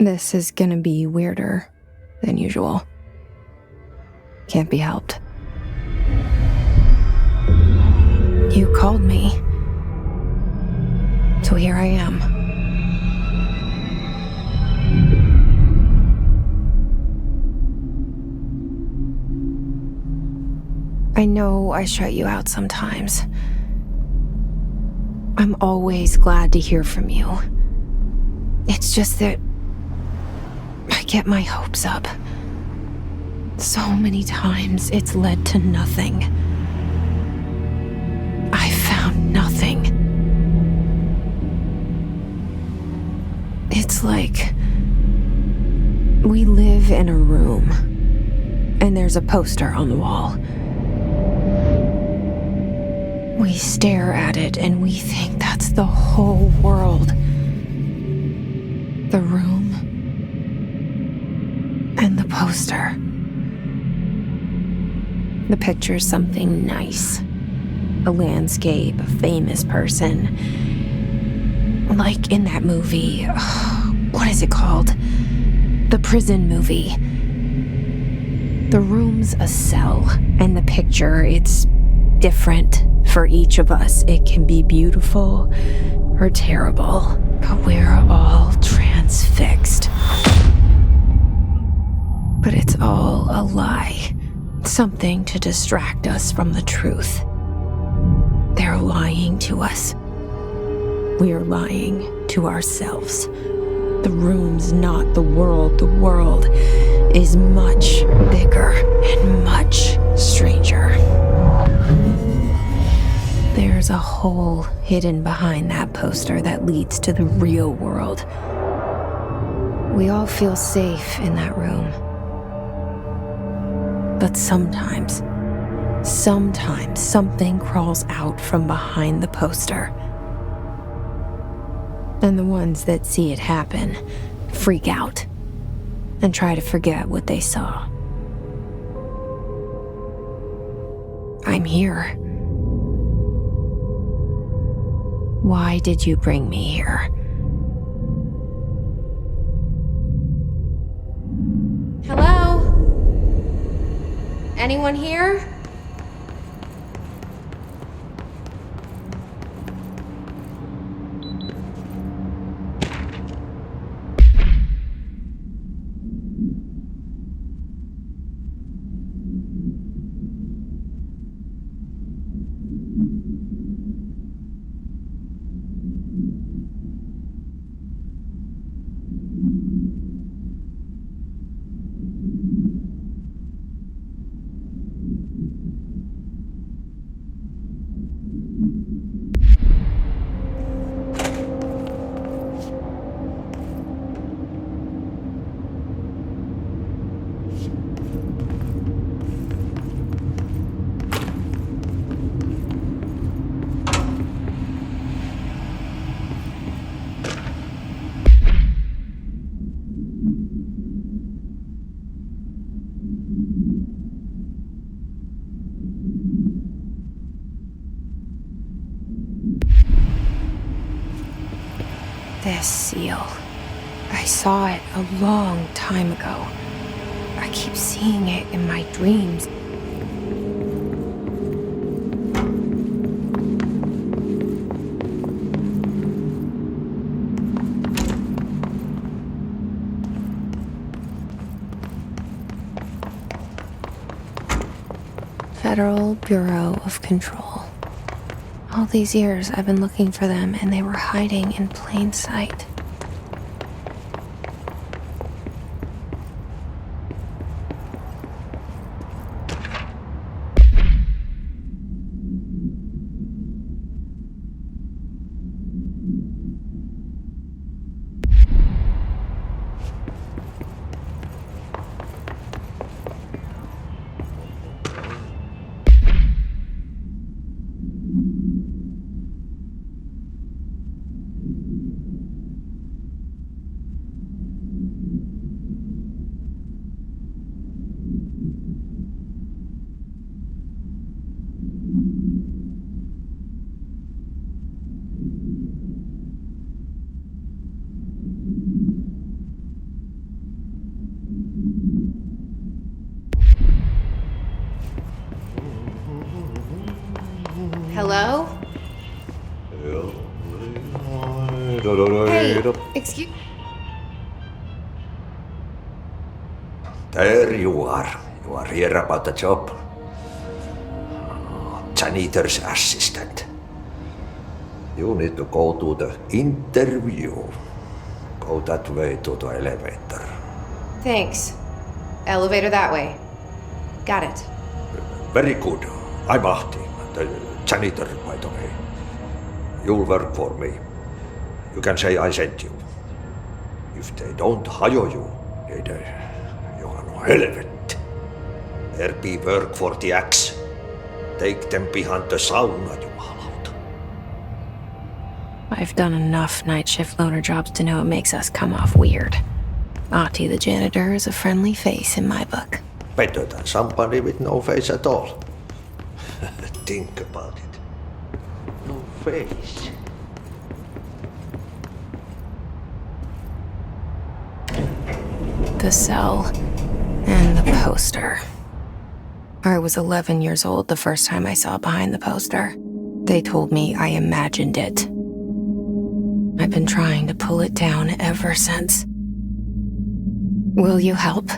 This is gonna be weirder than usual. Can't be helped. You called me. So here I am. I know I shut you out sometimes. I'm always glad to hear from you. It's just that I get my hopes up. So many times it's led to nothing. I found nothing. It's like we live in a room and there's a poster on the wall. We stare at it and we think that's the whole world. The room and the poster. The picture's something nice. A landscape, a famous person. Like in that movie, what is it called? The prison movie. The room's a cell, and the picture, it's different for each of us. It can be beautiful or terrible, but we're all transfixed. But it's all a lie. Something to distract us from the truth. They're lying to us. We're lying to ourselves. The room's not the world. The world is much bigger and much stranger. There's a hole hidden behind that poster that leads to the real world. We all feel safe in that room. But sometimes something crawls out from behind the poster. And the ones that see it happen freak out and try to forget what they saw. I'm here. Why did you bring me here? Hello? Anyone here? This seal. I saw it a long time ago. I keep seeing it in my dreams. Federal Bureau of Control. All these years I've been looking for them and they were hiding in plain sight. Hello? Hey, excuse... There you are. You are here about the job. Janitor's assistant. You need to go to the interview. Go that way to the elevator. Thanks. Elevator that way. Got it. Very good. I'm Ahti, the janitor, by the way. You'll work for me. You can say I sent you. If they don't hire you, you are no helvet. There be work for the axe. Take them behind the sauna, jumalauta. I've done enough night shift loner jobs to know it makes us come off weird. Ahti the janitor is a friendly face in my book. Better than somebody with no face at all. Think about it. No face. The cell and the poster. I was 11 years old the first time I saw behind the poster. They told me I imagined it. I've been trying to pull it down ever since. Will you help?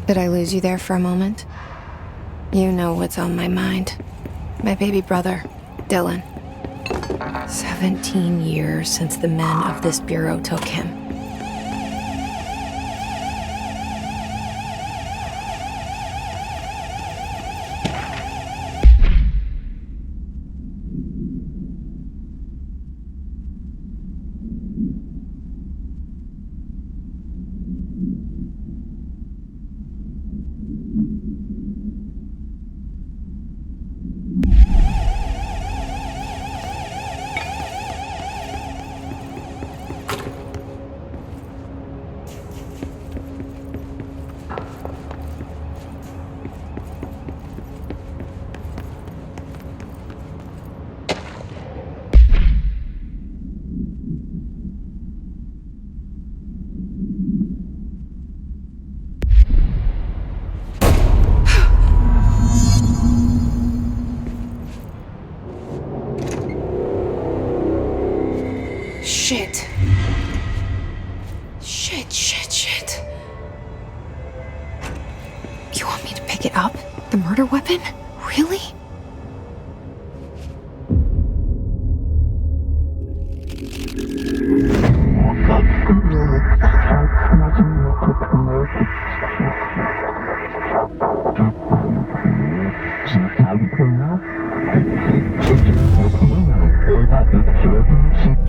Did I lose you there for a moment? You know what's on my mind. My baby brother, Dylan. 17 years since the men of this bureau took him. Shit. Shit. You want me to pick it up? The murder weapon? Really?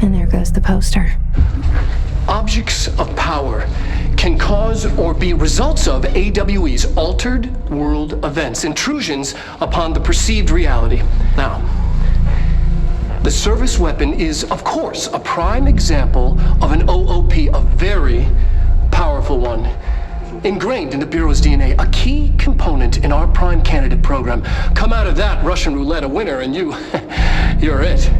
And there goes the poster. Objects of power can cause or be results of AWE's altered world events, intrusions upon the perceived reality. Now, the service weapon is, of course, a prime example of an OOP, a very powerful one. Ingrained in the Bureau's DNA, a key component in our prime candidate program. Come out of that Russian roulette a winner and you're it.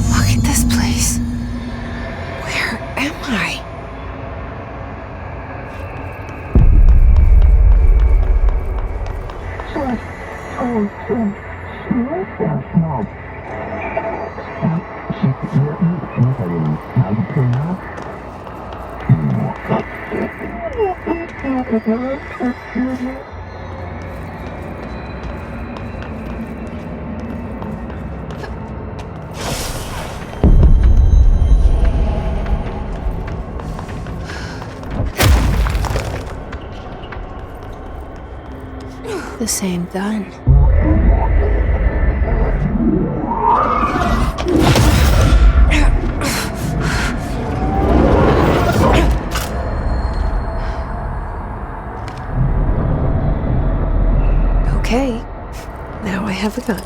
Look at this place. Where am I? The same gun. Okay, now I have a gun.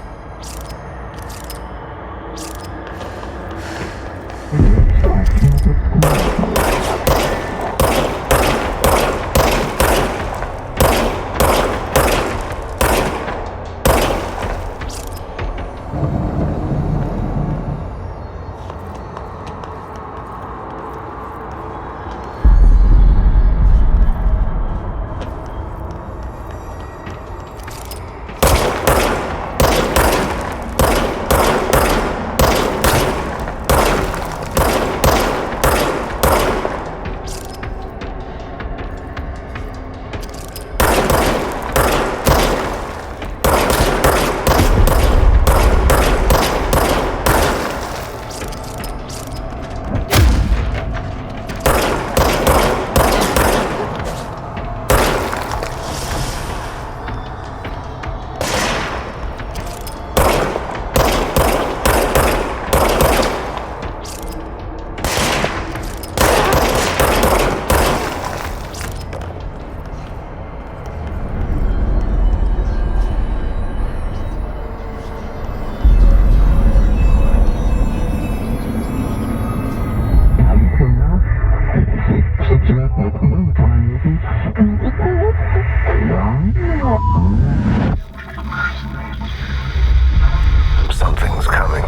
Something's coming.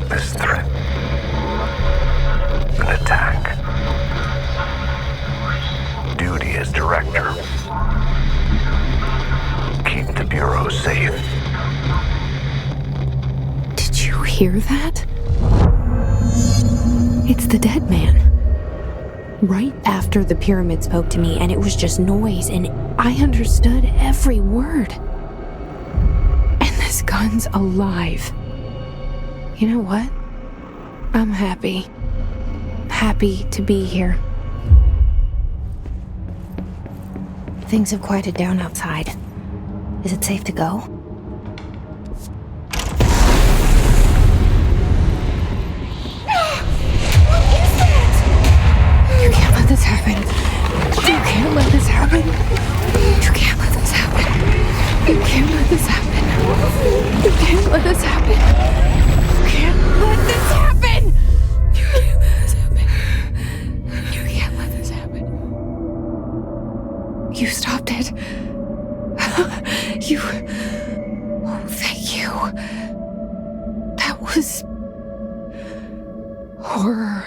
This threat. An attack. Duty as director. Keep the Bureau safe. Did you hear that? It's the dead man. Right after the pyramid spoke to me, and it was just noise, and I understood every word. And this gun's alive. You know what? I'm happy. Happy to be here. Things have quieted down outside. Is it safe to go? You can't let this happen. You can't let this happen. You can't let this happen. You can't let this happen. You can't let this happen. You can't let this happen. You can't let this happen. You can't let this happen. You stopped it. You... Oh, thank you. That was... horror.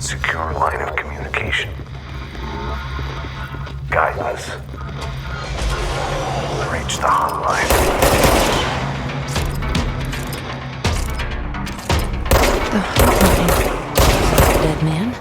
Secure line of communication. Guidance. Reach the hotline. The hotline. Dead man.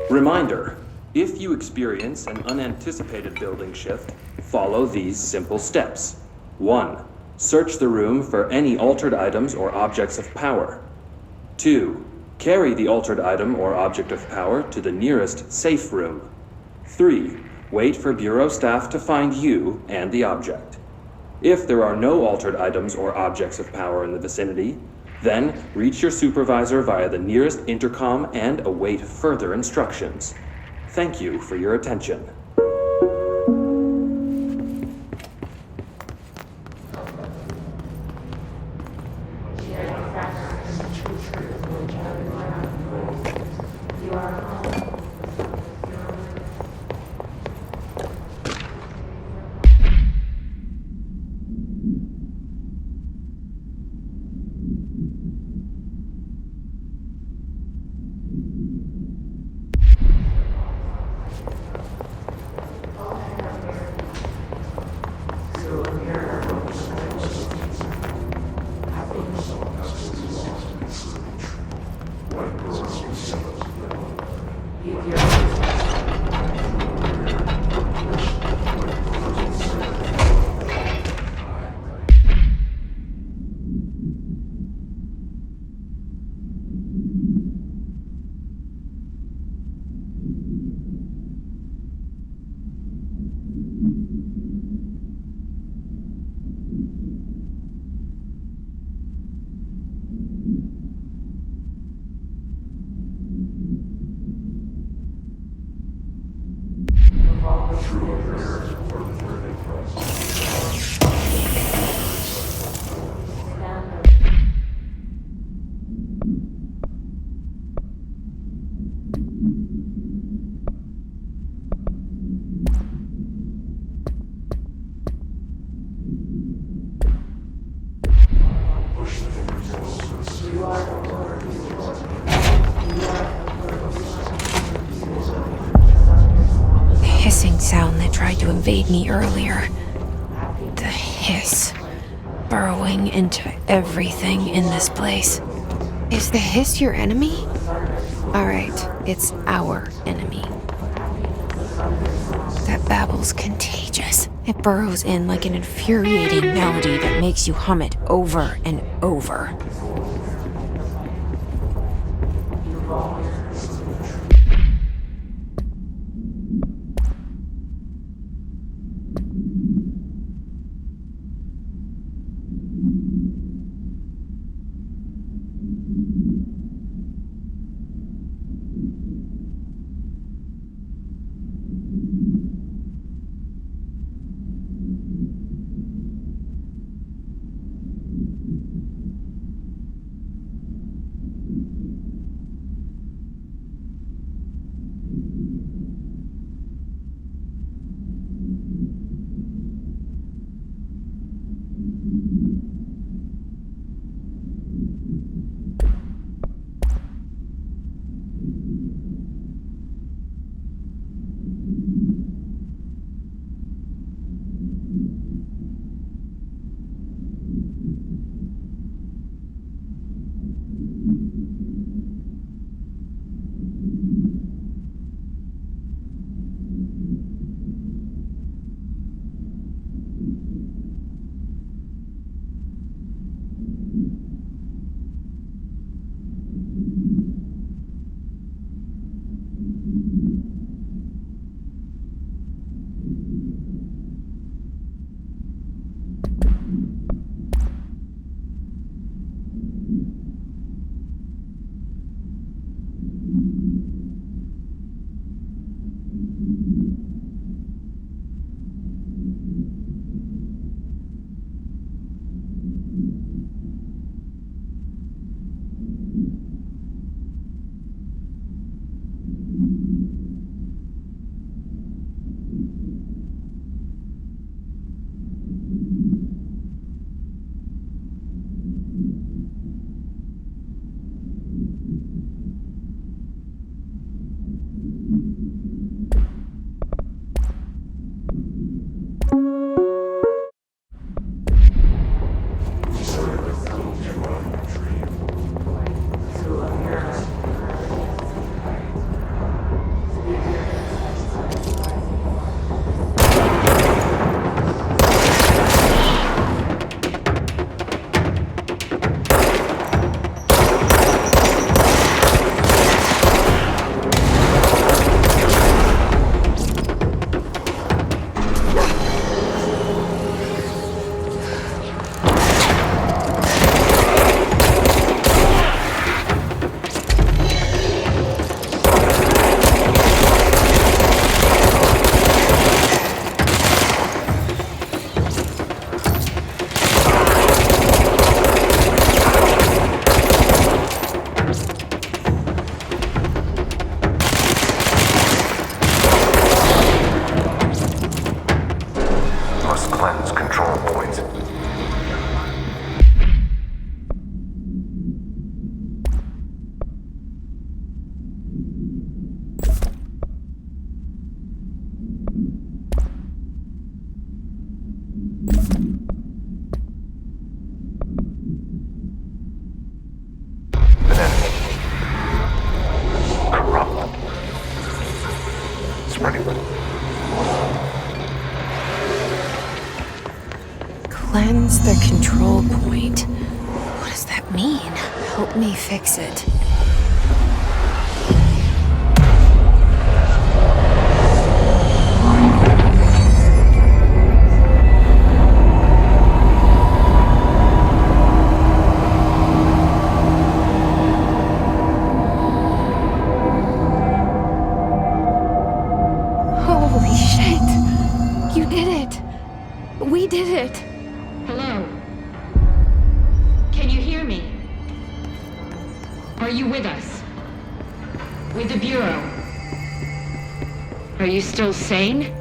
Reminder, if you experience an unanticipated building shift, follow these simple steps. 1. Search the room for any altered items or objects of power. 2. Carry the altered item or object of power to the nearest safe room. 3. Wait for Bureau staff to find you and the object. If there are no altered items or objects of power in the vicinity, then reach your supervisor via the nearest intercom and await further instructions. Thank you for your attention. Sound that tried to invade me earlier. The hiss, burrowing into everything in this place. Is the hiss your enemy? Alright, it's our enemy. That babble's contagious. It burrows in like an infuriating melody that makes you hum it over and over. Cleanse the control point. What does that mean? Help me fix it. Holy shit! You did it! We did it! Hello? Can you hear me? Are you with us? With the Bureau? Are you still sane?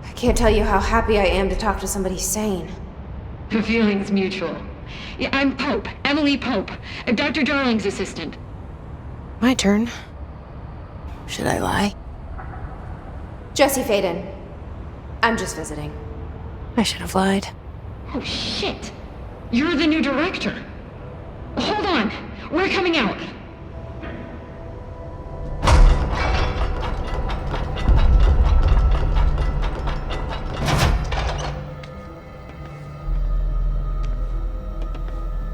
I can't tell you how happy I am to talk to somebody sane. The feeling's mutual. Yeah, I'm Pope, Emily Pope, Dr. Darling's assistant. My turn. Should I lie? Jesse Faden. I'm just visiting. I should have lied. Oh, shit! You're the new director. Hold on, we're coming out.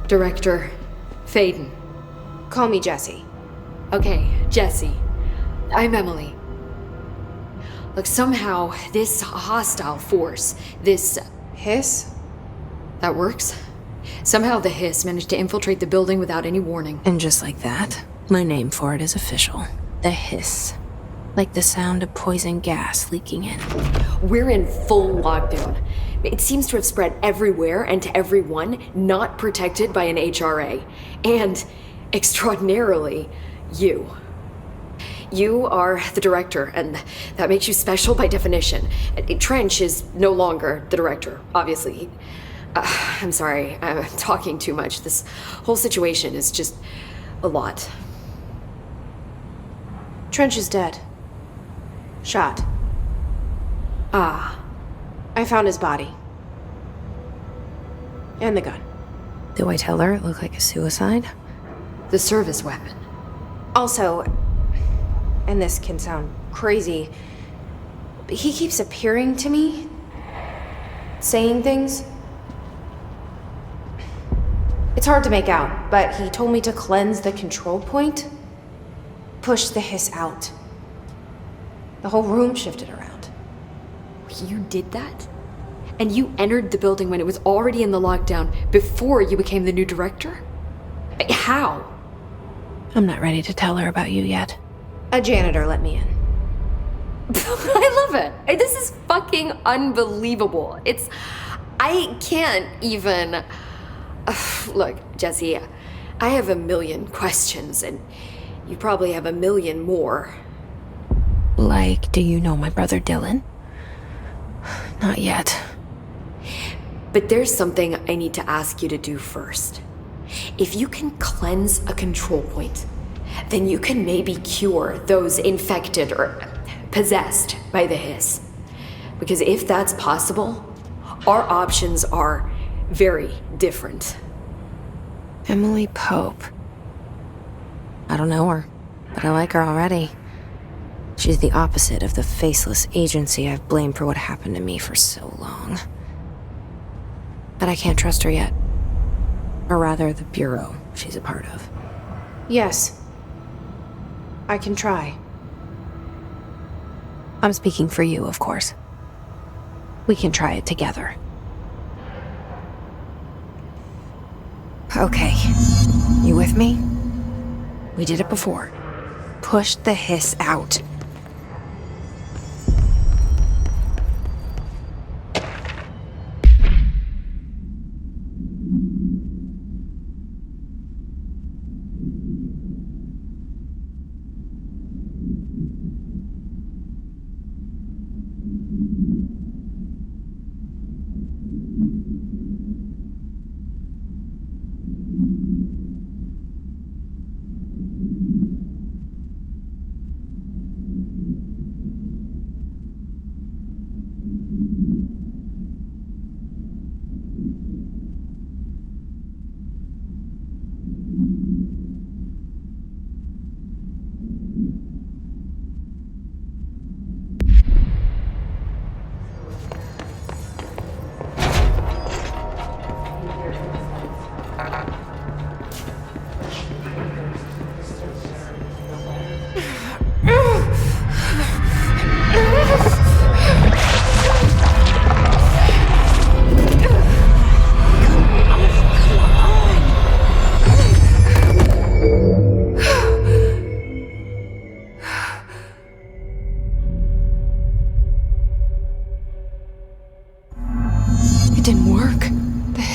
Director Faden. Call me Jesse. Okay, Jesse. I'm Emily. Look, somehow this hostile force, this... Hiss? that works? Somehow the hiss managed to infiltrate the building without any warning. And just like that, my name for it is official. The hiss. Like the sound of poison gas leaking in. We're in full lockdown. It seems to have spread everywhere and to everyone not protected by an HRA. And, extraordinarily, you. You are the director, and that makes you special by definition. Trench is no longer the director, obviously. I'm sorry, I'm talking too much. This whole situation is just a lot. Trench is dead. Shot. Ah. I found his body. And the gun. Do I tell her it looked like a suicide? The service weapon. Also, and this can sound crazy, but he keeps appearing to me, saying things. It's hard to make out, but he told me to cleanse the control point, push the hiss out. The whole room shifted around. You did that? And you entered the building when it was already in the lockdown before you became the new director? How? I'm not ready to tell her about you yet. A janitor let me in. I love it. This is fucking unbelievable. I can't even... Look, Jesse, I have a million questions, and you probably have a million more. Like, do you know my brother Dylan? Not yet. But there's something I need to ask you to do first. If you can cleanse a control point, then you can maybe cure those infected or possessed by the hiss. Because if that's possible, our options are very different. Emily Pope. I don't know her, but I like her already. She's the opposite of the faceless agency I've blamed for what happened to me for so long. But I can't trust her yet. Or rather, the Bureau she's a part of. Yes. I can try. I'm speaking for you, of course. We can try it together. Okay. You with me? We did it before. Push the hiss out.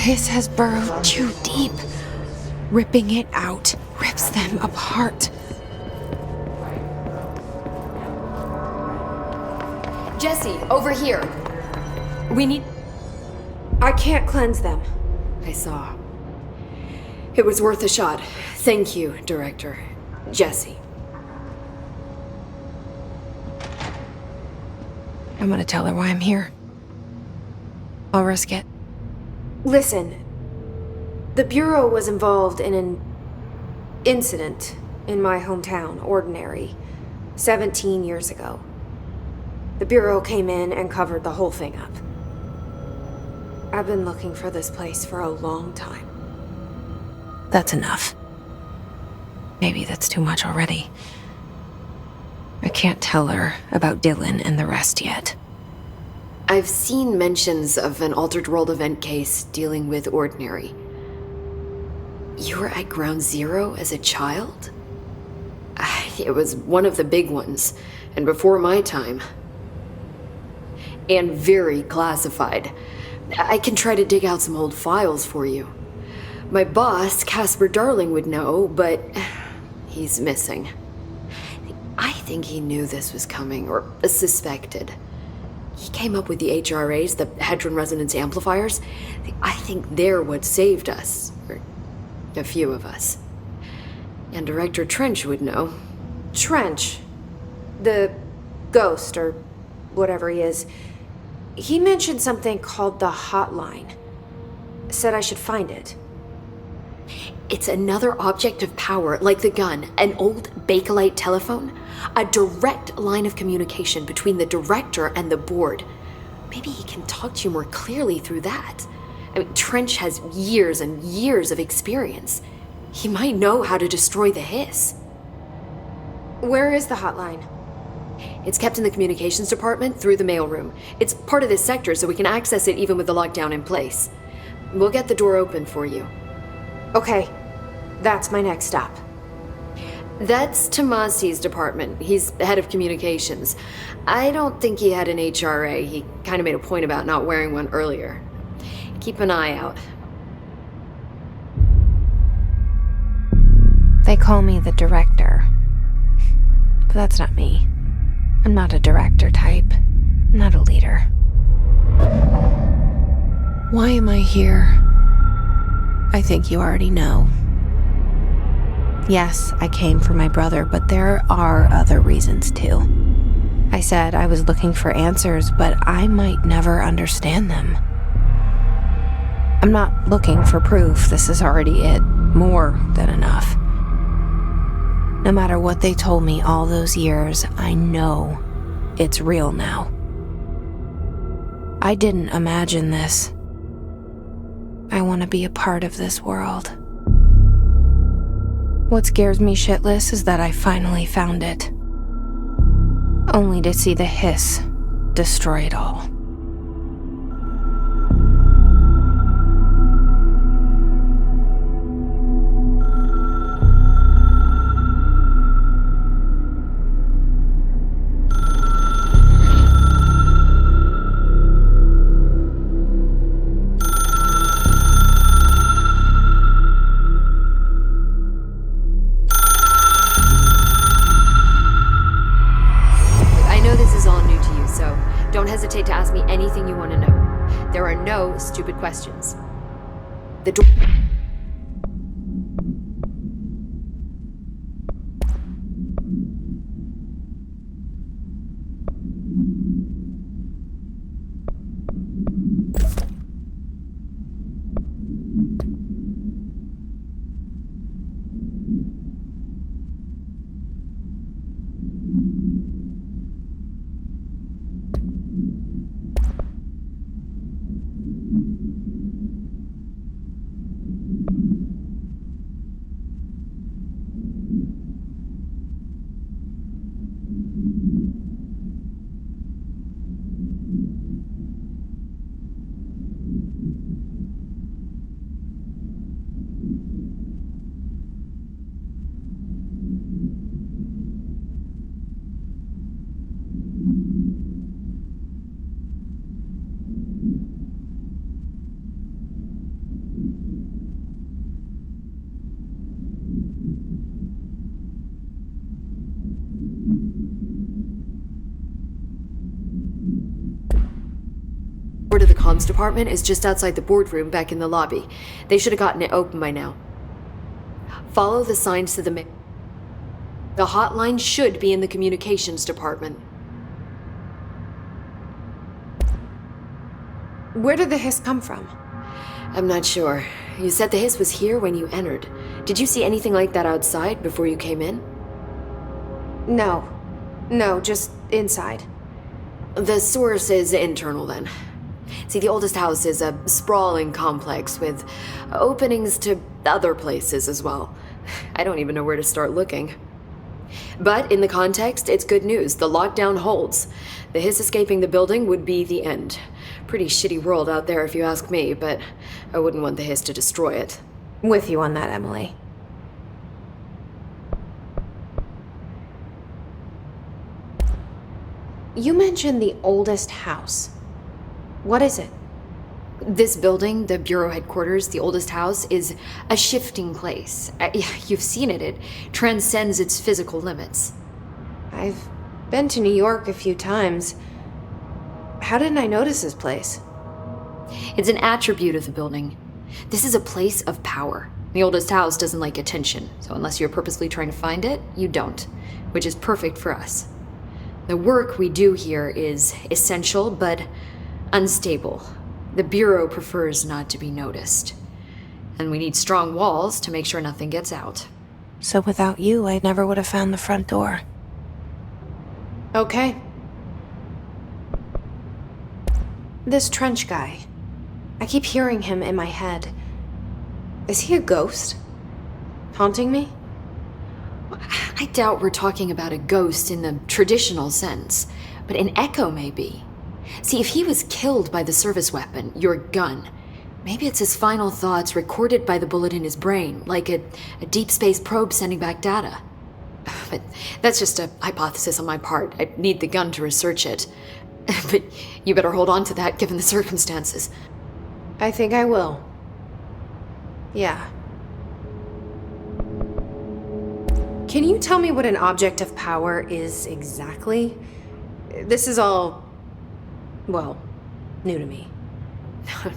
hiss has burrowed too deep. Ripping it out rips them apart. Jesse, over here. We need... I can't cleanse them. I saw. It was worth a shot. Thank you, Director. Jesse. I'm gonna tell her why I'm here. I'll risk it. Listen, the Bureau was involved in an incident in my hometown, Ordinary, 17 years ago. The Bureau came in and covered the whole thing up. I've been looking for this place for a long time. That's enough. Maybe that's too much already. I can't tell her about Dylan and the rest yet. I've seen mentions of an Altered World event case dealing with Ordinary. You were at Ground Zero as a child? It was one of the big ones, and before my time. And very classified. I can try to dig out some old files for you. My boss, Casper Darling, would know, but he's missing. I think he knew this was coming, or suspected. He came up with the HRAs, the Hadron Resonance Amplifiers. I think they're what saved us, or a few of us. And Director Trench would know. Trench, the ghost, or whatever he is, he mentioned something called the Hotline. Said I should find it. It's another object of power, like the gun, an old Bakelite telephone, a direct line of communication between the director and the board. Maybe he can talk to you more clearly through that. I mean, Trench has years and years of experience. He might know how to destroy the hiss. Where is the hotline? It's kept in the communications department through the mailroom. It's part of this sector, so we can access it even with the lockdown in place. We'll get the door open for you. Okay, that's my next stop. That's Tomasi's department. He's the head of communications. I don't think he had an HRA. He kind of made a point about not wearing one earlier. Keep an eye out. They call me the director. But that's not me. I'm not a director type. I'm not a leader. Why am I here? I think you already know. Yes, I came for my brother, but there are other reasons too. I said I was looking for answers, but I might never understand them. I'm not looking for proof. This is already it. More than enough. No matter what they told me all those years, I know it's real now. I didn't imagine this. I want to be a part of this world. What scares me shitless is that I finally found it. Only to see the hiss destroy it all. Don't hesitate to ask me anything you want to know. There are no stupid questions. The door... comms department is just outside the boardroom back in the lobby. They should have gotten it open by now. Follow the signs to the The hotline should be in the communications department. Where did the hiss come from? I'm not sure. You said the hiss was here when you entered. Did you see anything like that outside before you came in? No. No, just inside. The source is internal then. See, the oldest house is a sprawling complex with openings to other places as well. I don't even know where to start looking. But in the context, it's good news. The lockdown holds. The hiss escaping the building would be the end. Pretty shitty world out there if you ask me, but I wouldn't want the hiss to destroy it. With you on that, Emily. You mentioned the oldest house. What is it? This building, the Bureau headquarters, the oldest house, is a shifting place. You've seen it. It transcends its physical limits. I've been to New York a few times. How didn't I notice this place? It's an attribute of the building. This is a place of power. The oldest house doesn't like attention, so unless you're purposely trying to find it, you don't, which is perfect for us. The work we do here is essential, but unstable. The Bureau prefers not to be noticed. And we need strong walls to make sure nothing gets out. So without you, I never would have found the front door. Okay. This Trench guy. I keep hearing him in my head. Is he a ghost? Haunting me? I doubt we're talking about a ghost in the traditional sense, but an echo maybe. See, if he was killed by the service weapon, your gun, maybe it's his final thoughts recorded by the bullet in his brain, like a deep space probe sending back data. But that's just a hypothesis on my part. I need the gun to research it. But you better hold on to that given the circumstances. I think I will. Yeah. Can you tell me what an object of power is exactly? This is all, well, new to me.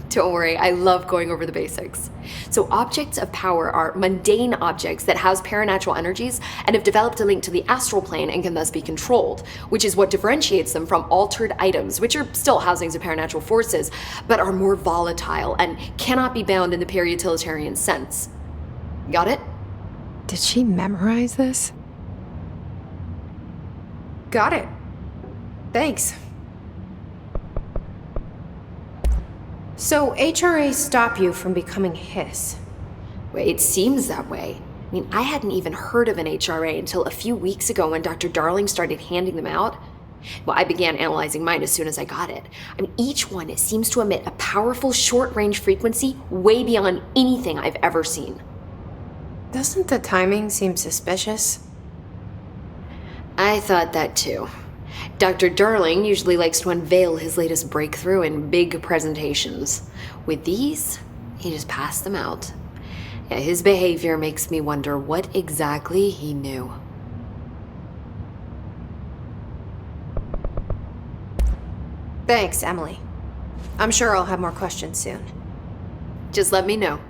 Don't worry, I love going over the basics. So objects of power are mundane objects that house paranatural energies and have developed a link to the astral plane and can thus be controlled, which is what differentiates them from altered items, which are still housings of paranatural forces, but are more volatile and cannot be bound in the peri-utilitarian sense. Got it? Did she memorize this? Got it. Thanks. So HRA stop you from becoming Hiss? Well, it seems that way. I mean, I hadn't even heard of an HRA until a few weeks ago when Dr. Darling started handing them out. Well, I began analyzing mine as soon as I got it. I mean, each one seems to emit a powerful short-range frequency way beyond anything I've ever seen. Doesn't the timing seem suspicious? I thought that too. Dr. Darling usually likes to unveil his latest breakthrough in big presentations. With these, he just passed them out. Yeah, his behavior makes me wonder what exactly he knew. Thanks, Emily. I'm sure I'll have more questions soon. Just let me know.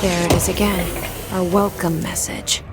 There it is again. Our welcome message.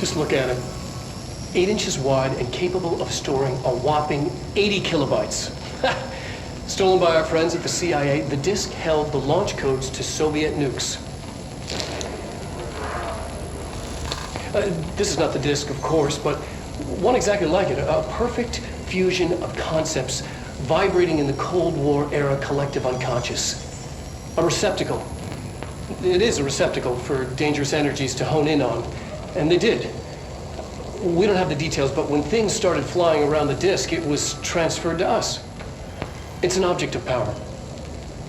Just look at it. 8 inches wide and capable of storing a whopping 80 kilobytes. Stolen by our friends at the CIA, the disk held the launch codes to Soviet nukes. This is not the disk, of course, but one exactly like it. A perfect fusion of concepts vibrating in the Cold War era collective unconscious. A receptacle. It is a receptacle for dangerous energies to hone in on. And they did. We don't have the details, but when things started flying around the disk, it was transferred to us. It's an object of power.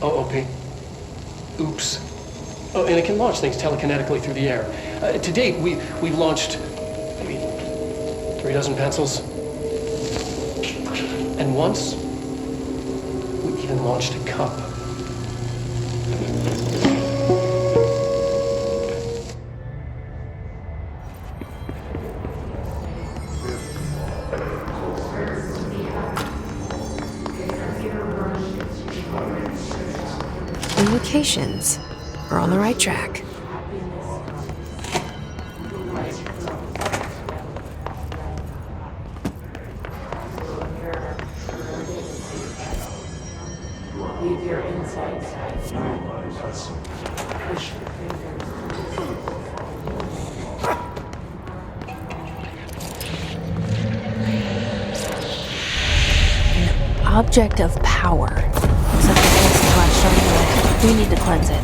OOP. Oops. Oh, and it can launch things telekinetically through the air. To date, we've launched maybe 3 dozen pencils. And once, we even launched a cup. Indications. We're on the right track. An object of power. Looks like it has splashed on it. We need to cleanse it.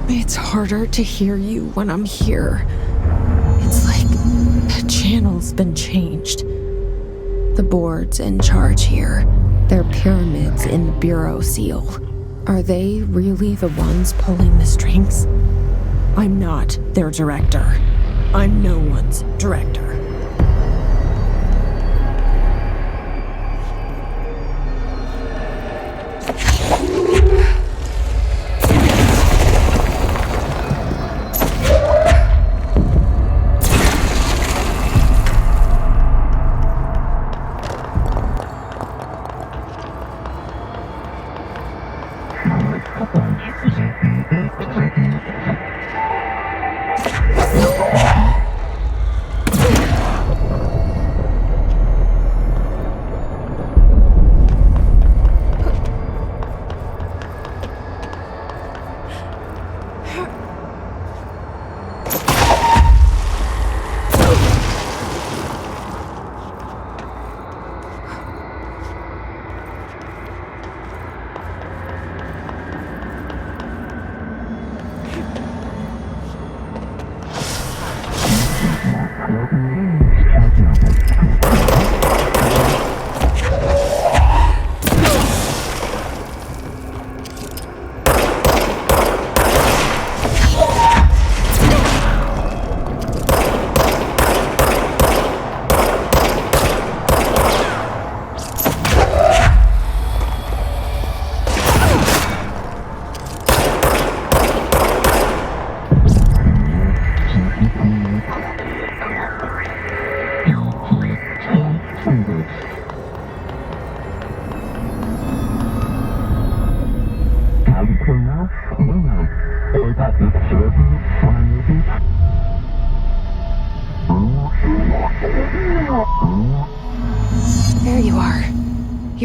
It's harder to hear you when I'm here. It's like the channel's been changed. The boards in charge here, they're pyramids in the Bureau seal. Are they really the ones pulling the strings? I'm not their director. I'm no one's director.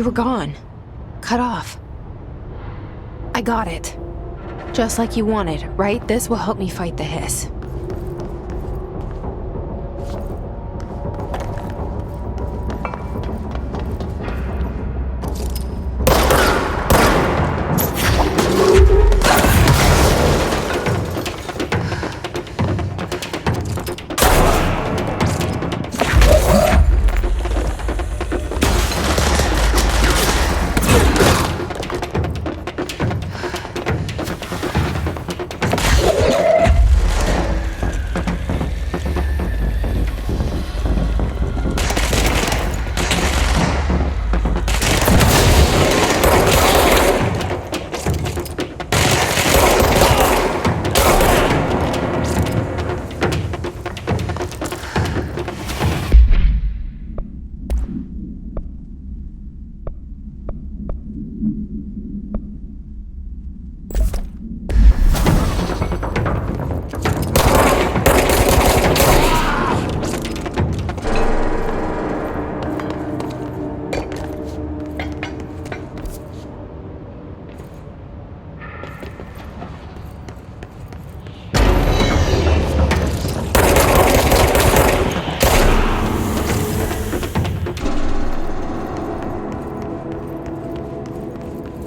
You were gone. Cut off. I got it. Just like you wanted, right? This will help me fight the hiss.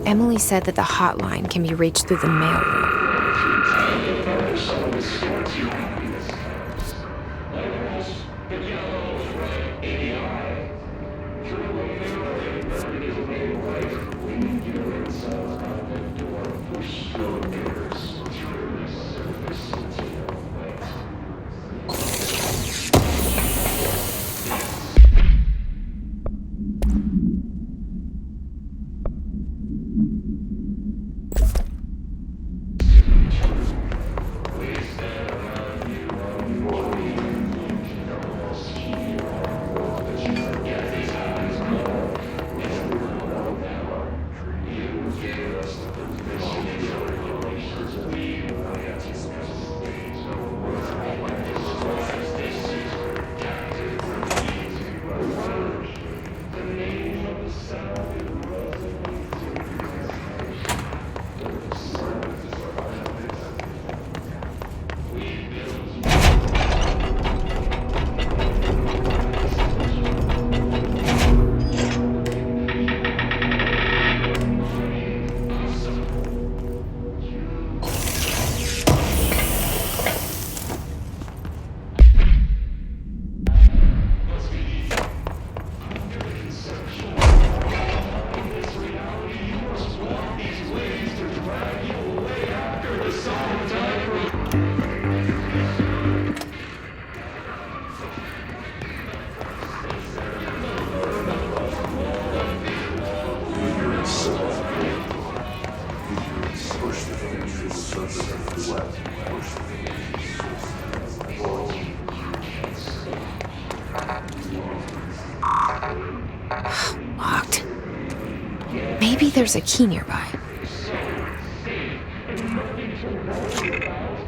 Emily said that the hotline can be reached through the mailroom. Locked. Maybe there's a key nearby.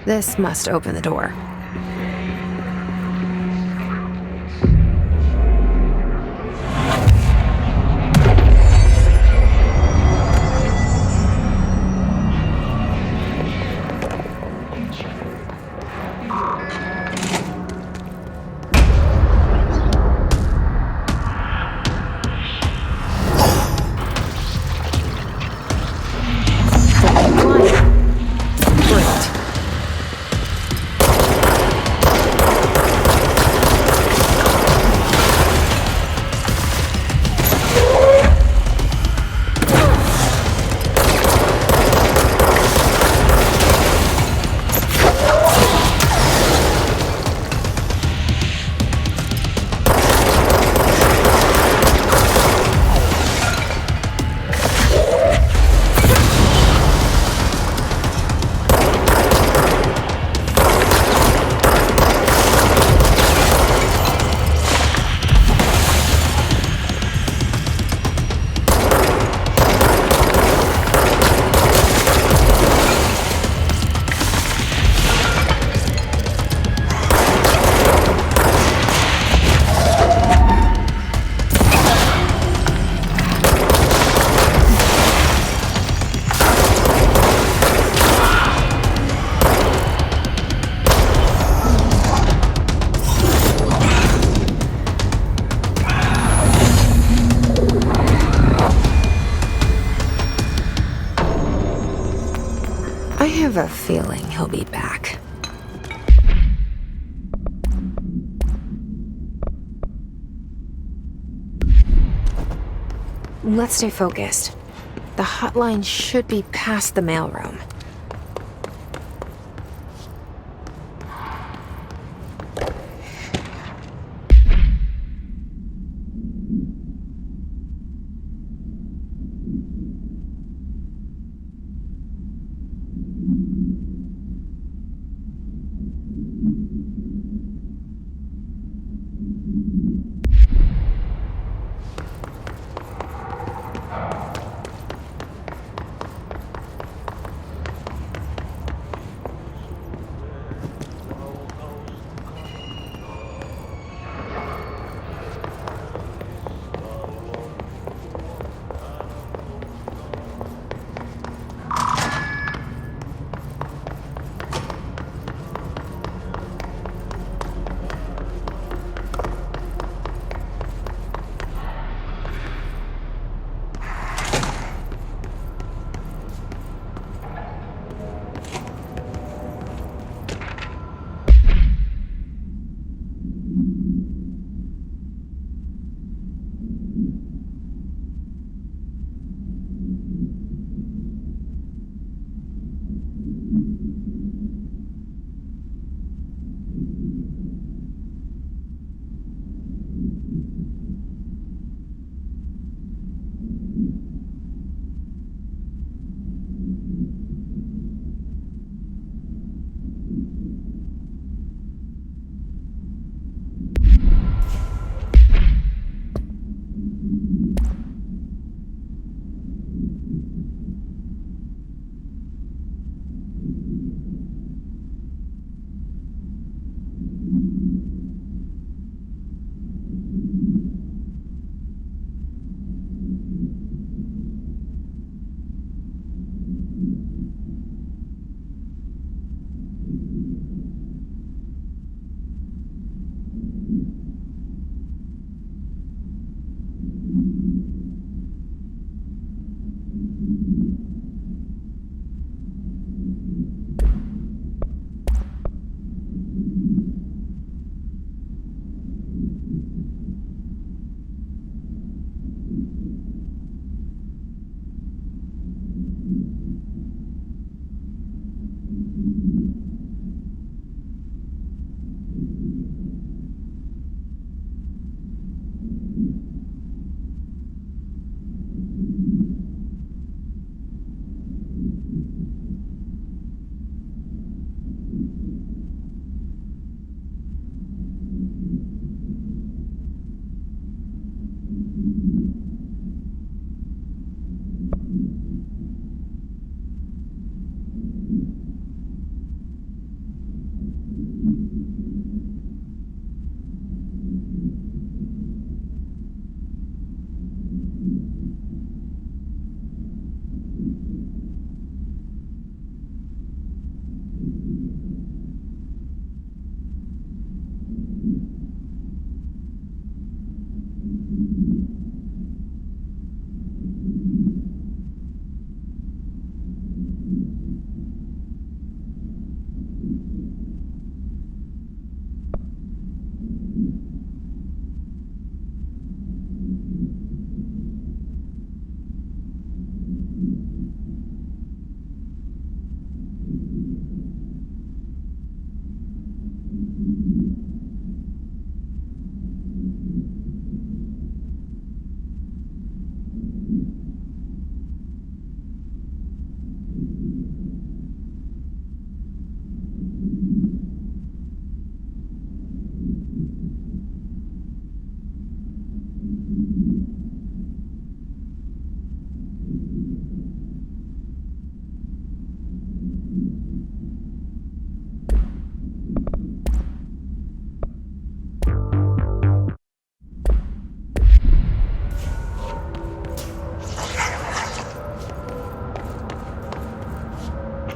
This must open the door. Great. have a feeling he'll be back. Let's stay focused. The hotline should be past the mailroom.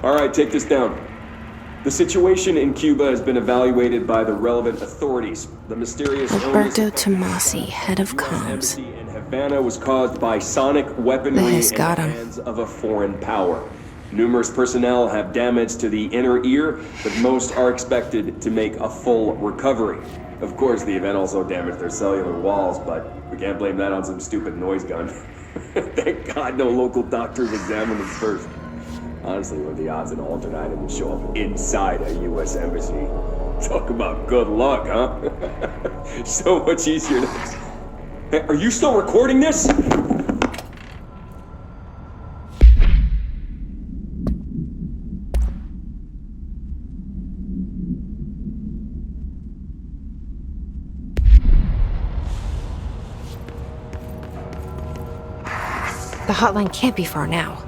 All right, take this down. The situation in Cuba has been evaluated by the relevant authorities. The mysterious Alberto Tomasi, head of comms. embassy in Havana was caused by sonic weaponry This in got the him. hands of a foreign power. Numerous personnel have damage to the inner ear, but most are expected to make a full recovery. Of course, the event also damaged their cellular walls, but we can't blame that on some stupid noise gun. Thank God no local doctors examined them first. Honestly, what are the odds an altered item would show up inside a U.S. embassy? Talk about good luck, huh? So much easier to... Hey, are you still recording this? The hotline can't be far now.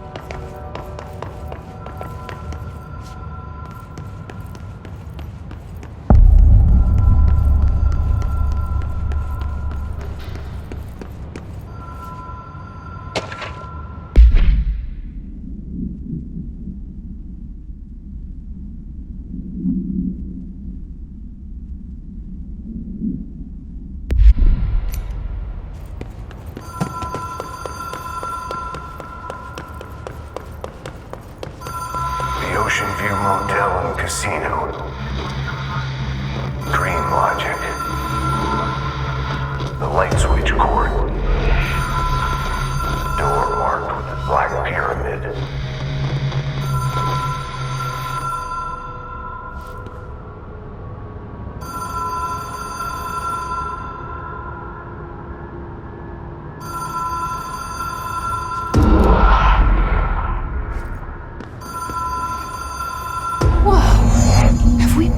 Ocean View Motel and Casino. Dream Logic. The light switch cord. Door marked with a black pyramid.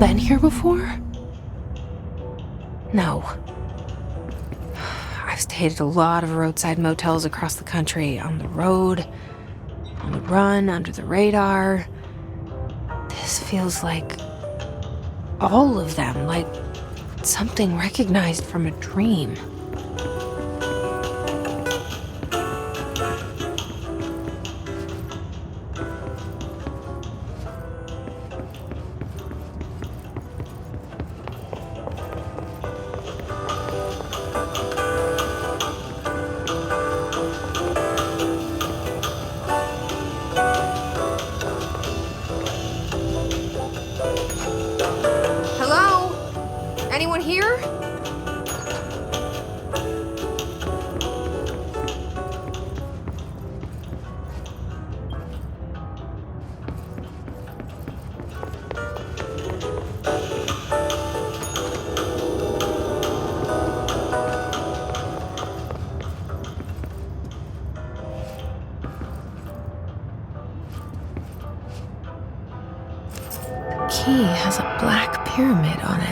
Been here before? No. I've stayed at a lot of roadside motels across the country, on the road, on the run, under the radar. This feels like all of them, like something recognized from a dream. Anyone here? The key has a black pyramid on it.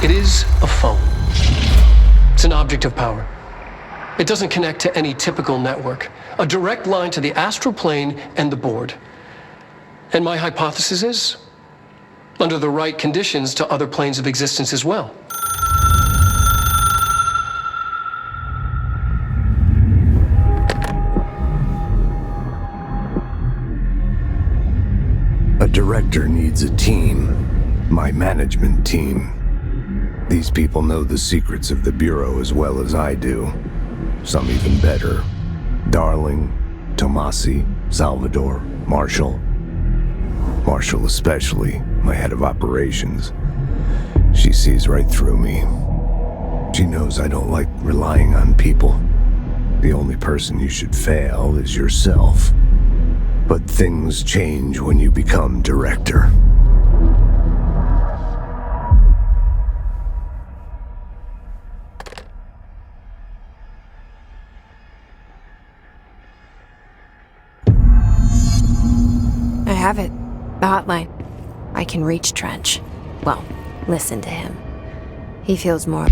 It is a phone. It's an object of power. It doesn't connect to any typical network. A direct line to the astral plane and the board. And my hypothesis is, under the right conditions, to other planes of existence as well. A director needs a team. My management team. These people know the secrets of the Bureau as well as I do. Some even better. Darling, Tomasi, Salvador, Marshall. Marshall especially, my head of operations. She sees right through me. She knows I don't like relying on people. The only person you should fail is yourself. But things change when you become director. I have it. The hotline. I can reach Trench. Well, listen to him. He feels more...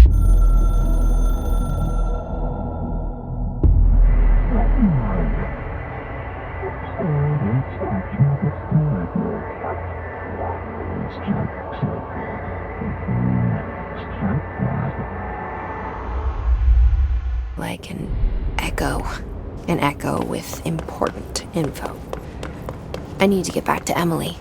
like an echo with important info. I need to get back to Emily.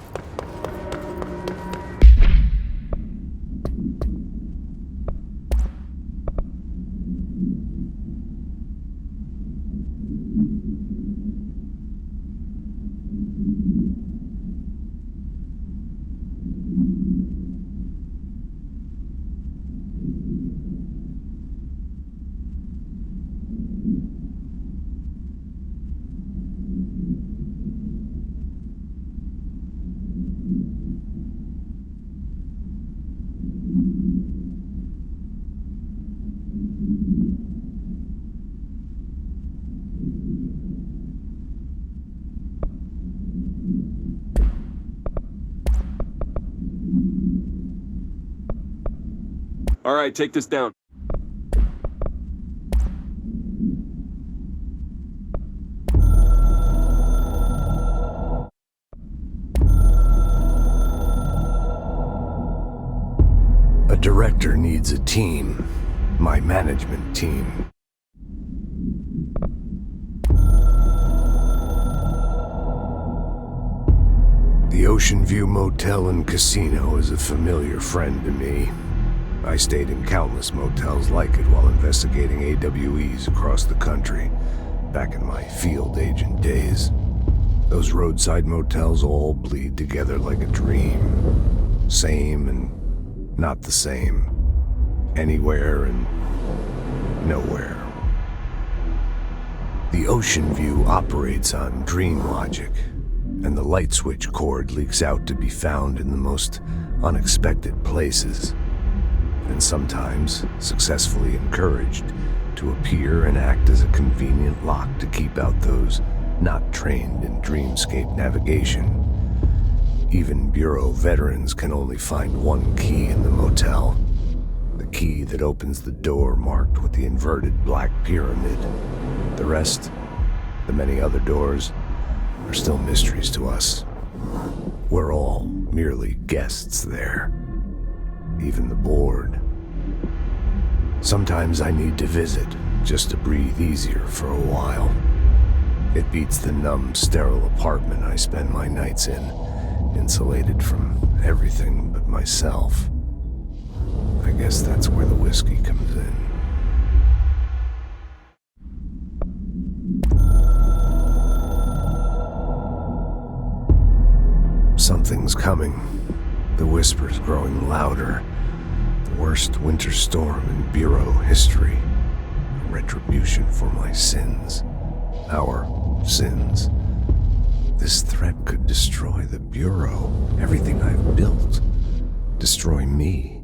All right, take this down. A director needs a team. My management team. The Ocean View Motel and Casino is a familiar friend to me. I stayed in countless motels like it while investigating AWEs across the country, back in my field agent days. Those roadside motels all bleed together like a dream. Same and not the same. Anywhere and nowhere. The Ocean View operates on dream logic, and the light switch cord leaks out to be found in the most unexpected places. And sometimes successfully encouraged to appear and act as a convenient lock to keep out those not trained in dreamscape navigation. Even Bureau veterans can only find one key in the motel. The key that opens the door marked with the inverted black pyramid. The rest, the many other doors, are still mysteries to us. We're all merely guests there. Even the board. Sometimes I need to visit, just to breathe easier for a while. It beats the numb, sterile apartment I spend my nights in, insulated from everything but myself. I guess that's where the whiskey comes in. Something's coming. The whispers growing louder. The worst winter storm in Bureau history. A retribution for my sins. Our sins. This threat could destroy the Bureau, everything I've built. Destroy me.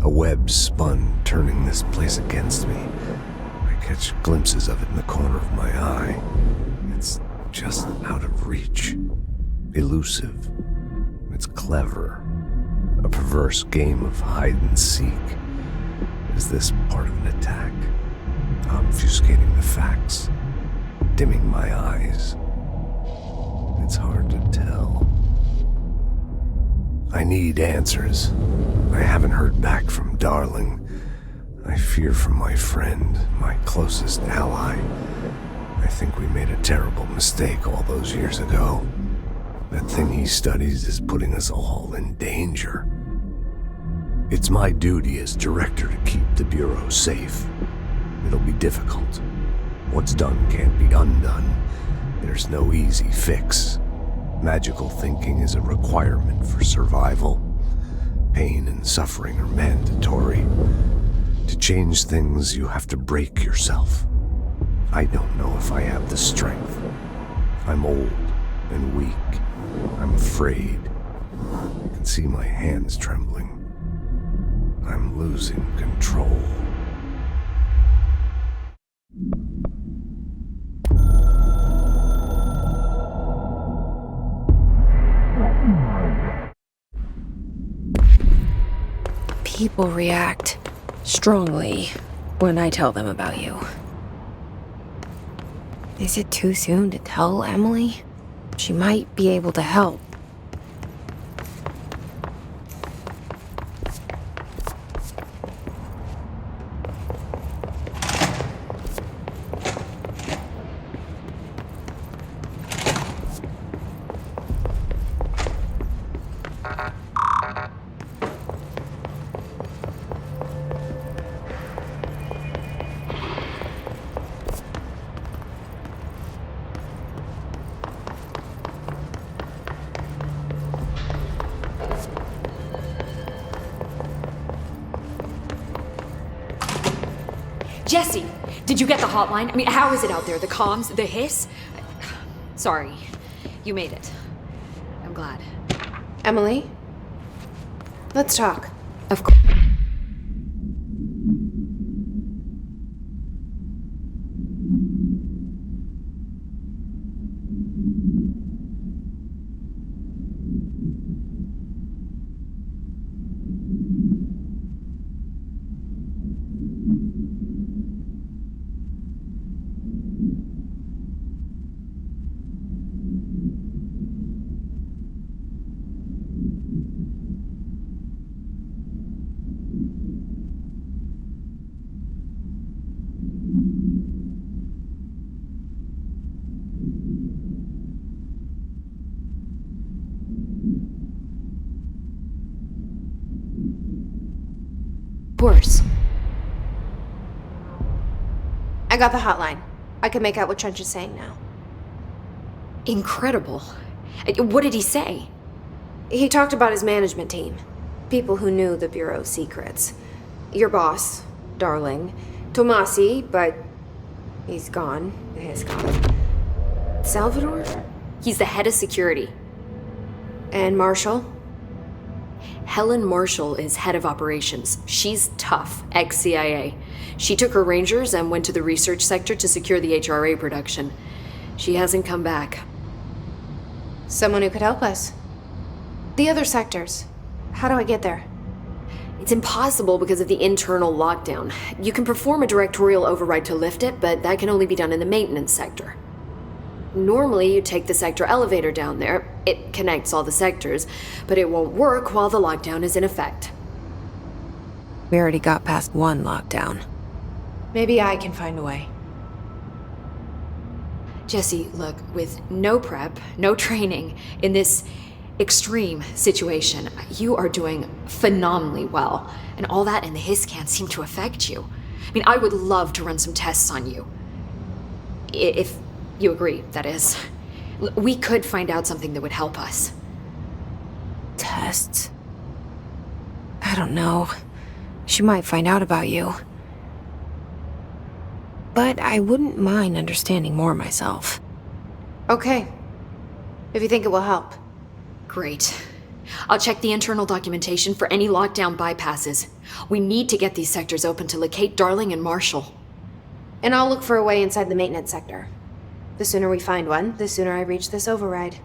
A web spun, turning this place against me. I catch glimpses of it in the corner of my eye. It's just out of reach. Elusive. It's clever. perverse game of hide and seek. Is this part of an attack? Obfuscating the facts? Dimming my eyes? It's hard to tell. I need answers. I haven't heard back from Darling. I fear for my friend, my closest ally. I think we made a terrible mistake all those years ago. That thing he studies is putting us all in danger. It's my duty as director to keep the Bureau safe. It'll be difficult. What's done can't be undone. There's no easy fix. Magical thinking is a requirement for survival. Pain and suffering are mandatory. To change things, you have to break yourself. I don't know if I have the strength. I'm old and weak. I'm afraid. I can see my hands trembling. I'm losing control. People react strongly when I tell them about you. Is it too soon to tell Emily? She might be able to help. Jesse, did you get the hotline? I mean, how is it out there? The comms? The hiss? Sorry. You made it. I'm glad. Emily? Let's talk. Of course. I got the hotline. I can make out what Trench is saying now. Incredible. What did he say? He talked about his management team. People who knew the Bureau's secrets. Your boss, Darling. Tomasi, but he's gone. He's gone. Salvador? He's the head of security. And Marshall? Helen Marshall is head of operations. She's tough, ex-CIA. She took her Rangers and went to the research sector to secure the HRA production. She hasn't come back. Someone who could help us. The other sectors. How do I get there? It's impossible because of the internal lockdown. You can perform a directorial override to lift it, but that can only be done in the maintenance sector. Normally, you take the sector elevator down there. It connects all the sectors, but it won't work while the lockdown is in effect. We already got past one lockdown. Maybe I can find a way. Jesse, look, with no prep, no training, in this extreme situation, you are doing phenomenally well. And all that and the hiss can't seem to affect you. I mean, I would love to run some tests on you. If you agree, that is. We could find out something that would help us. Tests? I don't know. She might find out about you. But I wouldn't mind understanding more myself. Okay. If you think it will help. Great. I'll check the internal documentation for any lockdown bypasses. We need to get these sectors open to locate Darling and Marshall. And I'll look for a way inside the maintenance sector. The sooner we find one, the sooner I reach this override.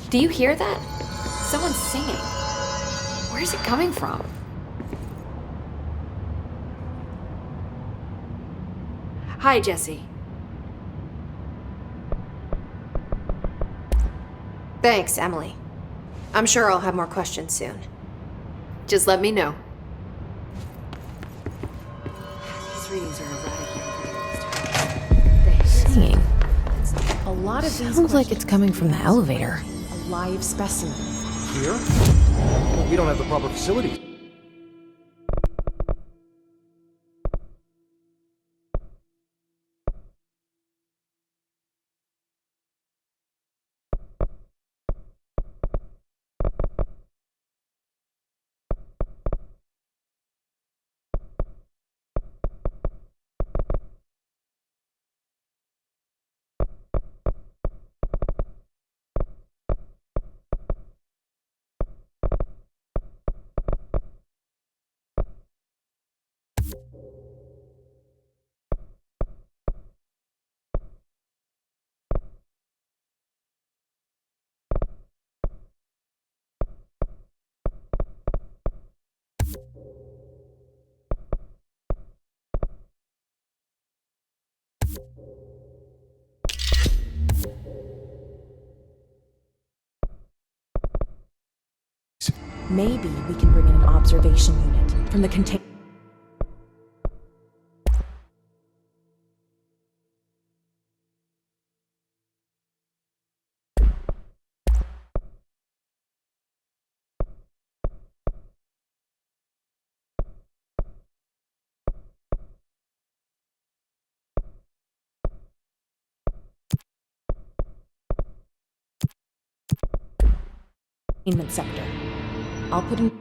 Do you hear that? Someone's singing. Where's it coming from? Hi, Jesse. Thanks, Emily. I'm sure I'll have more questions soon. Just let me know. These readings are erratic. Singing. A lot of these Sounds like it's coming from the elevator. a live specimen. Here? We don't have the proper facilities. Maybe we can bring in an observation unit from the containment sector. I'll put in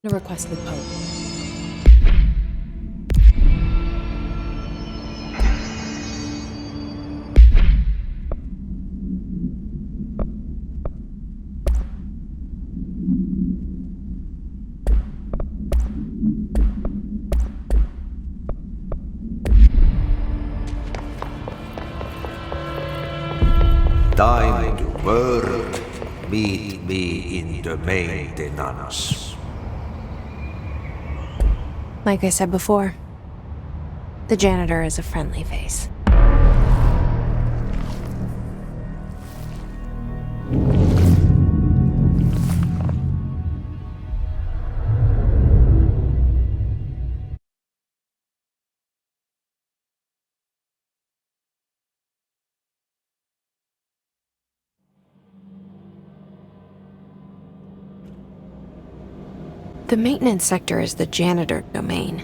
a request with Pope. Time to work. Meet me in the maintenance. Like I said before, the janitor is a friendly face. The maintenance sector is the janitor domain.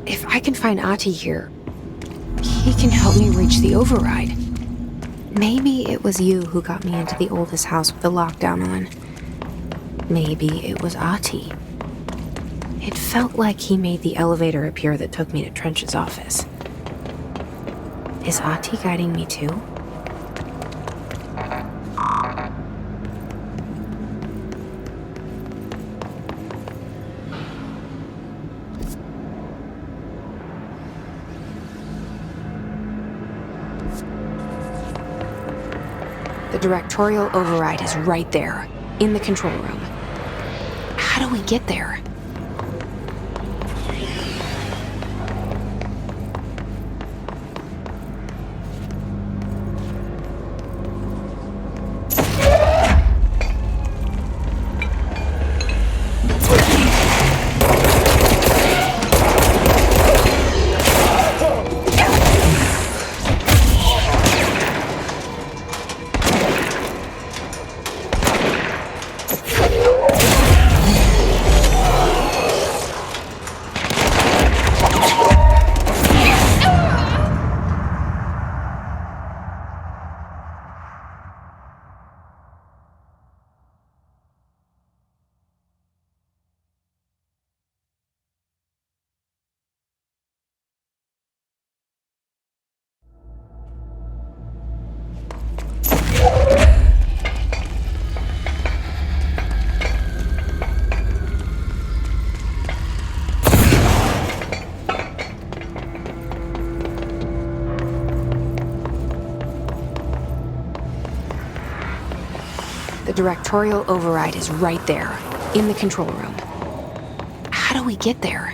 If I can find Ati here, he can help me reach the override. Maybe it was you who got me into the oldest house with the lockdown on. Maybe it was Ati. It felt like he made the elevator appear that took me to Trench's office. Is Ati guiding me too? The directorial override is right there, in the control room. How do we get there? The directorial override is right there, in the control room. How do we get there?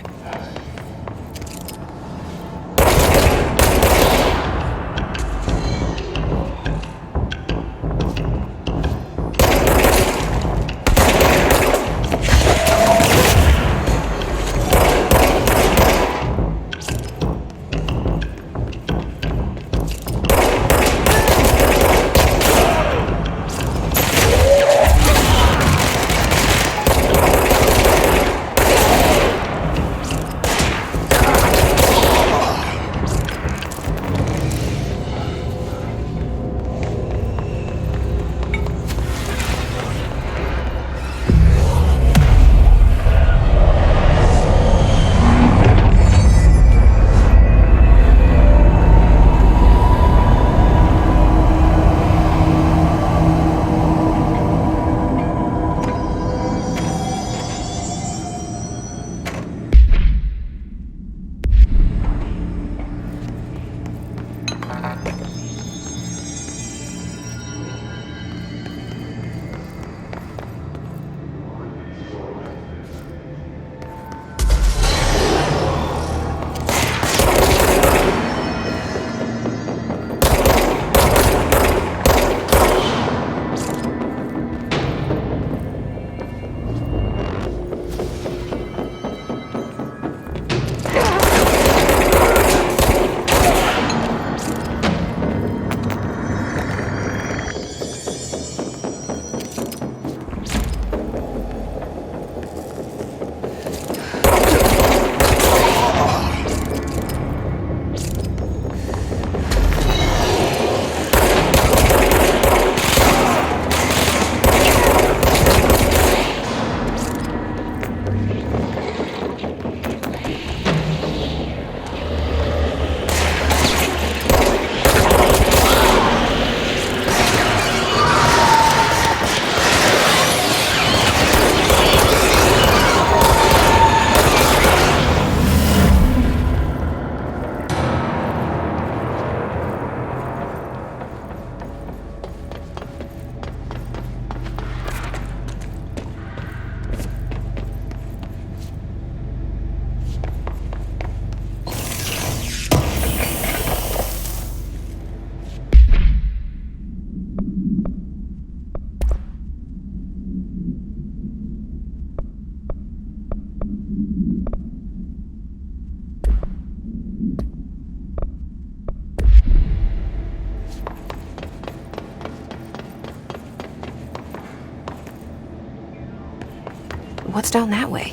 What's down that way?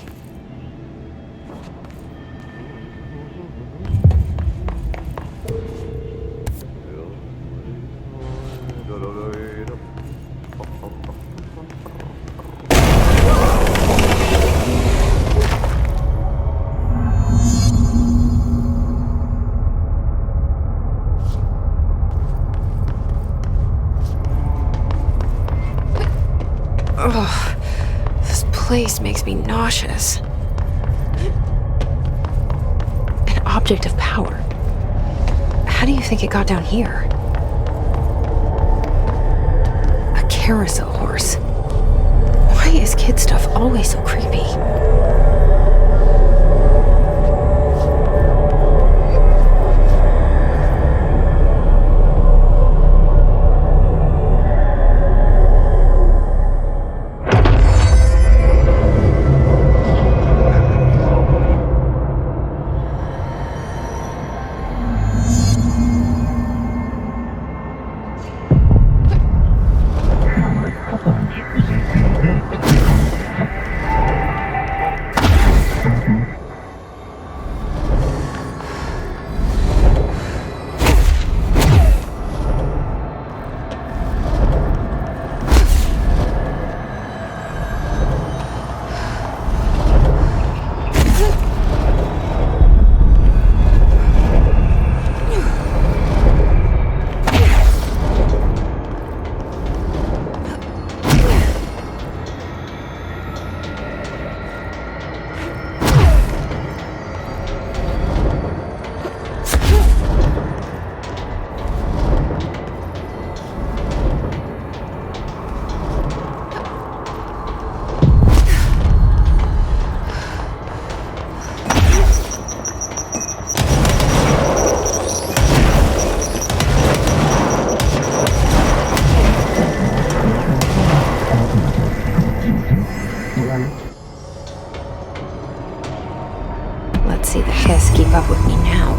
Ugh, this place makes me nauseous. An object of power. How do you think it got down here? A carousel horse. Why is kid stuff always so creepy? keep up with me now.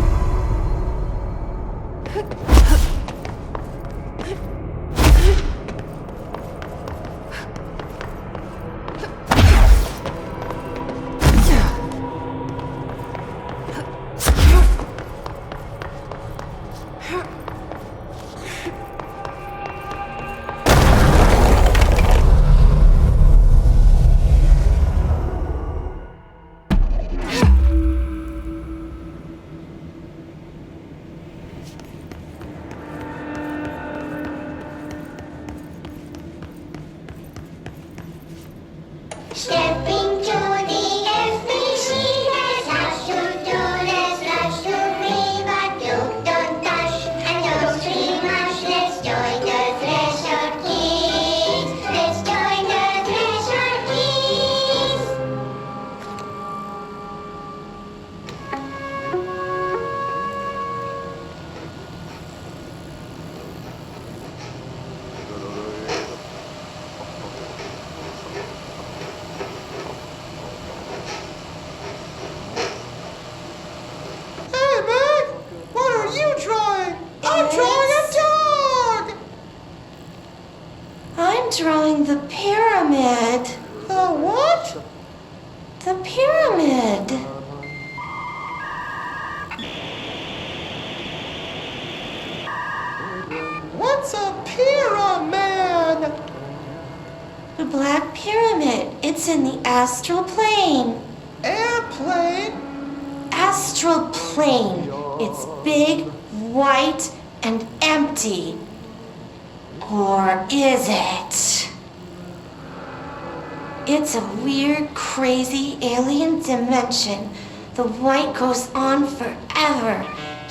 Stepping to the FBC, there's lots to do, there's lots to read, but don't touch and don't scream much. Let's join the Thresher Kids. Let's join the Thresher Kids. Hey, Meg! What are you drawing? I'm drawing a dog! I'm drawing the pyramid. The what? The pyramid. What's a pyramid? The Black Pyramid. It's in the astral plane. Airplane? Astral plane. It's big, white, and empty. Or is it? It's a weird, crazy alien dimension. The white goes on forever.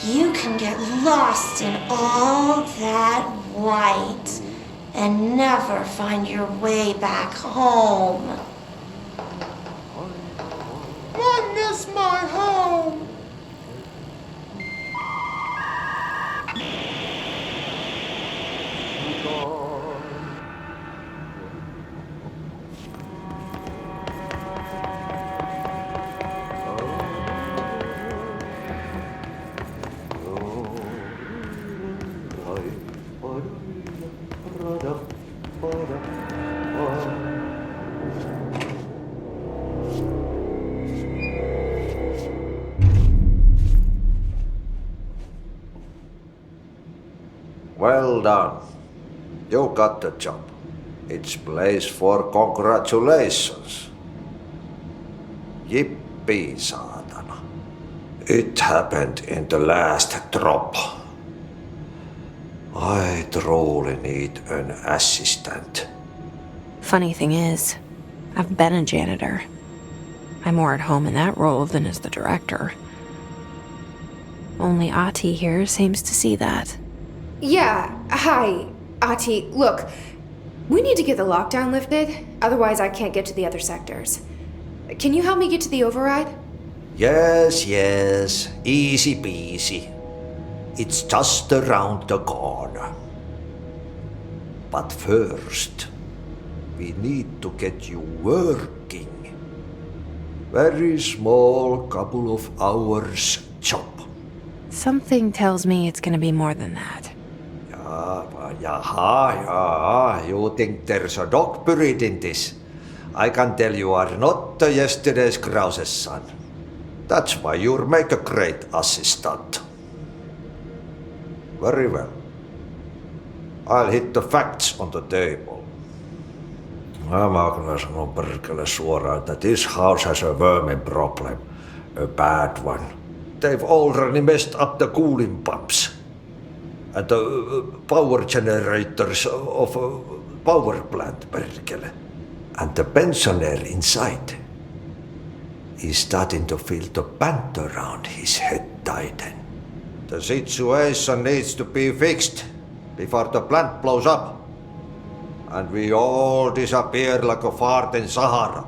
You can get lost in all that white and never find your way back home. I miss my home. Well done. You got the job. It's place for congratulations. Yippee, saatana. It happened in the last drop. I truly need an assistant. Funny thing is, I've been a janitor. I'm more at home in that role than as the director. Only Ati here seems to see that. Yeah, hi, Ati. Look, we need to get the lockdown lifted, otherwise I can't get to the other sectors. Can you help me get to the override? Yes, easy peasy. It's just around the corner. But first, we need to get you working. Very small, couple of hours job. Something tells me it's gonna be more than that. Yeah, you think there's a dog buried in this? I can tell you are not yesterday's Krause's son. That's why you'll make a great assistant. Very well. I'll hit the facts on the table. Mä kyllä sanon perkele suoraan, että this house has a vermin problem. A bad one. They've already messed up the cooling pumps. And the power generators of a power plant, perkele. And the pensioner inside is starting to feel the band around his head tighten. The situation needs to be fixed before the plant blows up. And we all disappear like a fart in Sahara.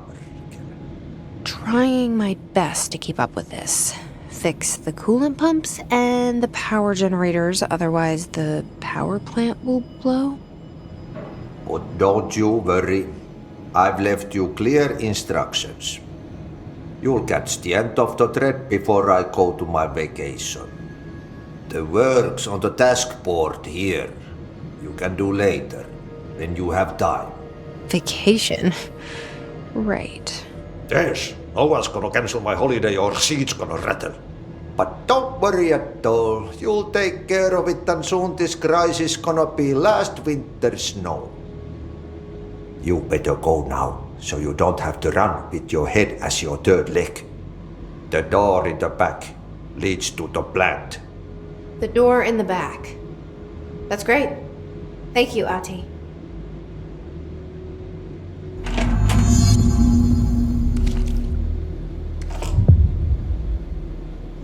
Trying my best to keep up with this. Fix the coolant pumps and the power generators, otherwise the power plant will blow. But don't you worry. I've left you clear instructions. You'll catch the end of the thread before I go to my vacation. The work's on the task board here. You can do later, when you have time. Vacation? Right. Yes, no one's gonna cancel my holiday or seat's gonna rattle. But don't worry at all. You'll take care of it and soon this crisis gonna be last winter's snow. You better go now, so you don't have to run with your head as your third leg. The door in the back leads to the plant. The door in the back. That's great. Thank you, Ati.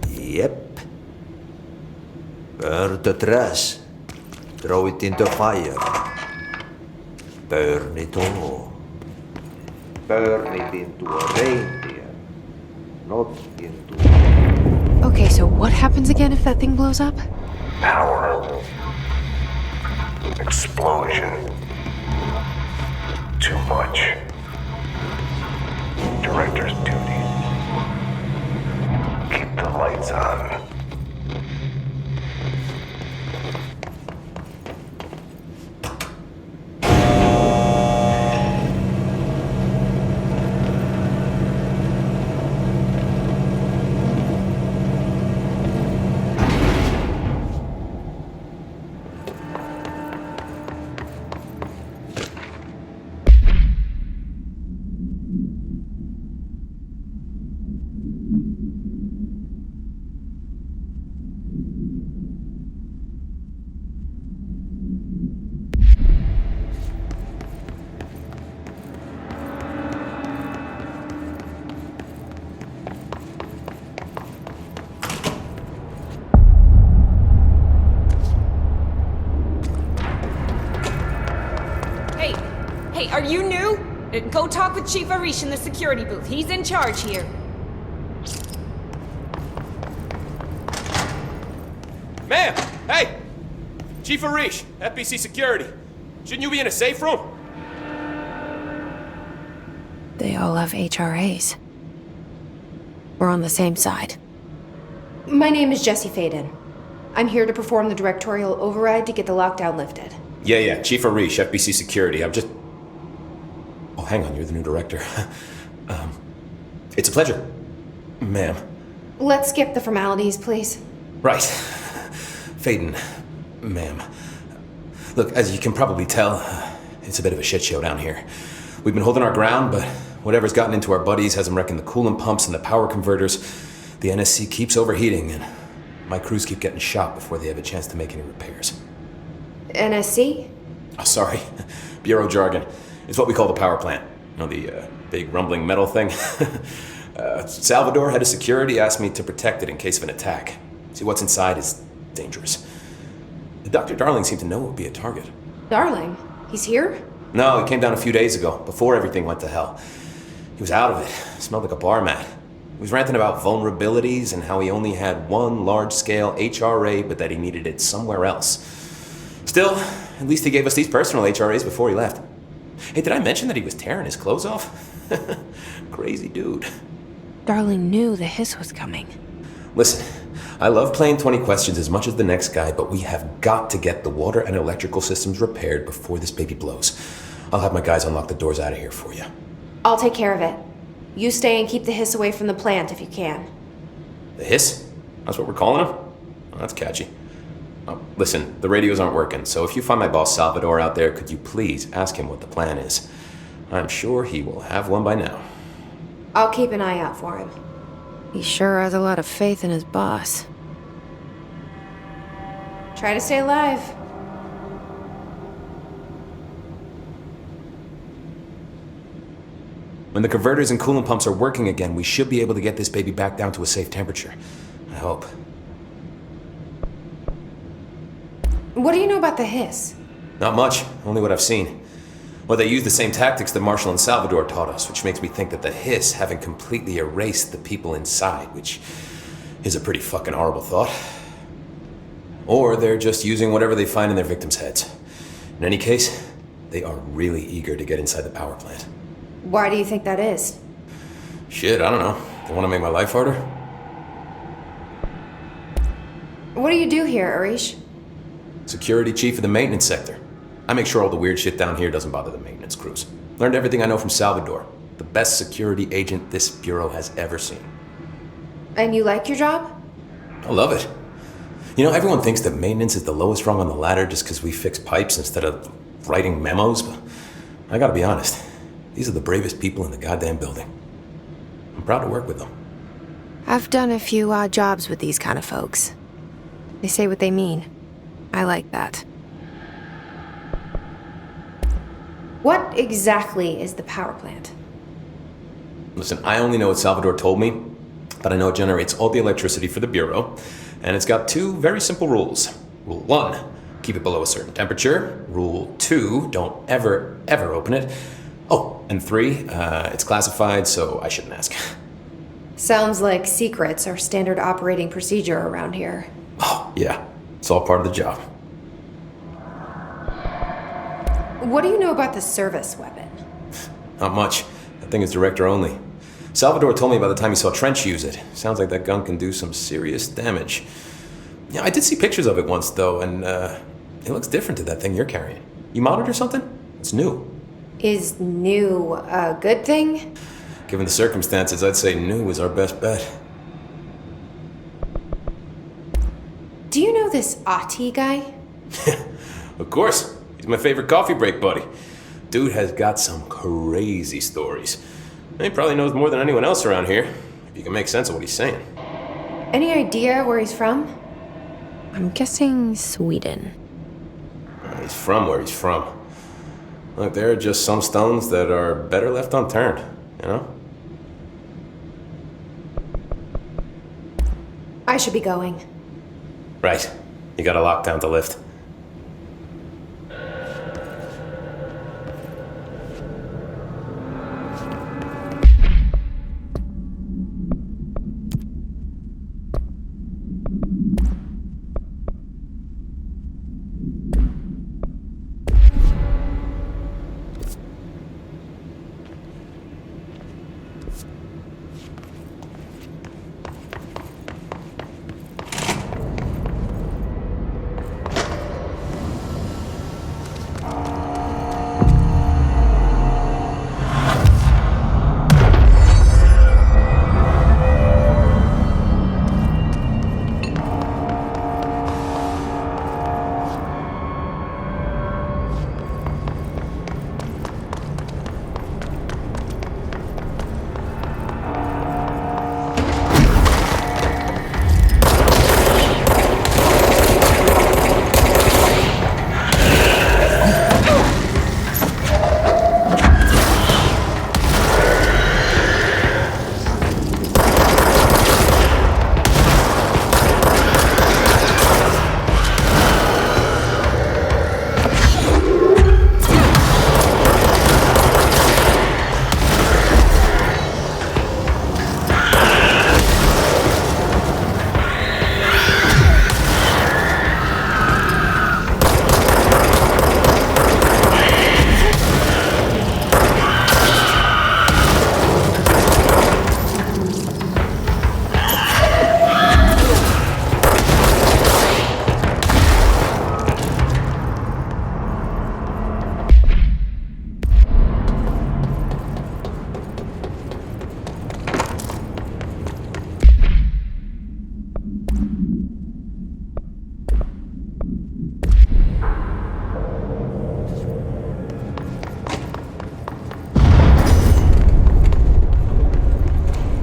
Yep. Burn the trash. Throw it in the fire. Burn it all. Burn it into a reindeer, not into... Okay, so what happens again if that thing blows up? Power. Explosion. Too much. Director's duty. Keep the lights on. Hey, are you new? Go talk with Chief Arish in the security booth. He's in charge here. Ma'am! Hey! Chief Arish, FBC Security. Shouldn't you be in a safe room? They all have HRAs. We're on the same side. My name is Jesse Faden. I'm here to perform the directorial override to get the lockdown lifted. Yeah, Chief Arish, FBC Security. I'm just... Oh, hang on, you're the new director. It's a pleasure, ma'am. Let's skip the formalities, please. Right. Faden, ma'am. Look, as you can probably tell, it's a bit of a shit show down here. We've been holding our ground, but whatever's gotten into our buddies has them wrecking the coolant pumps and the power converters. The NSC keeps overheating, and my crews keep getting shot before they have a chance to make any repairs. NSC? Oh, sorry. Bureau jargon. It's what we call the power plant. You know, the big rumbling metal thing? Salvador, head of security, asked me to protect it in case of an attack. See, what's inside is dangerous. Dr. Darling seemed to know it would be a target. Darling? He's here? No, he came down a few days ago, before everything went to hell. He was out of it. Smelled like a bar mat. He was ranting about vulnerabilities and how he only had one large-scale HRA, but that he needed it somewhere else. Still, at least he gave us these personal HRAs before he left. Hey, did I mention that he was tearing his clothes off? Crazy dude. Darling knew the hiss was coming. Listen, I love playing 20 questions as much as the next guy, but we have got to get the water and electrical systems repaired before this baby blows. I'll have my guys unlock the doors out of here for you. I'll take care of it. You stay and keep the hiss away from the plant if you can. The hiss? That's what we're calling him? Oh, that's catchy. Listen, the radios aren't working, so if you find my boss Salvador out there, could you please ask him what the plan is? I'm sure he will have one by now. I'll keep an eye out for him. He sure has a lot of faith in his boss. Try to stay alive. When the converters and coolant pumps are working again, we should be able to get this baby back down to a safe temperature. I hope. What do you know about the hiss? Not much, only what I've seen. Well, they use the same tactics that Marshall and Salvador taught us, which makes me think that the hiss haven't completely erased the people inside, which is a pretty fucking horrible thought. Or they're just using whatever they find in their victims' heads. In any case, they are really eager to get inside the power plant. Why do you think that is? Shit, I don't know. You want to make my life harder? What do you do here, Arish? Security chief of the maintenance sector. I make sure all the weird shit down here doesn't bother the maintenance crews. Learned everything I know from Salvador. The best security agent this bureau has ever seen. And you like your job? I love it. You know, everyone thinks that maintenance is the lowest rung on the ladder just because we fix pipes instead of writing memos, but I gotta be honest. These are the bravest people in the goddamn building. I'm proud to work with them. I've done a few odd jobs with these kind of folks. They say what they mean. I like that. What exactly is the power plant? Listen, I only know what Salvador told me, but I know it generates all the electricity for the Bureau, and it's got two very simple rules. Rule 1, keep it below a certain temperature. Rule 2, don't ever open it. Oh, and 3, it's classified, so I shouldn't ask. Sounds like secrets are standard operating procedure around here. Oh, yeah. It's all part of the job. What do you know about the service weapon? Not much. That thing is director only. Salvador told me by the time he saw Trench use it. Sounds like that gun can do some serious damage. Yeah, I did see pictures of it once, though, and it looks different to that thing you're carrying. You modded or something? It's new. Is new a good thing? Given the circumstances, I'd say new is our best bet. Do you know this Ati guy? Of course. He's my favorite coffee break buddy. Dude has got some crazy stories. He probably knows more than anyone else around here, if you can make sense of what he's saying. Any idea where he's from? I'm guessing Sweden. He's from where he's from. Look, there are just some stones that are better left unturned, you know? I should be going. Right. You gotta lock down the lift.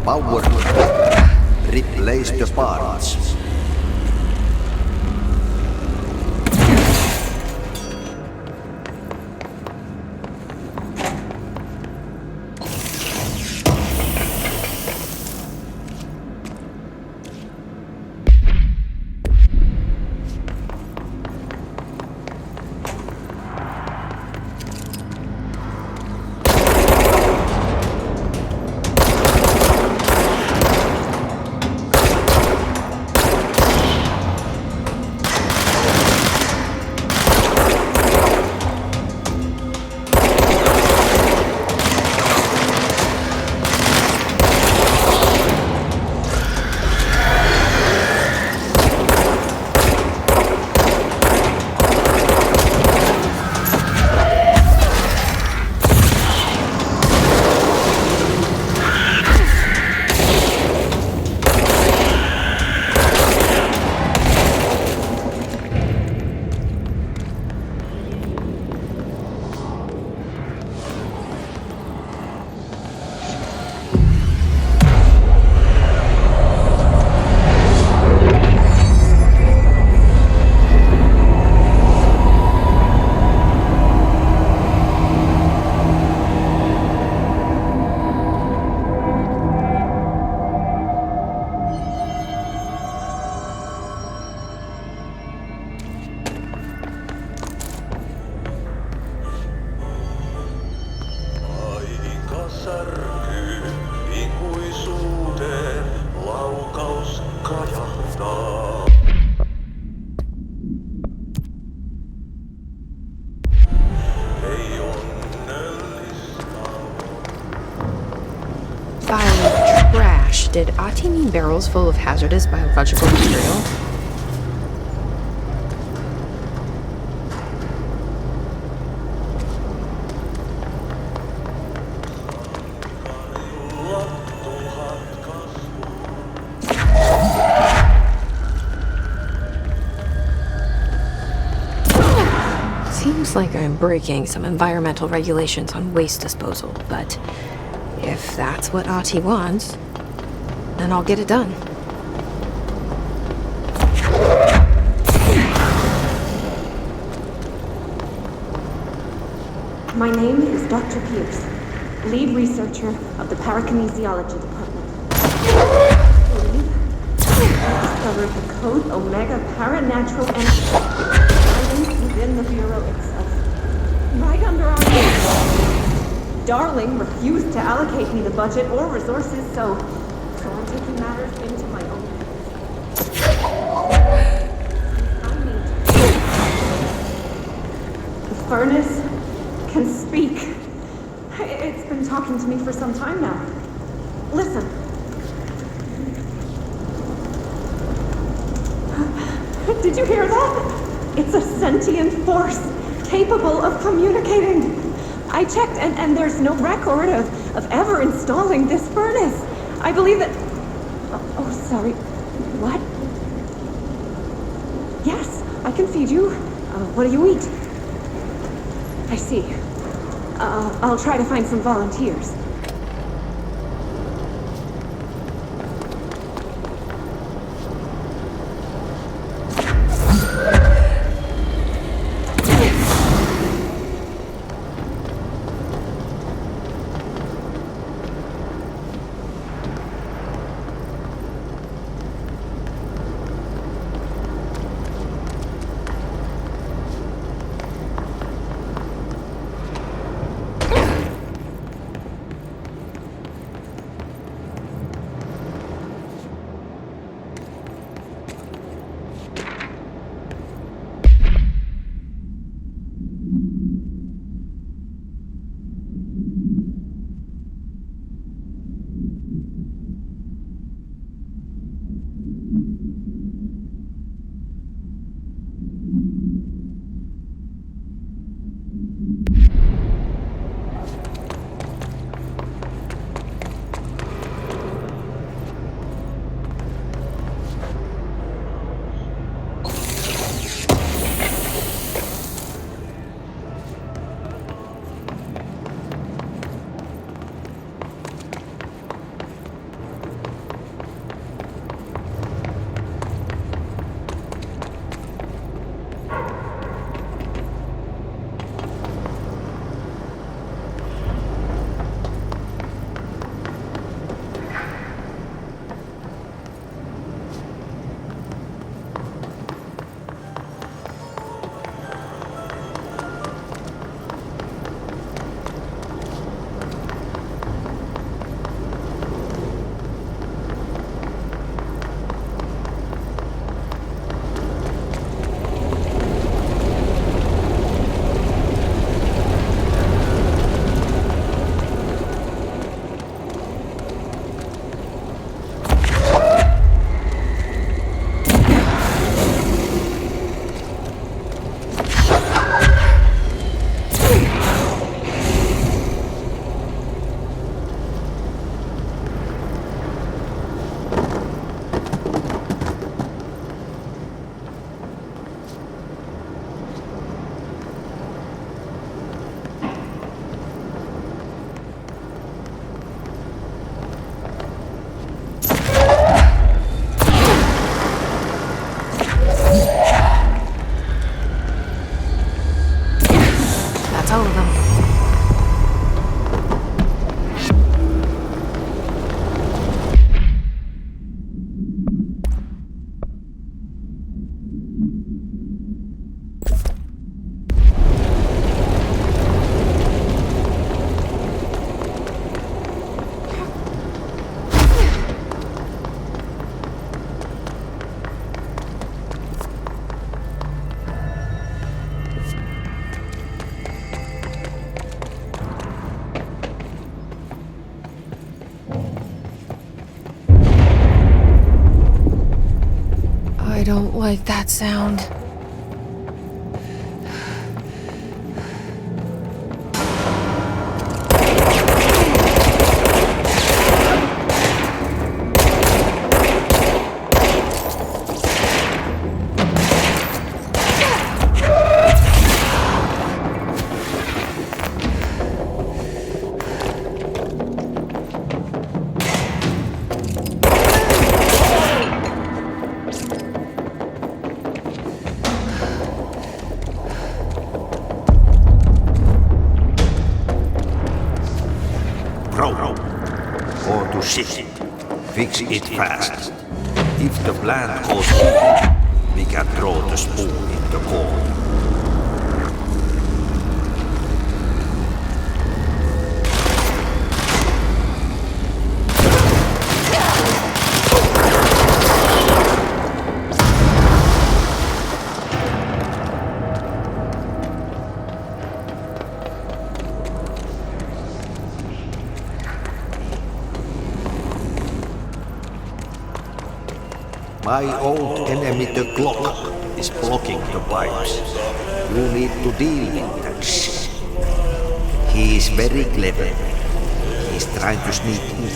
Power. Replace the parts. särkyy, ikuisuuteen laukaus kajahtaa. Ei onnellista. By trash, did Ati mean barrels full of hazardous biological material? Seems like I'm breaking some environmental regulations on waste disposal, but if that's what Ati wants, then I'll get it done. My name is Dr. Pierce, lead researcher of the Parakinesiology Department. I discovered the code Omega Paranatural Entity within the Bureau itself. Right under our nose. Darling refused to allocate me the budget or resources, so I'm taking matters into my own hands. The furnace can speak. It's been talking to me for some time now. Listen. Did you hear that? It's a sentient force capable of communicating. I checked and there's no record of ever installing this furnace. I believe that... Oh, sorry. What? Yes, I can feed you. What do you eat? I see. I'll try to find some volunteers. like that sound. Go to city. Fix it fast. If the plant goes wrong, we can throw the spoon in the corner. My old enemy, the clock, is blocking the pipes. You need to deal with that shit. He is very clever. He's trying to sneak in.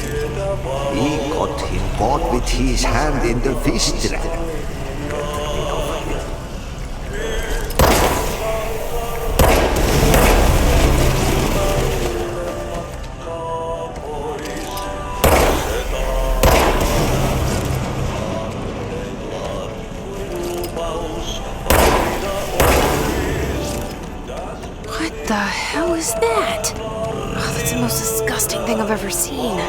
We got him caught with his hand in the fish trap. What the hell is that? Oh, that's the most disgusting thing I've ever seen.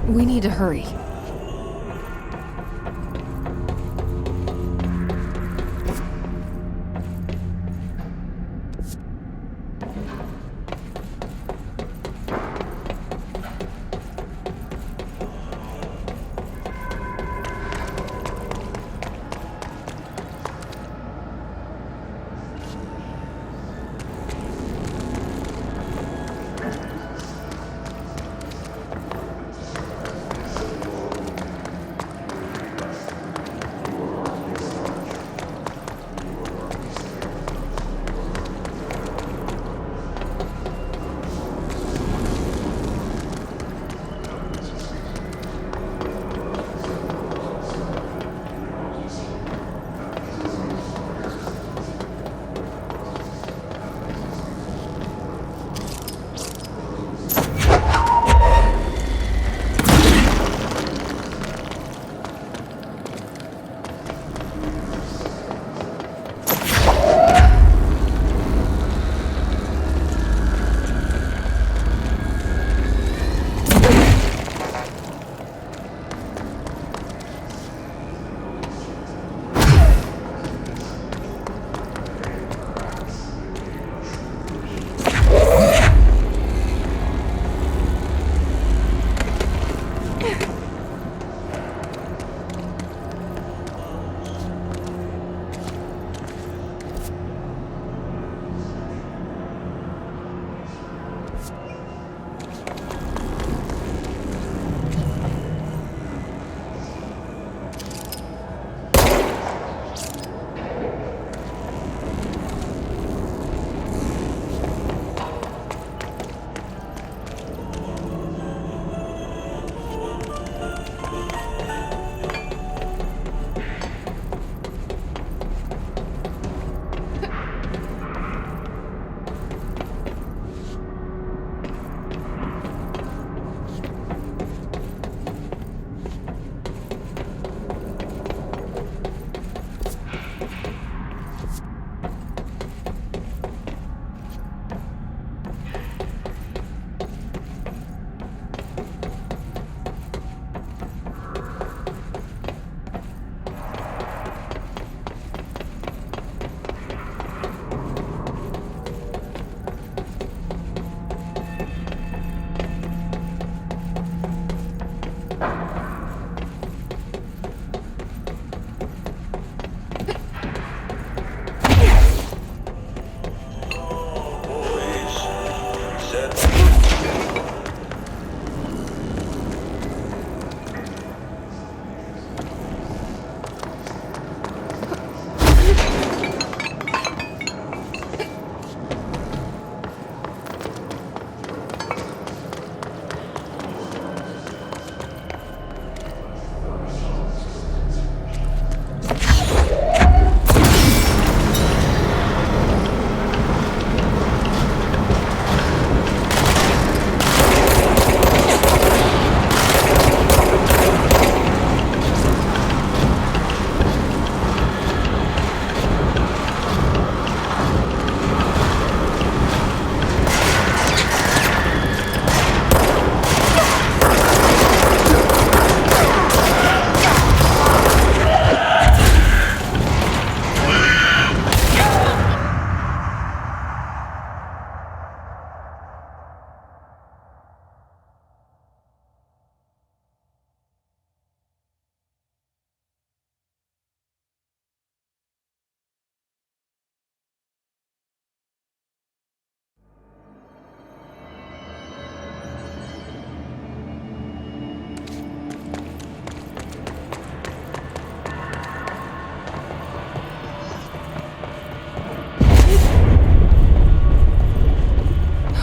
We need to hurry.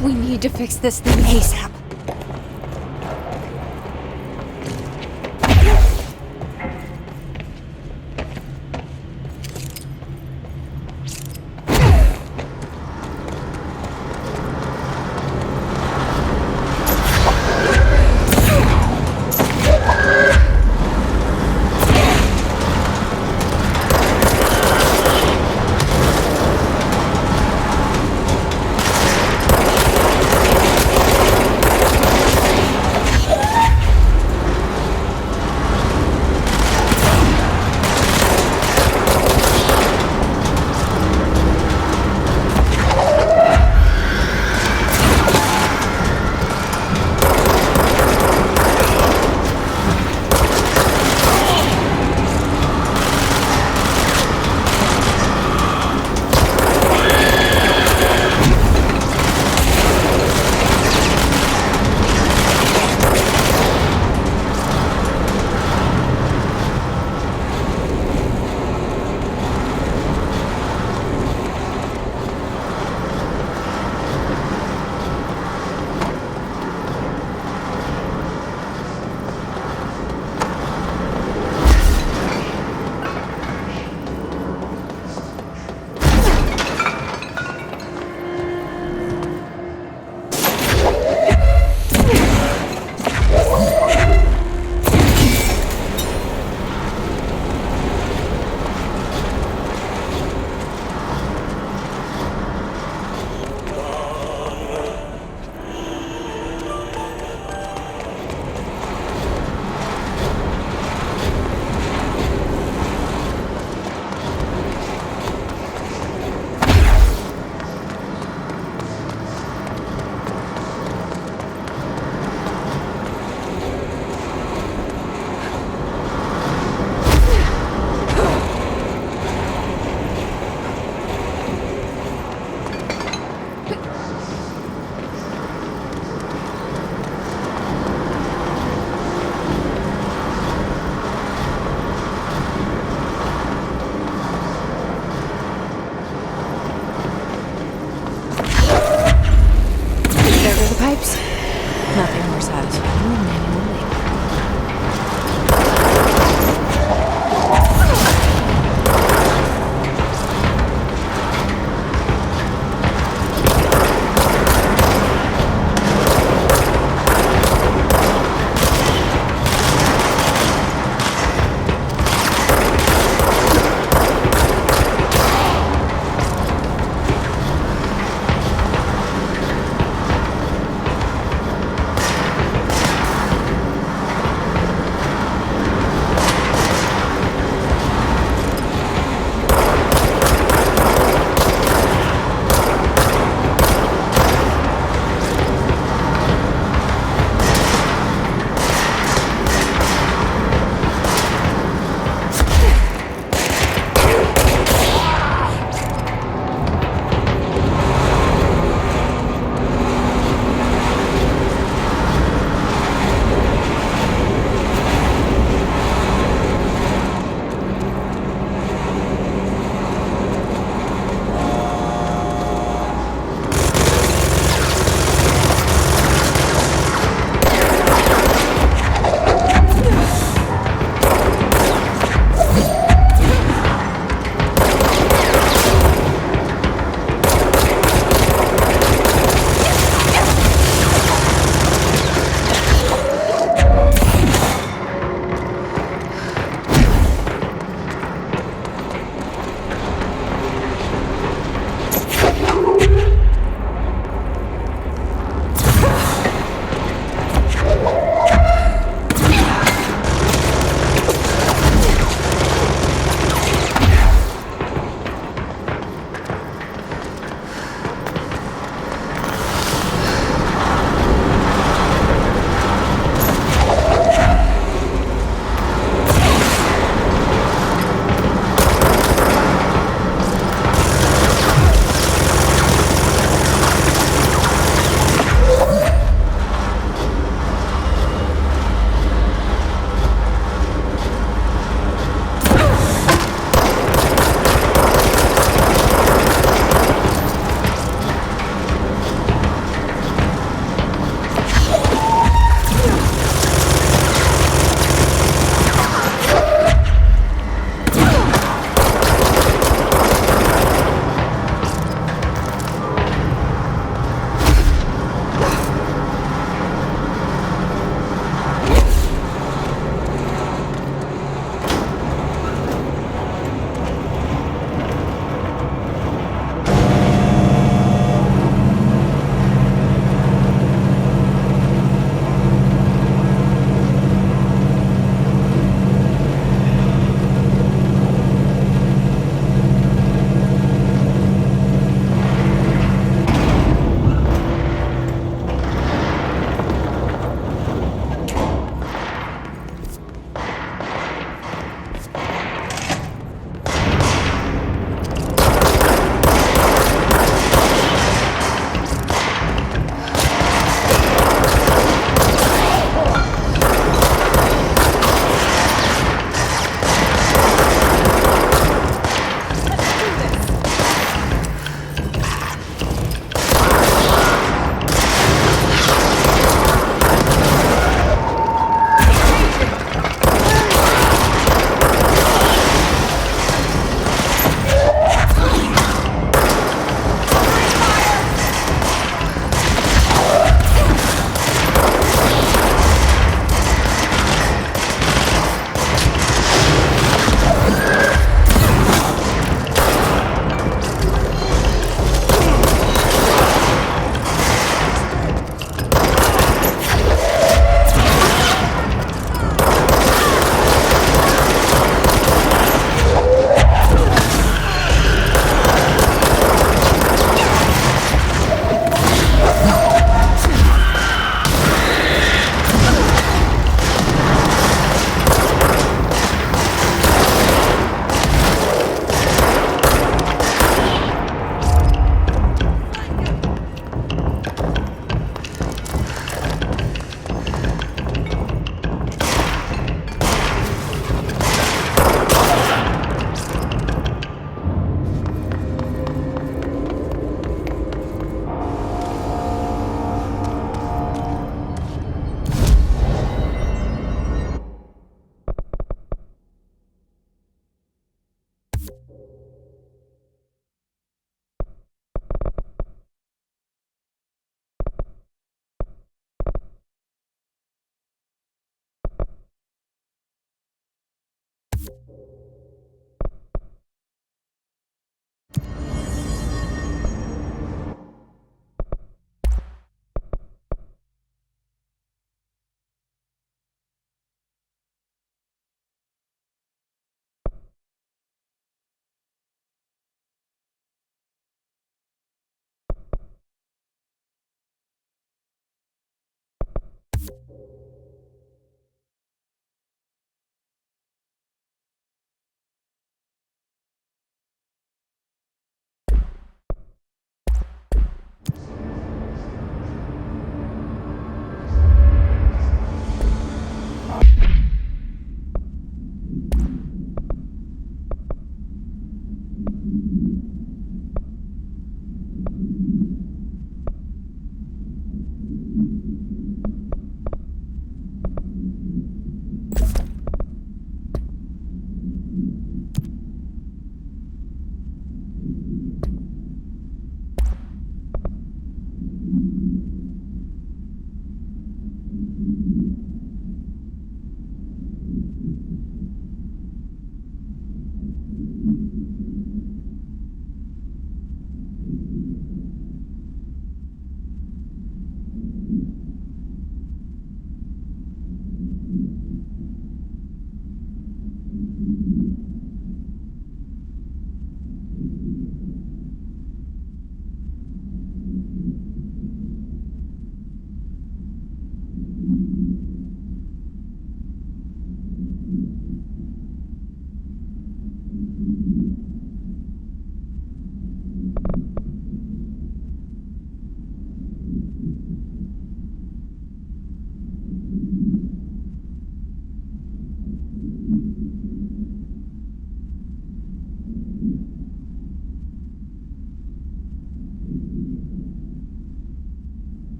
We need to fix this thing ASAP.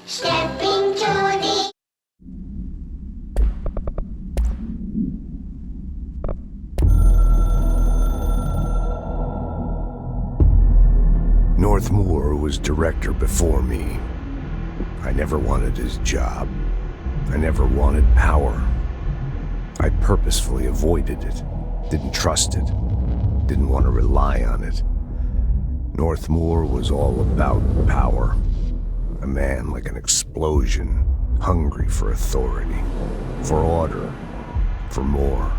Stepping to the Northmoor was director before me. I never wanted his job. I never wanted power. I purposefully avoided it, didn't trust it, didn't want to rely on it. Northmoor was all about power. A man like an explosion, hungry for authority, for order, for more,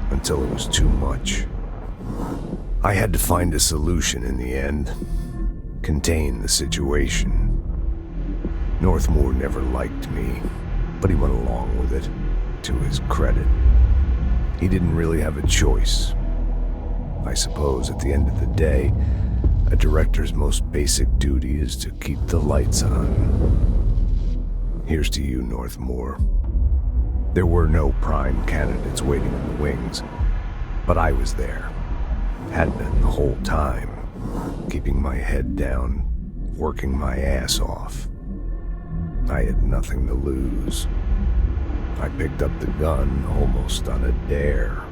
until it was too much. I had to find a solution in the end, contain the situation. Northmoor never liked me, but he went along with it, to his credit. He didn't really have a choice. I suppose at the end of the day, a director's most basic duty is to keep the lights on. Here's to you, Northmoor. There were no prime candidates waiting in the wings, but I was there. Had been the whole time, keeping my head down, working my ass off. I had nothing to lose. I picked up the gun almost on a dare.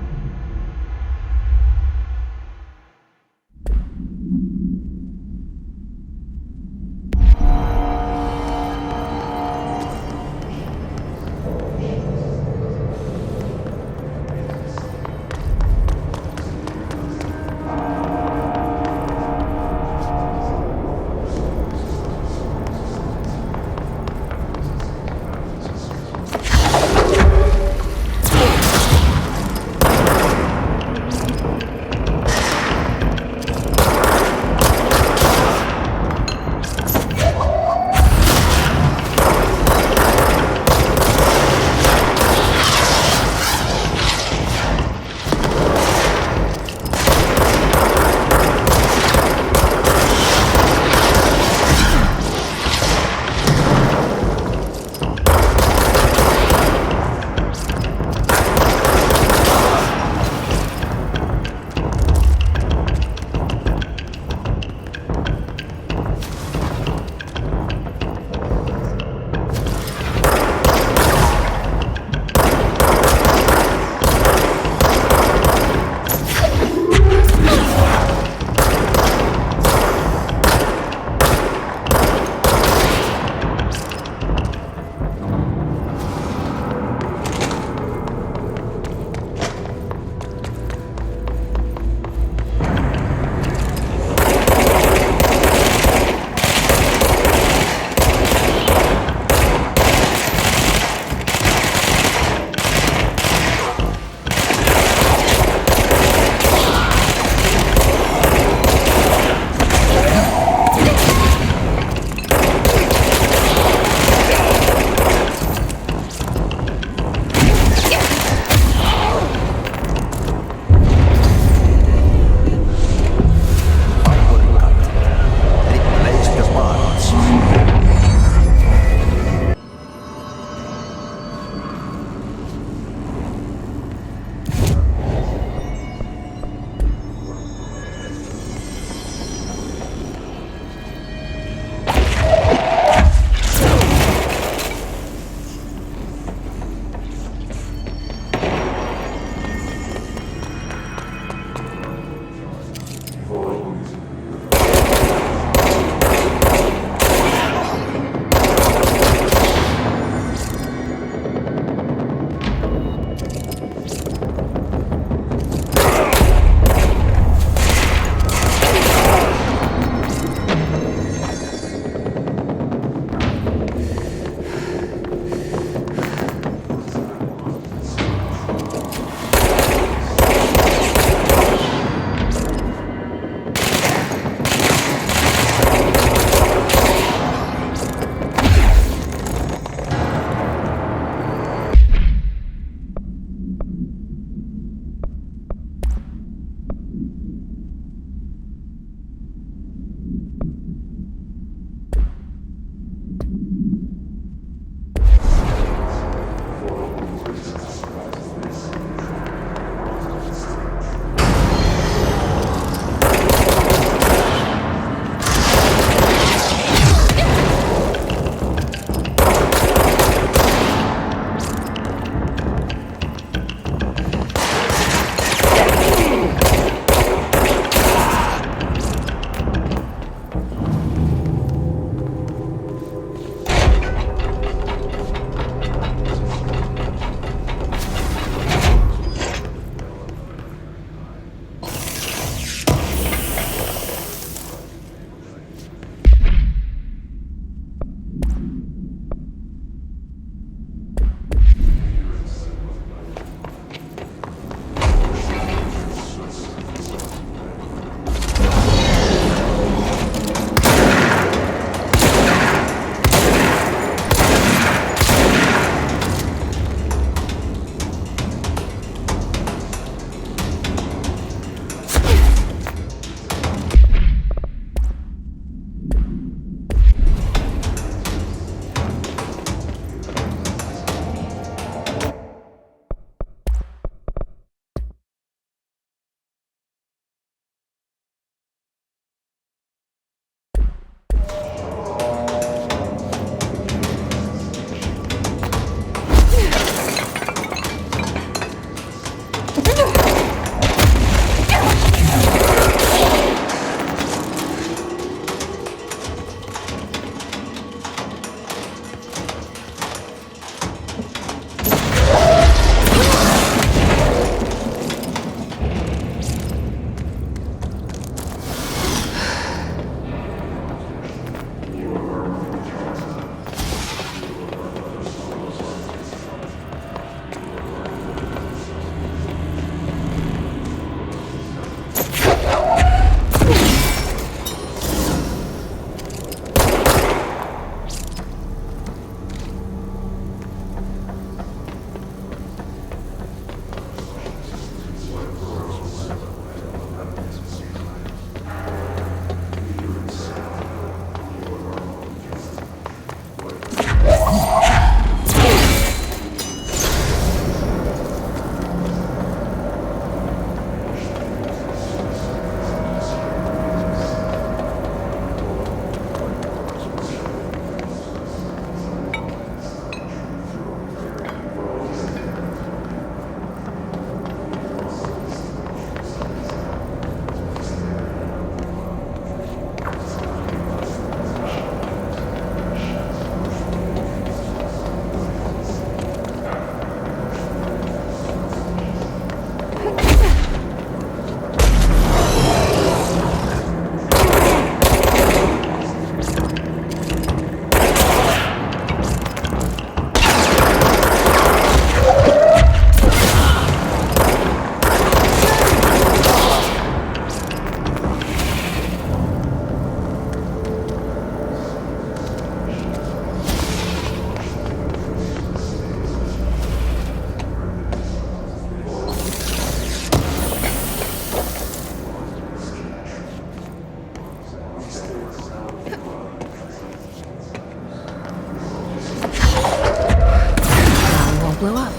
blow up.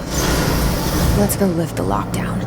Let's go lift the lockdown.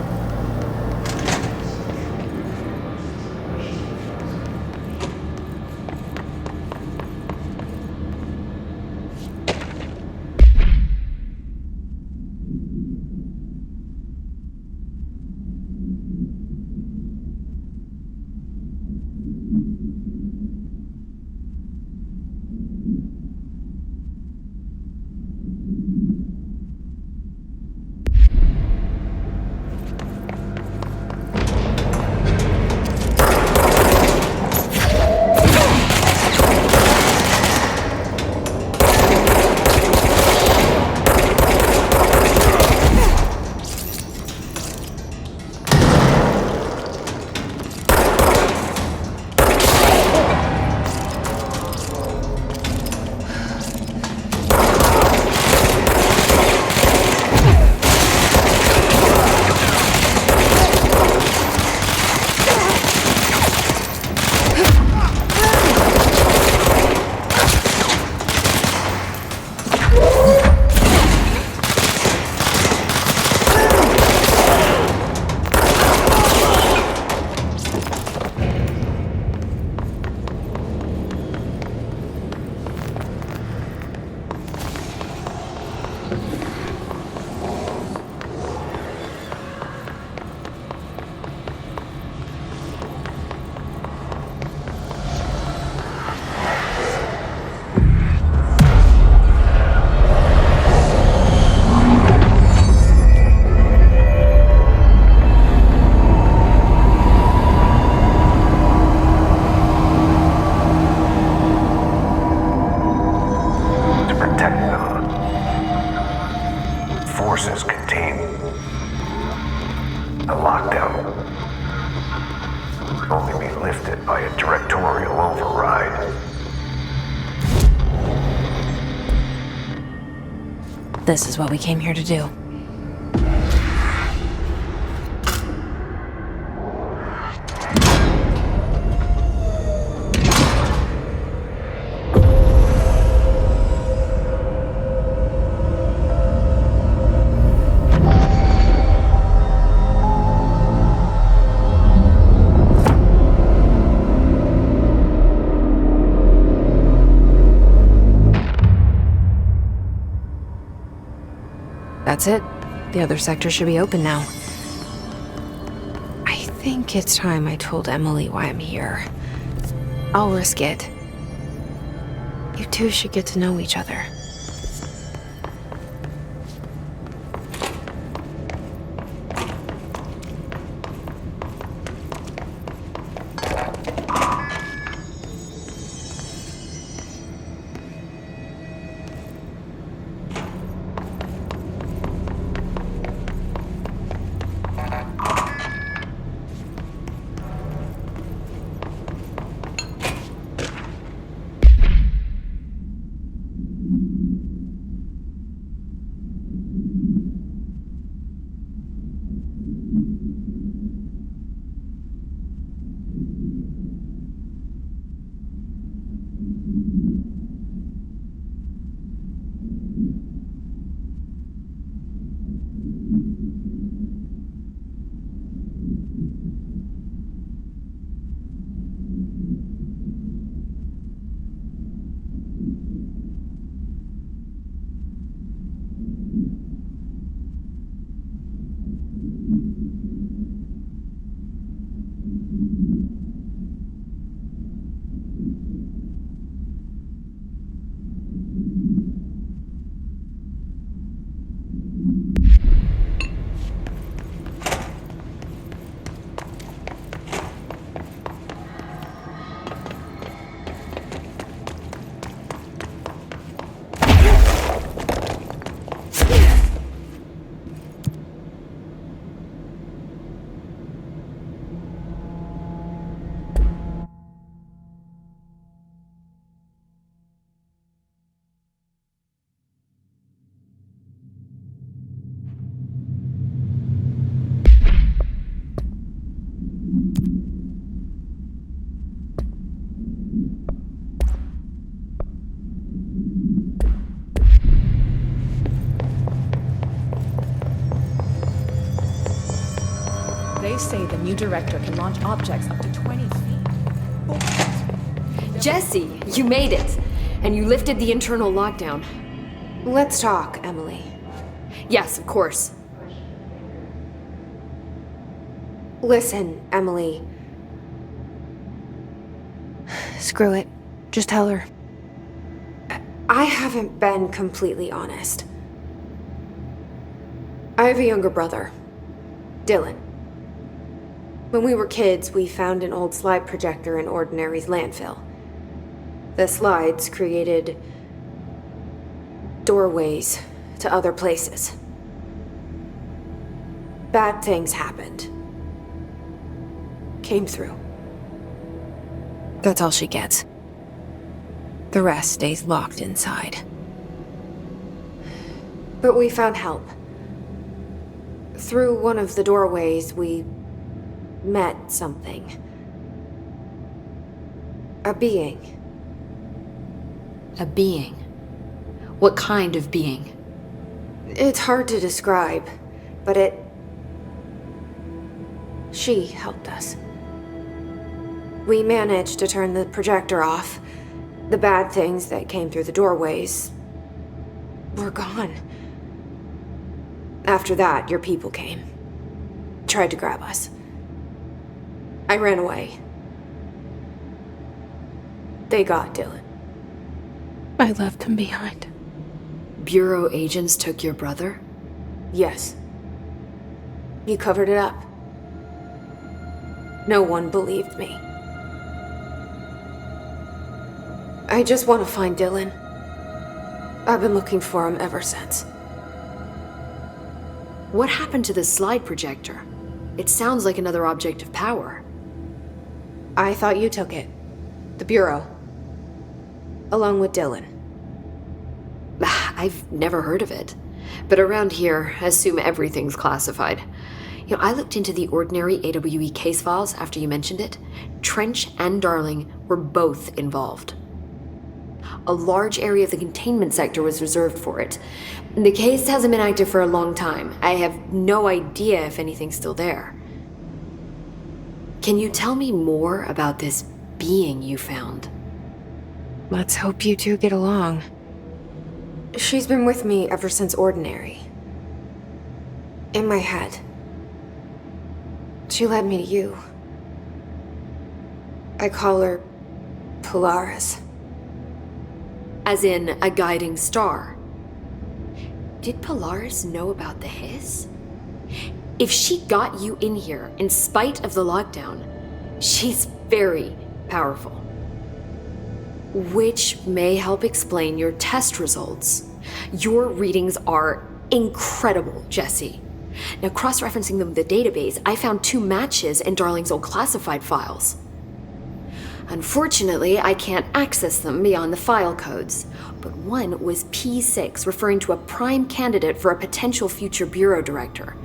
Forces contain a lockdown can only be lifted by a directorial override. This is what we came here to do. That's it. The other sector should be open now. I think it's time I told Emily why I'm here. I'll risk it. You two should get to know each other. They say the new director can launch objects up to 20 feet. Jesse, you made it! And you lifted the internal lockdown. Let's talk, Emily. Yes, of course. Listen, Emily. Screw it. Just tell her. I haven't been completely honest. I have a younger brother, Dylan. When we were kids, we found an old slide projector in Ordinary's landfill. The slides created doorways to other places. Bad things happened. Came through. That's all she gets. The rest stays locked inside. But we found help. Through one of the doorways, we met something. A being. A being? What kind of being? It's hard to describe, but she helped us. We managed to turn the projector off. The bad things that came through the doorways were gone. After that, your people came. Tried to grab us. I ran away. They got Dylan. I left him behind. Bureau agents took your brother? Yes. You covered it up. No one believed me. I just want to find Dylan. I've been looking for him ever since. What happened to the slide projector? It sounds like another object of power. I thought you took it. The Bureau. Along with Dylan. I've never heard of it. But around here, I assume everything's classified. You know, I looked into the Ordinary AWE case files after you mentioned it. Trench and Darling were both involved. A large area of the containment sector was reserved for it. The case hasn't been active for a long time. I have no idea if anything's still there. Can you tell me more about this being you found? Let's hope you two get along. She's been with me ever since Ordinary. In my head. She led me to you. I call her Polaris. As in a guiding star. Did Polaris know about the hiss? If she got you in here in spite of the lockdown, she's very powerful. Which may help explain your test results. Your readings are incredible, Jesse. Now, cross-referencing them with the database, I found 2 matches in Darling's old classified files. Unfortunately, I can't access them beyond the file codes, but one was P6, referring to a prime candidate for a potential future bureau director.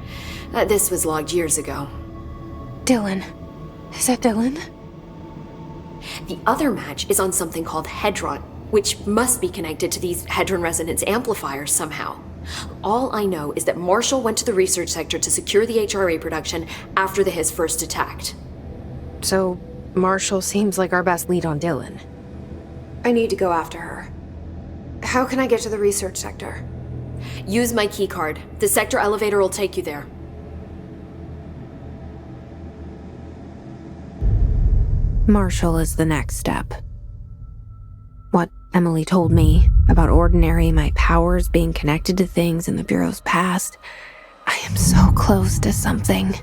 This was logged years ago. Dylan. Is that Dylan? The other match is on something called Hedron, which must be connected to these Hedron resonance amplifiers somehow. All I know is that Marshall went to the research sector to secure the HRA production after the hiss first attacked. So, Marshall seems like our best lead on Dylan. I need to go after her. How can I get to the research sector? Use my keycard. The sector elevator will take you there. Marshall is the next step. What Emily told me about Ordinary, my powers being connected to things in the Bureau's past, I am so close to something.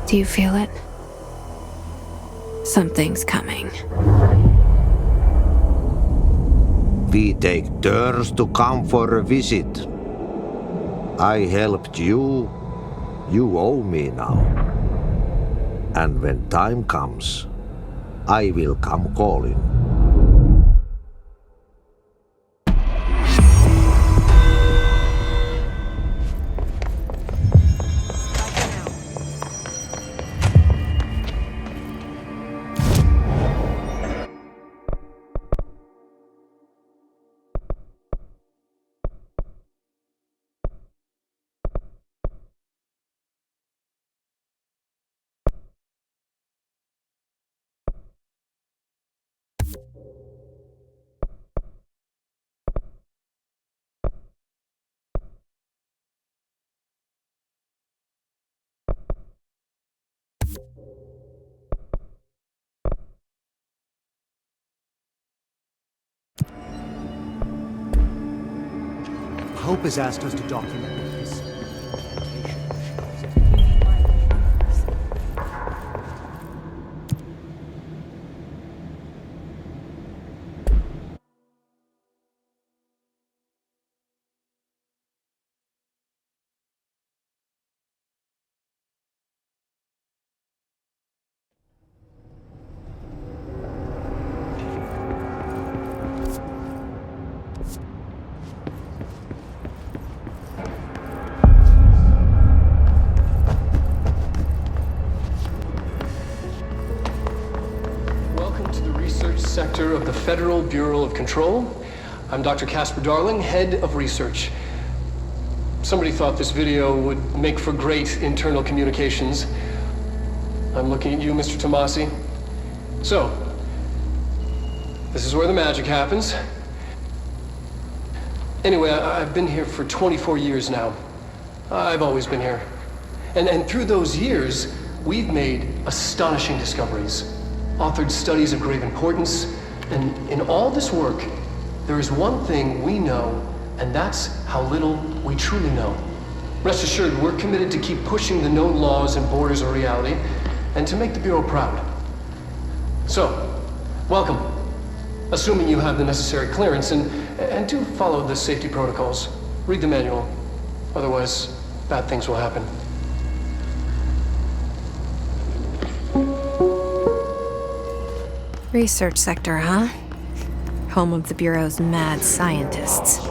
Do you feel it? Something's coming. We take turns to come for a visit. I helped you. You owe me now. And when time comes, I will come calling. Pope has asked us to document this. Welcome to the research sector of the Federal Bureau of Control. I'm Dr. Casper Darling, head of research. Somebody thought this video would make for great internal communications. I'm looking at you, Mr. Tomasi. So, this is where the magic happens. Anyway, I've been here for 24 years now. I've always been here. And through those years, we've made astonishing discoveries, authored studies of grave importance, and in all this work, there is one thing we know, and that's how little we truly know. Rest assured, we're committed to keep pushing the known laws and borders of reality, and to make the Bureau proud. So, welcome. Assuming you have the necessary clearance, and do follow the safety protocols. Read the manual. Otherwise, bad things will happen. Research sector, huh? Home of the Bureau's mad scientists.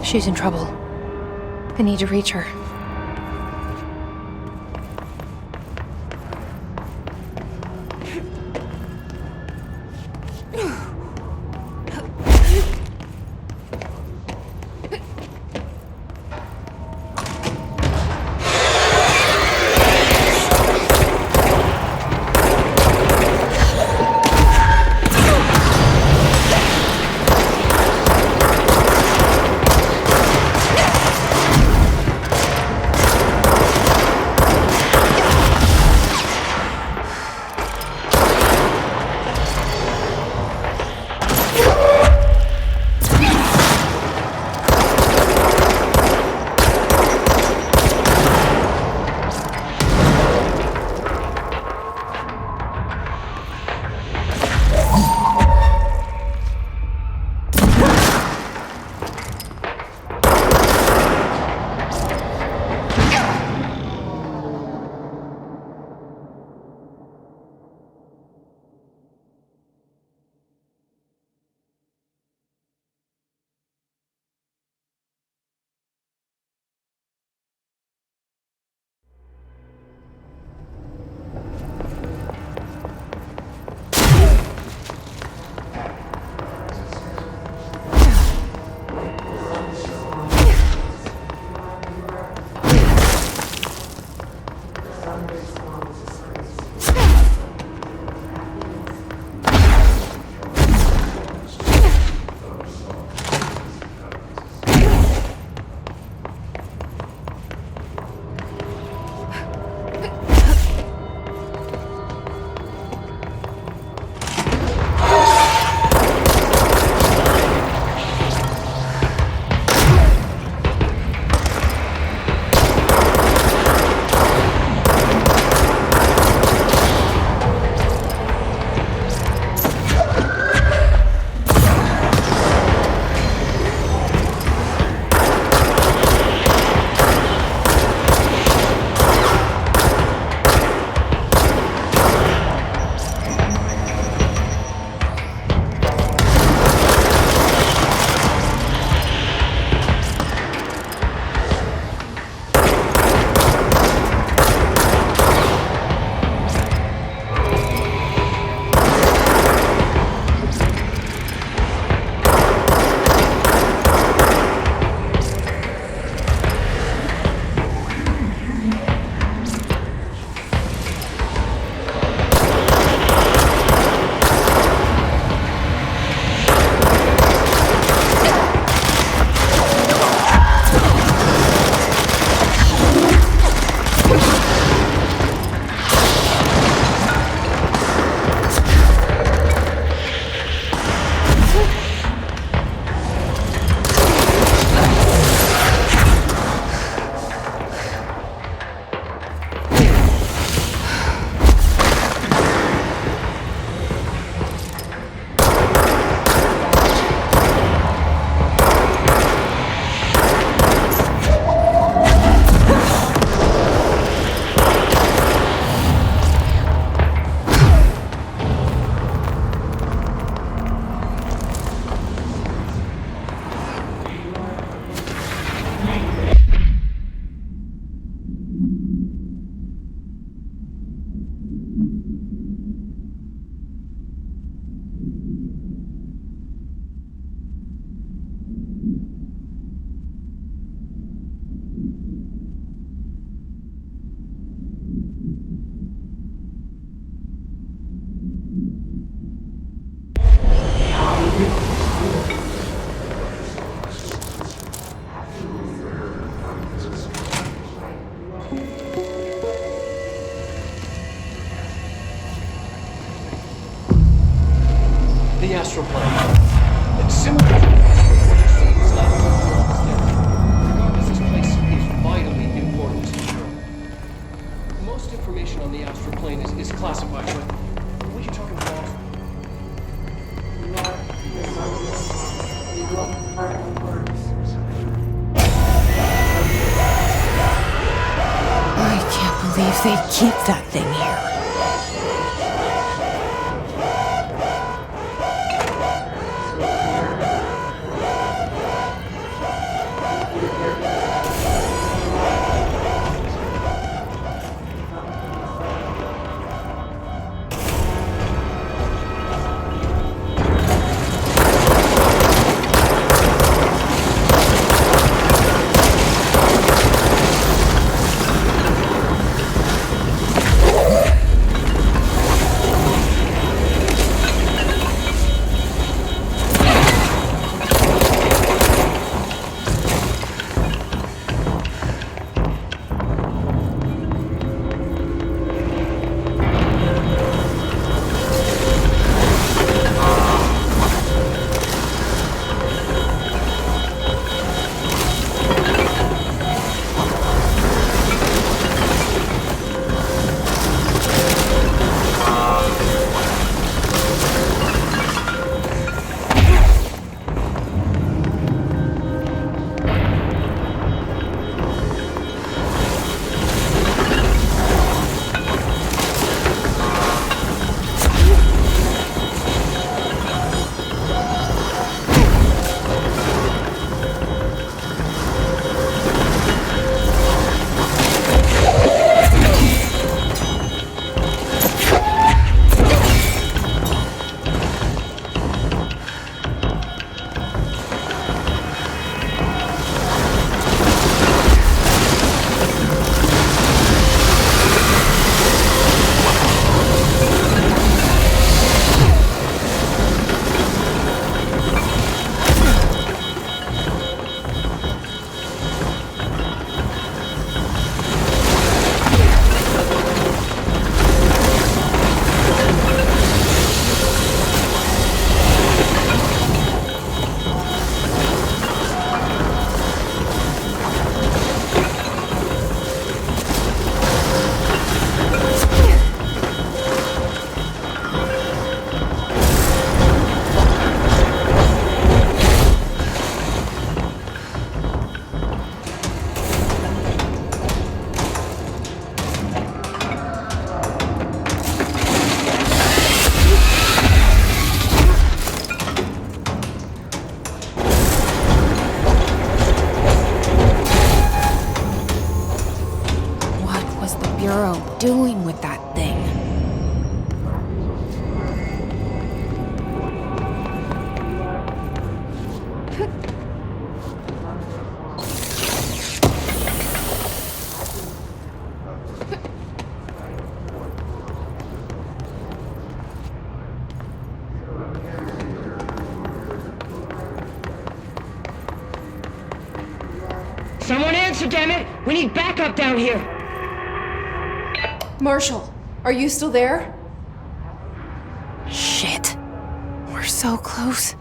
She's in trouble. I need to reach her. the astral plane. Similar to what you see is not regardless, this place is vitally important to you. Most information on the astral plane is classified, but what are you talking about? I can't believe they keep that thing here. Doing with that thing? Someone answer, damn it! We need backup down here! Marshall, are you still there? Shit. We're so close.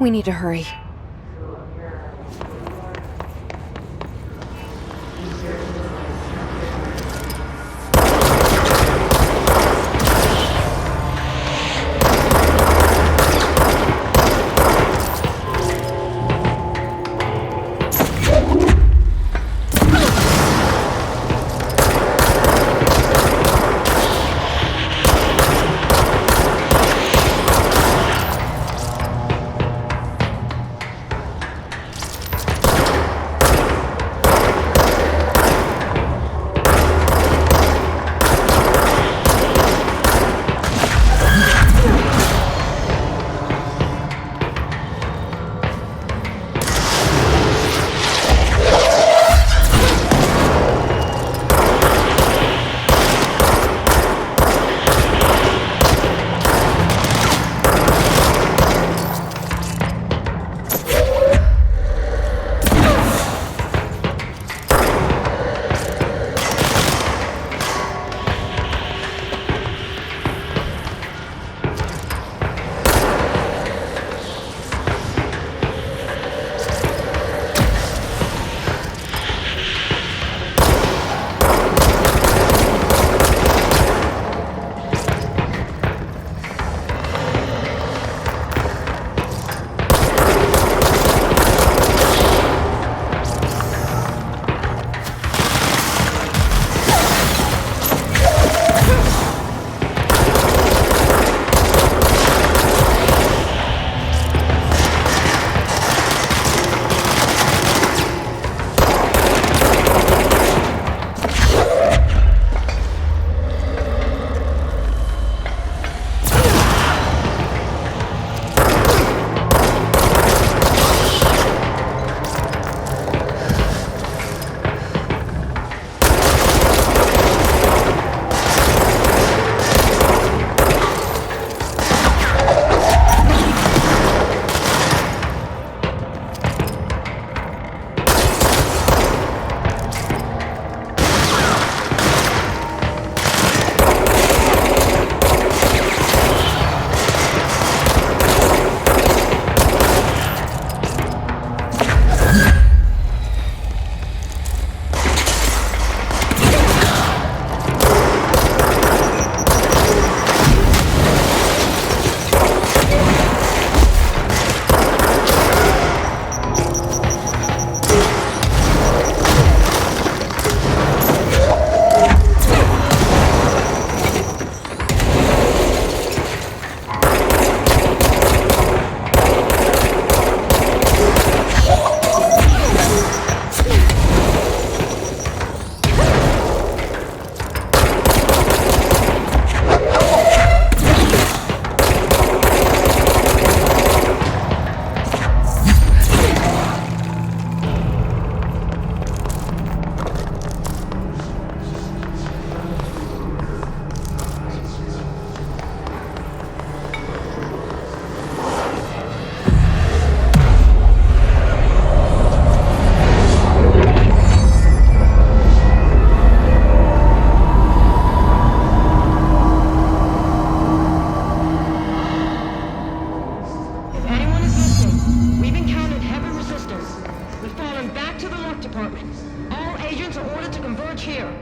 We need to hurry. department. All agents are ordered to converge here.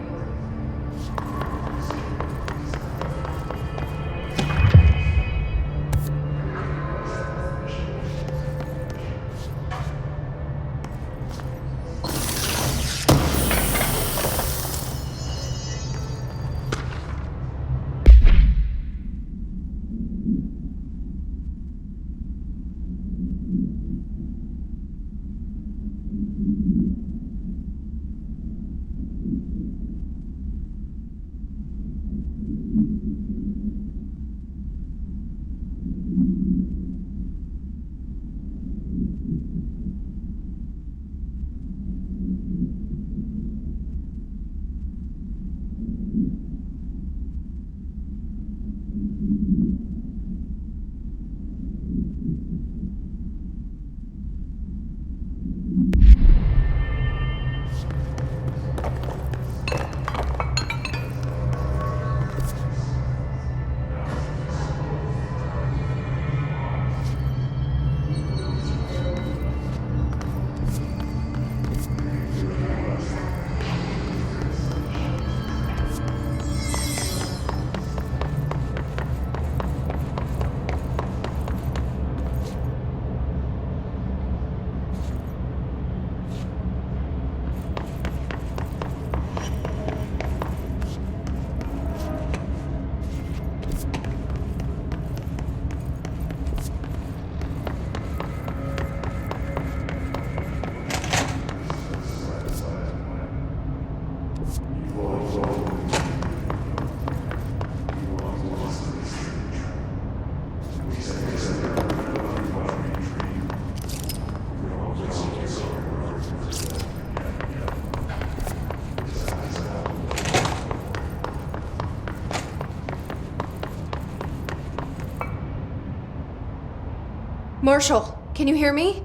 Marshall, can you hear me?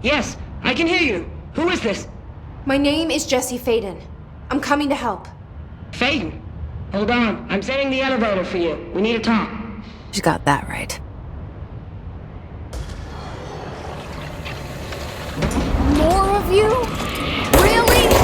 Yes, I can hear you. Who is this? My name is Jesse Faden. I'm coming to help. Faden? Hold on. I'm setting the elevator for you. We need to talk. She's got that right. More of you? Really?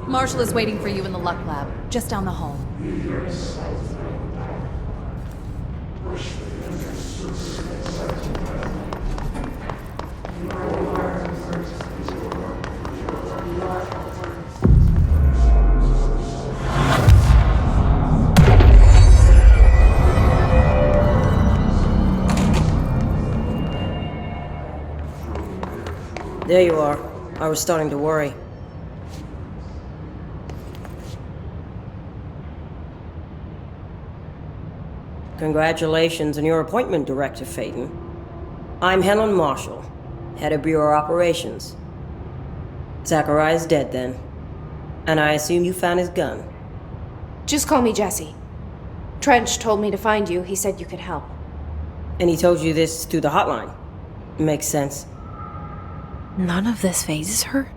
Marshall is waiting for you in the Luck Lab, just down the hall. There you are. I was starting to worry. Congratulations on your appointment, Director Faden. I'm Helen Marshall, head of Bureau Operations. Zachariah's dead then. And I assume you found his gun. Just call me Jesse. Trench told me to find you. He said you could help. And he told you this through the hotline. Makes sense. None of this phases her?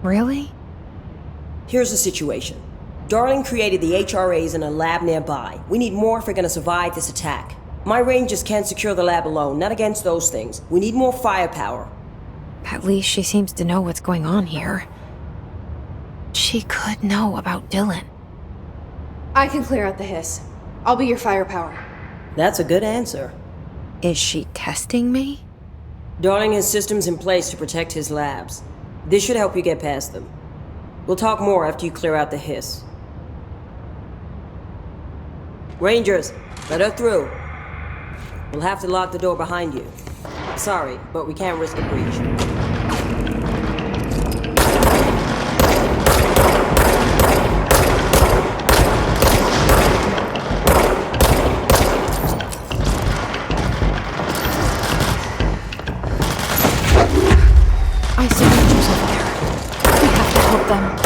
Really? Here's the situation. Darling created the HRAs in a lab nearby. We need more if we're gonna survive this attack. My rangers can't secure the lab alone, not against those things. We need more firepower. At least she seems to know what's going on here. She could know about Dylan. I can clear out the hiss. I'll be your firepower. That's a good answer. Is she testing me? Darling has systems in place to protect his labs. This should help you get past them. We'll talk more after you clear out the hiss. Rangers, let her through. We'll have to lock the door behind you. Sorry, but we can't risk a breach. I see Rangers over there. We have to help them.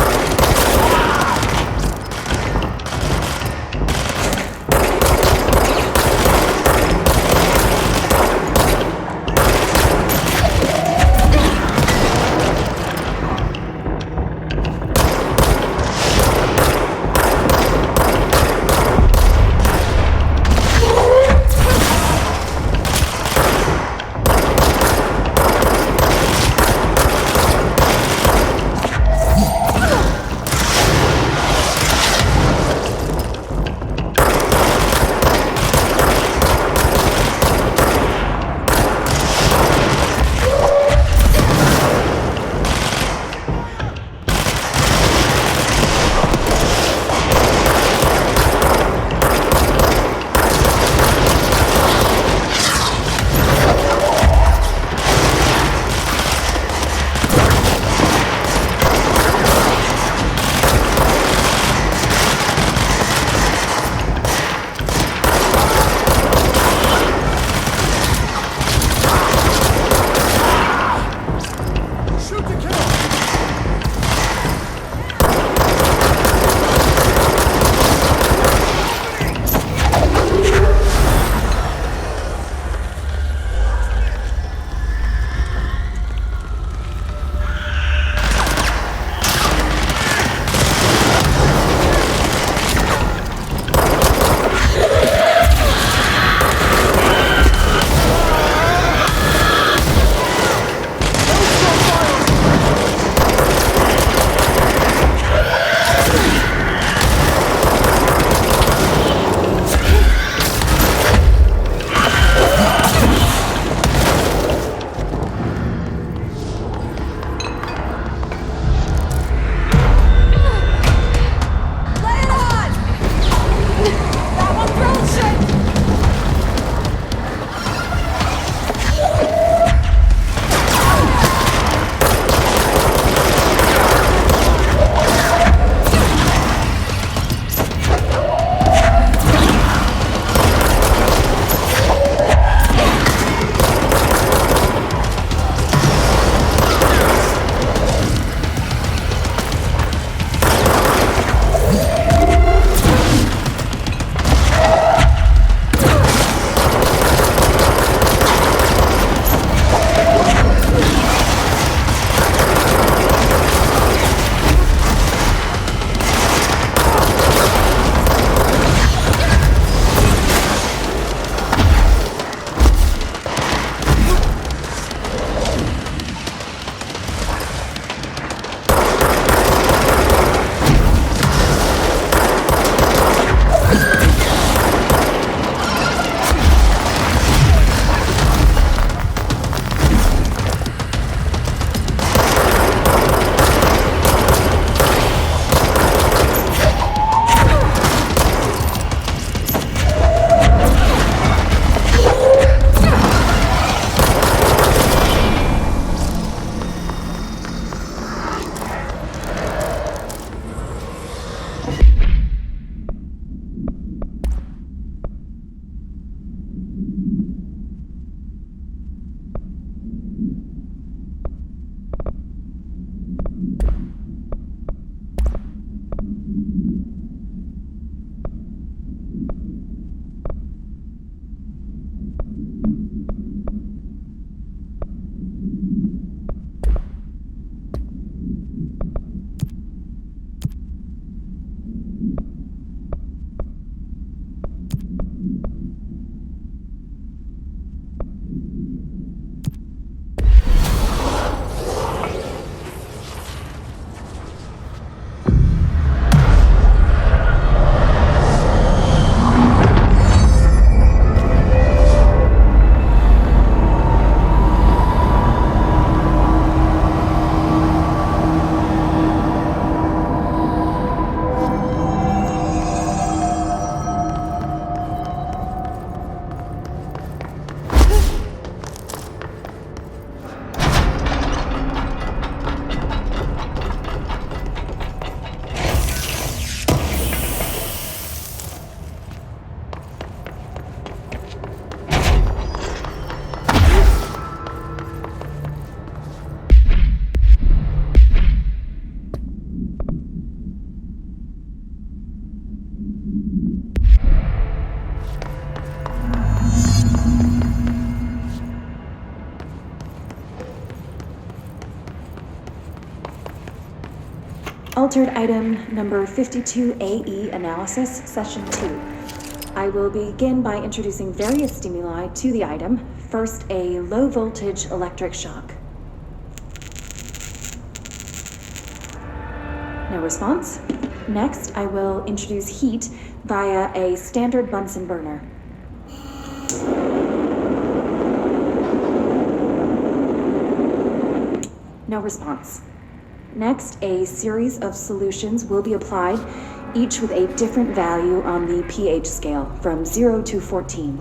Altered item number 52AE analysis, session 2. I will begin by introducing various stimuli to the item. First, a low voltage electric shock. No response. Next, I will introduce heat via a standard Bunsen burner. No response. Next, a series of solutions will be applied, each with a different value on the pH scale, from 0 to 14.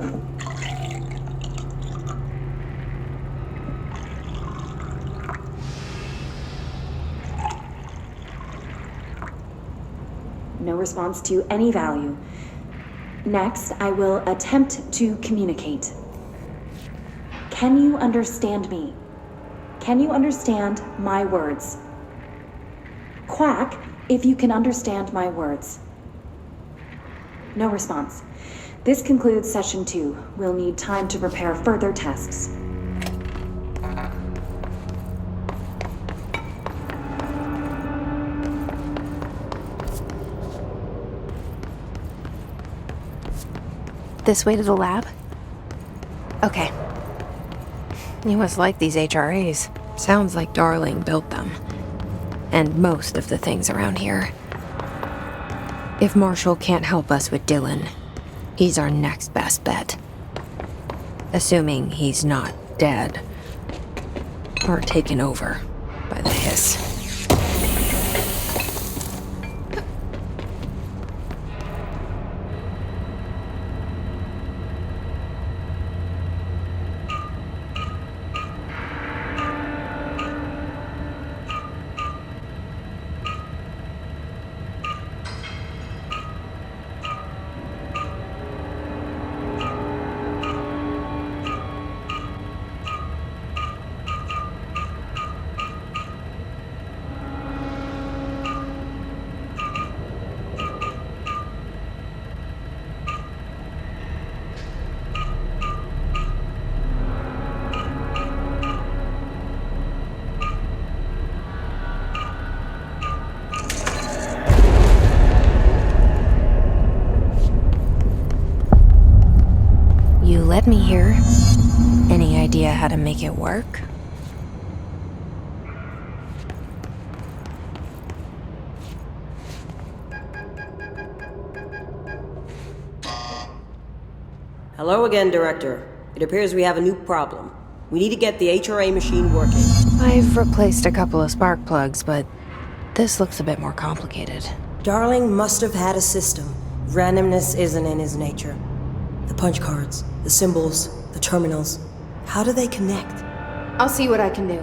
No response to any value. Next, I will attempt to communicate. Can you understand me? Can you understand my words? Quack if you can understand my words. No response. This concludes session 2. We'll need time to prepare further tests. This way to the lab? Okay. You must like these HRAs. Sounds like Darling built them. And most of the things around here. If Marshall can't help us with Dylan, he's our next best bet. Assuming he's not dead. Or taken over by the hiss. You let me here. Any idea how to make it work? Hello again, Director. It appears we have a new problem. We need to get the HRA machine working. I've replaced a couple of spark plugs, but this looks a bit more complicated. Darling must have had a system. Randomness isn't in his nature. The punch cards, the symbols, the terminals. How do they connect? I'll see what I can do.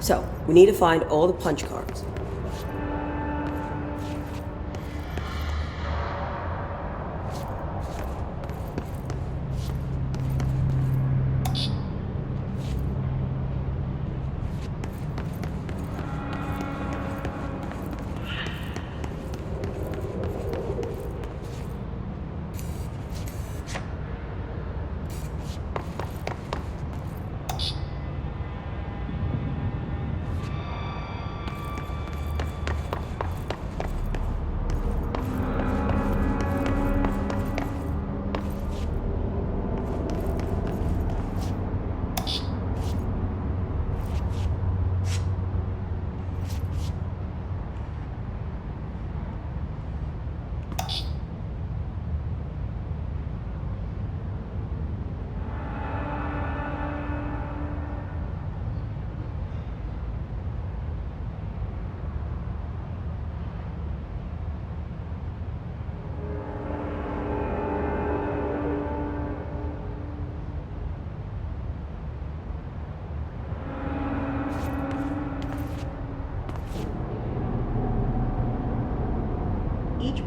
So, we need to find all the punch cards.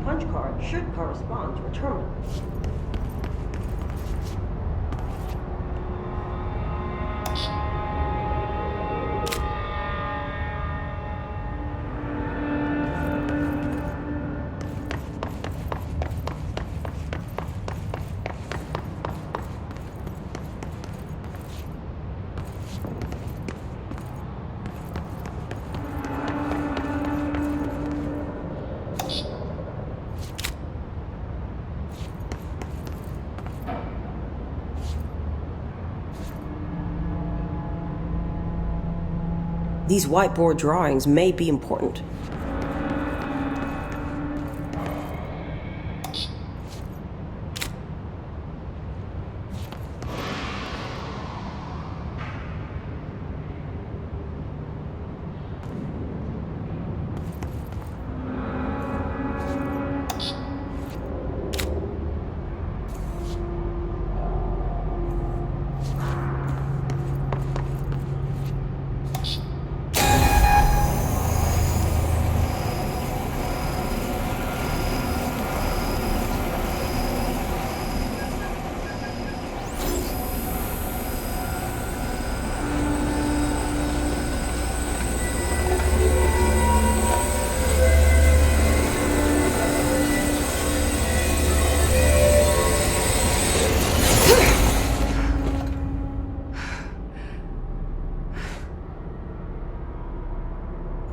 punch card should correspond to a terminal. These whiteboard drawings may be important.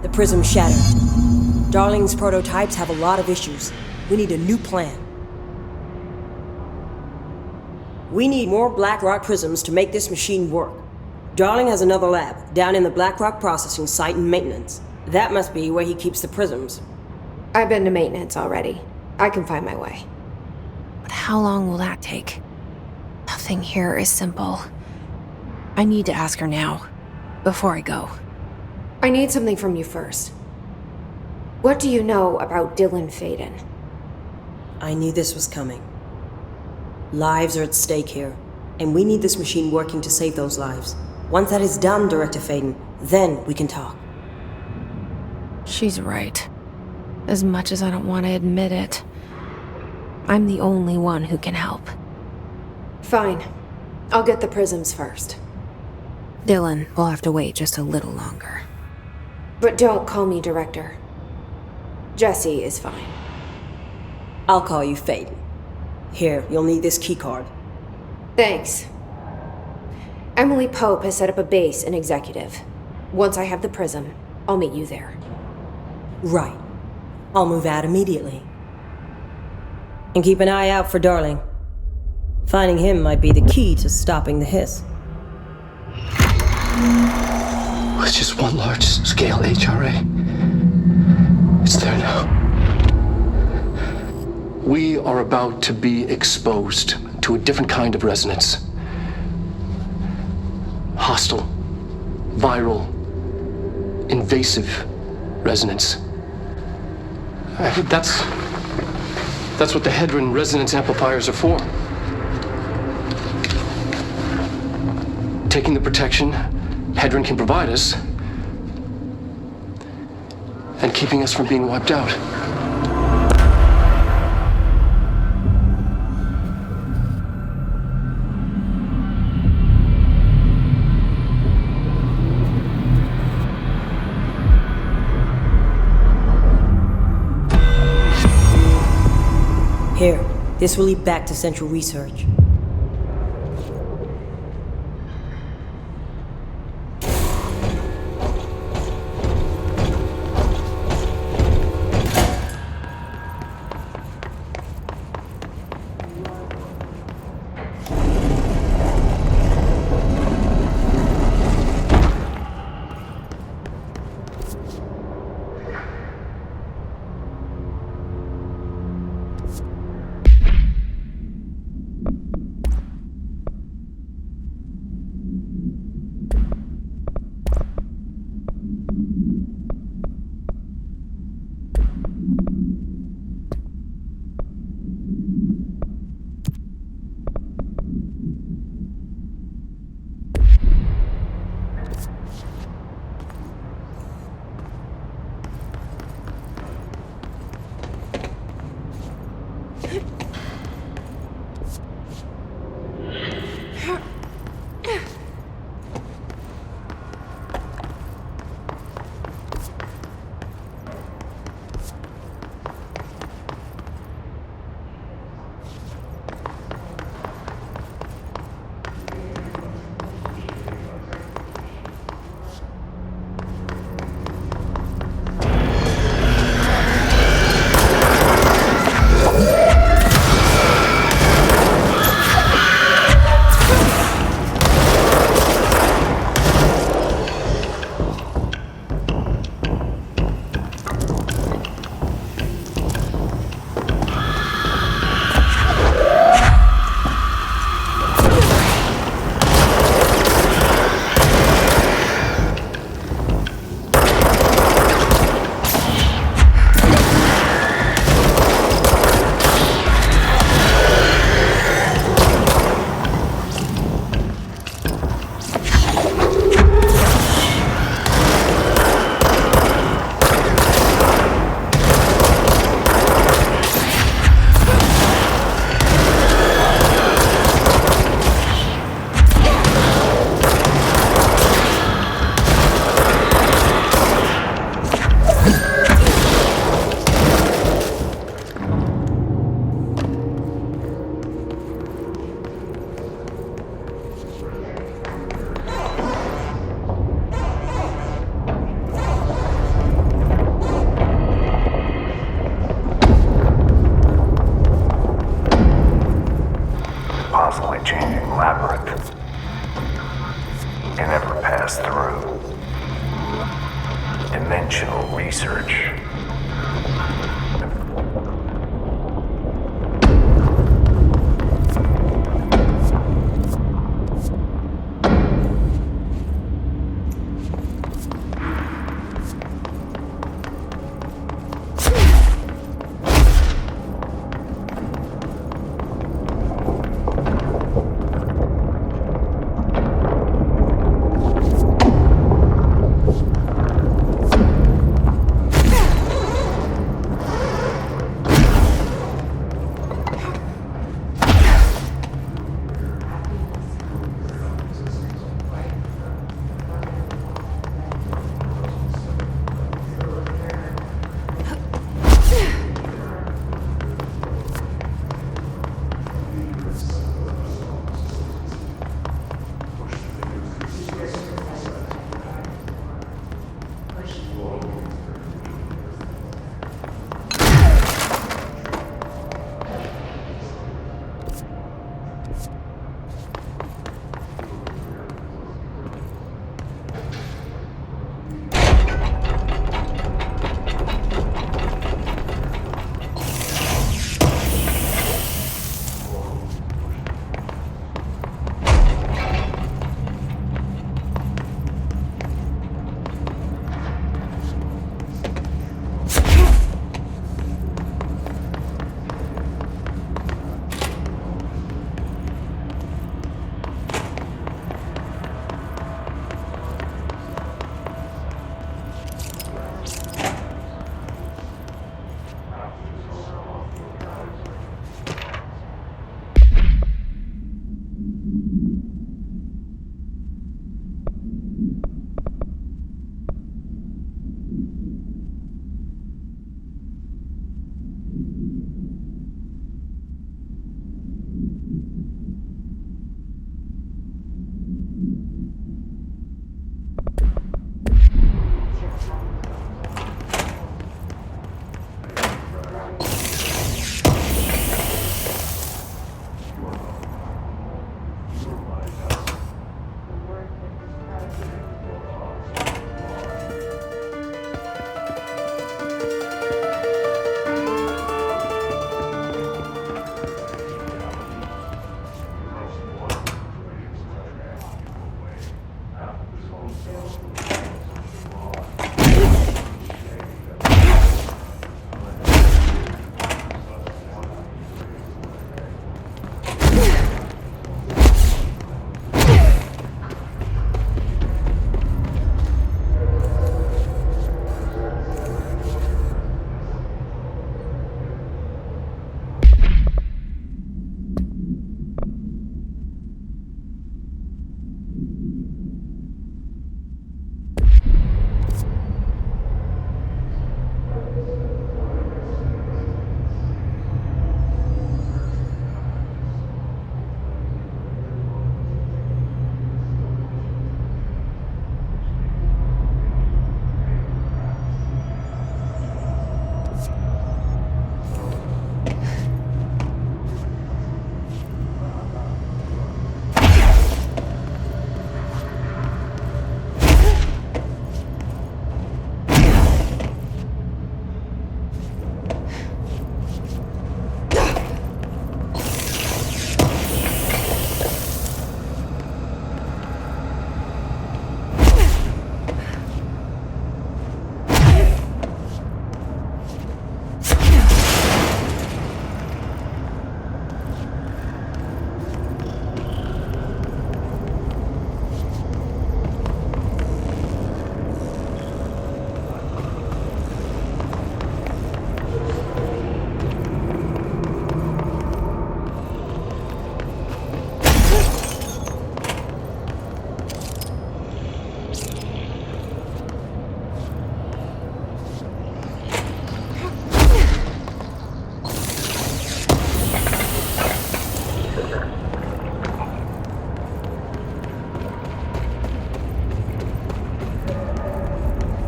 The prism shattered. Darling's prototypes have a lot of issues. We need a new plan. We need more Blackrock prisms to make this machine work. Darling has another lab, down in the Blackrock processing site in maintenance. That must be where he keeps the prisms. I've been to maintenance already. I can find my way. But how long will that take? Nothing here is simple. I need to ask her now, before I go. I need something from you first. What do you know about Dylan Faden? I knew this was coming. Lives are at stake here, and we need this machine working to save those lives. Once that is done, Director Faden, then we can talk. She's right. As much as I don't want to admit it, I'm the only one who can help. Fine. I'll get the prisms first. Dylan will have to wait just a little longer. But don't call me Director. Jesse is fine. I'll call you Faden. Here, you'll need this keycard. Thanks. Emily Pope has set up a base in Executive. Once I have the prism, I'll meet you there. Right. I'll move out immediately. And keep an eye out for Darling. Finding him might be the key to stopping the hiss. With just one large-scale HRA. It's there now. We are about to be exposed to a different kind of resonance. Hostile, viral, invasive resonance. That's what the Hedron resonance amplifiers are for. Taking the protection Hedron can provide us, and keeping us from being wiped out. Here, this will lead back to Central Research. intentional research.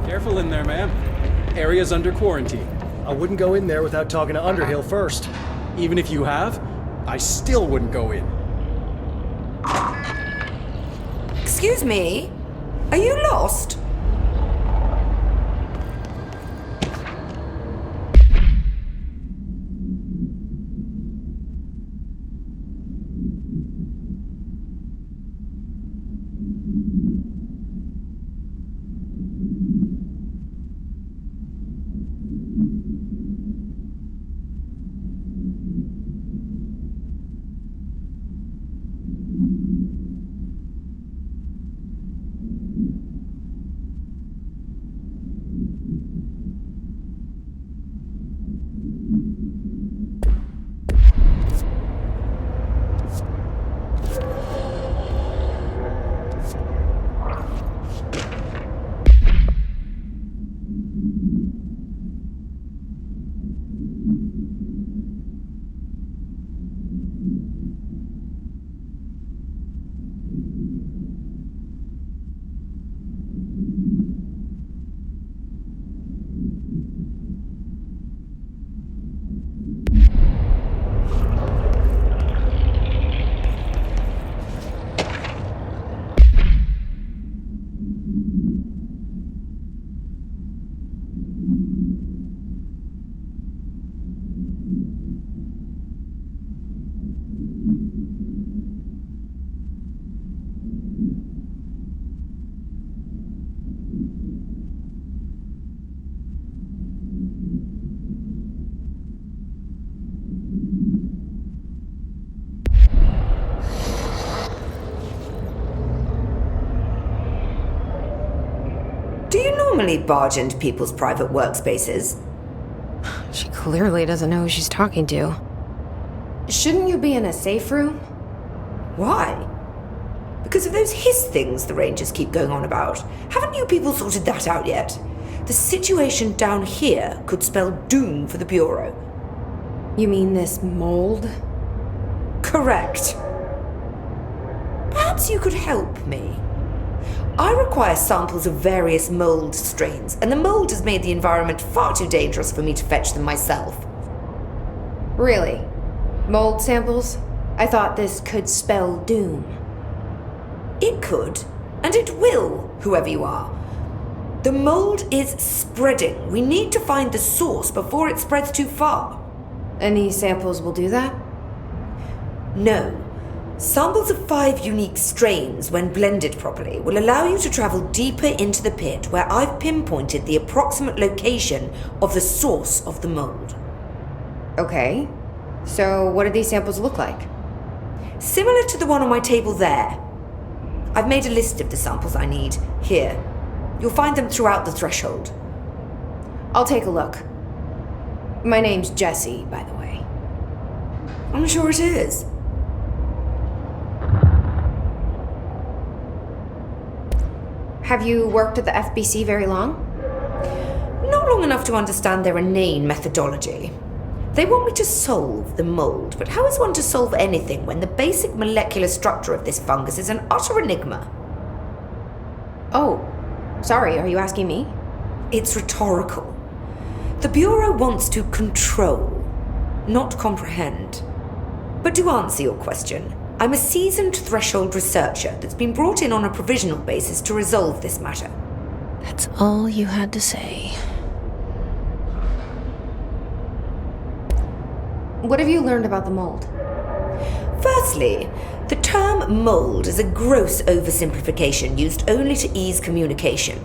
Careful in there, ma'am. Area's under quarantine. I wouldn't go in there without talking to Underhill first. Even if you have, I still wouldn't go in. Excuse me? Are you lost? Do you normally barge into people's private workspaces? She clearly doesn't know who she's talking to. Shouldn't you be in a safe room? Why? Because of those hiss things the Rangers keep going on about. Haven't you people sorted that out yet? The situation down here could spell doom for the Bureau. You mean this mold? Correct. Perhaps you could help me. I require samples of various mold strains, and the mold has made the environment far too dangerous for me to fetch them myself. Really? Mold samples? I thought this could spell doom. It could, and it will, whoever you are. The mold is spreading. We need to find the source before it spreads too far. And these samples will do that? No. Samples of 5 unique strains, when blended properly, will allow you to travel deeper into the pit where I've pinpointed the approximate location of the source of the mold. Okay. So what do these samples look like? Similar to the one on my table there. I've made a list of the samples I need. Here. You'll find them throughout the threshold. I'll take a look. My name's Jessie, by the way. I'm sure it is. Have you worked at the FBC very long? Not long enough to understand their inane methodology. They want me to solve the mold, but how is one to solve anything when the basic molecular structure of this fungus is an utter enigma? Oh, sorry, are you asking me? It's rhetorical. The Bureau wants to control, not comprehend. But to answer your question, I'm a seasoned threshold researcher that's been brought in on a provisional basis to resolve this matter. That's all you had to say. What have you learned about the mold? Firstly, the term mold is a gross oversimplification used only to ease communication.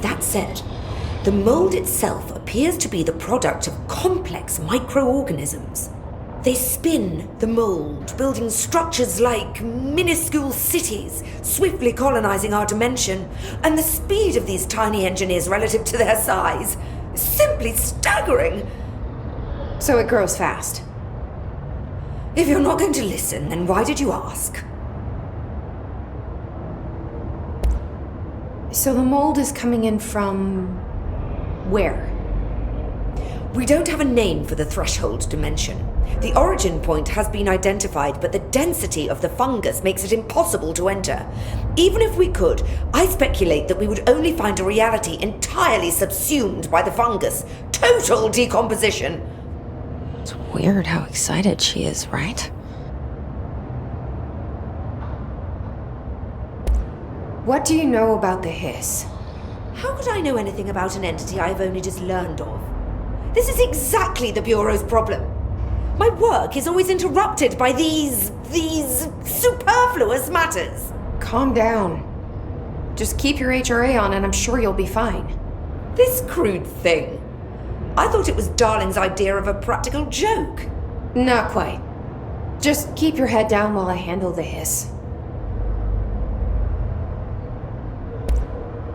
That said, the mold itself appears to be the product of complex microorganisms. They spin the mold, building structures like minuscule cities, swiftly colonizing our dimension, and the speed of these tiny engineers relative to their size is simply staggering. So it grows fast. If you're not going to listen, then why did you ask? So the mold is coming in from where? We don't have a name for the threshold dimension. The origin point has been identified, but the density of the fungus makes it impossible to enter. Even if we could, I speculate that we would only find a reality entirely subsumed by the fungus. Total decomposition. It's weird how excited she is, right? What do you know about the hiss? How could I know anything about an entity I've only just learned of? This is exactly the Bureau's problem. My work is always interrupted by these superfluous matters. Calm down. Just keep your HRA on and I'm sure you'll be fine. This crude thing. I thought it was Darling's idea of a practical joke. Not quite. Just keep your head down while I handle the hiss.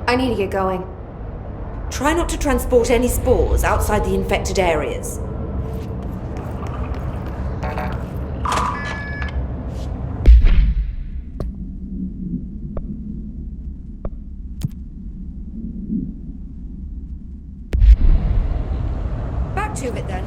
I need to get going. Try not to transport any spores outside the infected areas. Back to it then.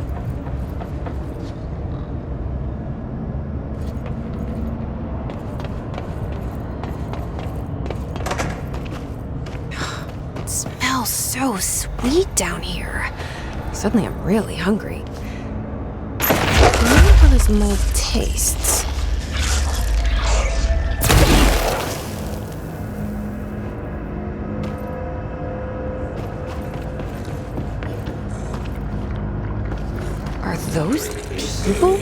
It smells so sweet down here. Suddenly I'm really hungry. I wonder how this mold tastes. Are those people?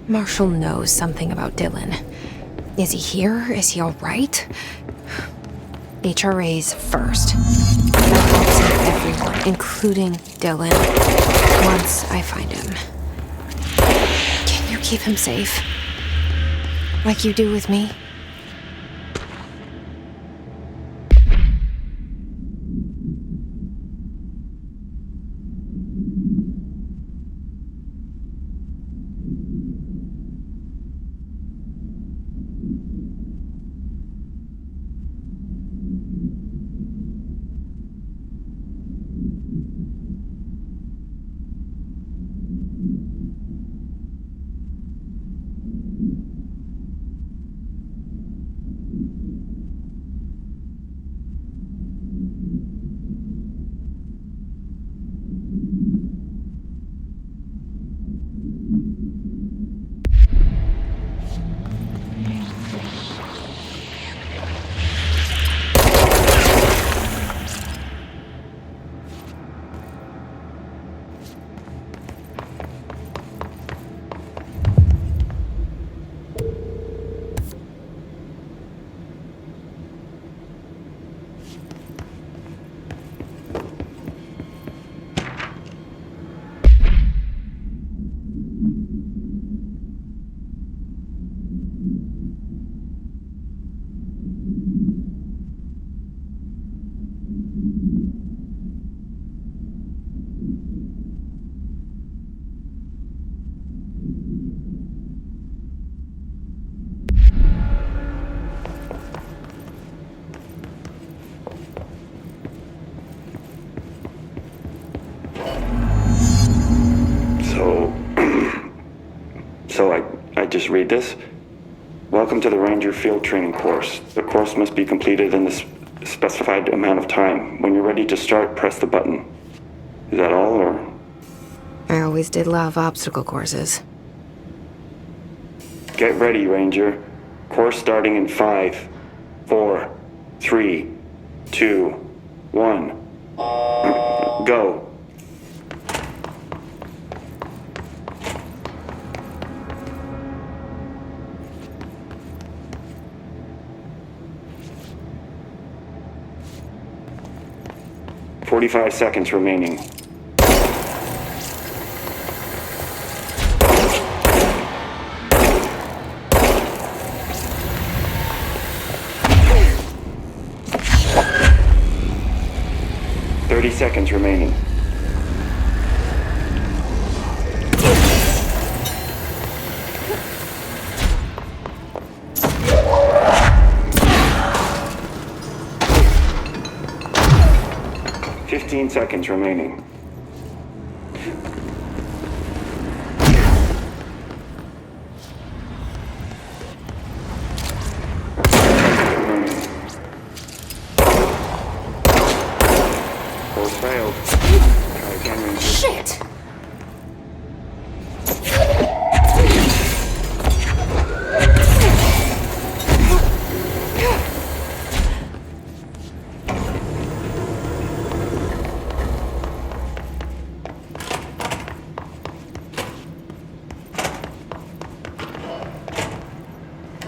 Marshall knows something about Dylan. Is he here? Is he alright? HRA's first. That helps everyone, including Dylan. Once I find him. Can you keep him safe? Like you do with me? I just read this. Welcome to the Ranger Field Training course. The course must be completed in the specified amount of time. When you're ready to start, press the button. Is that all, or? I always did love obstacle courses. Get ready, Ranger. Course starting in 5, 4, 3, 2, 1. Go. "45 seconds remaining. Seconds remaining. "15 seconds remaining. Shit!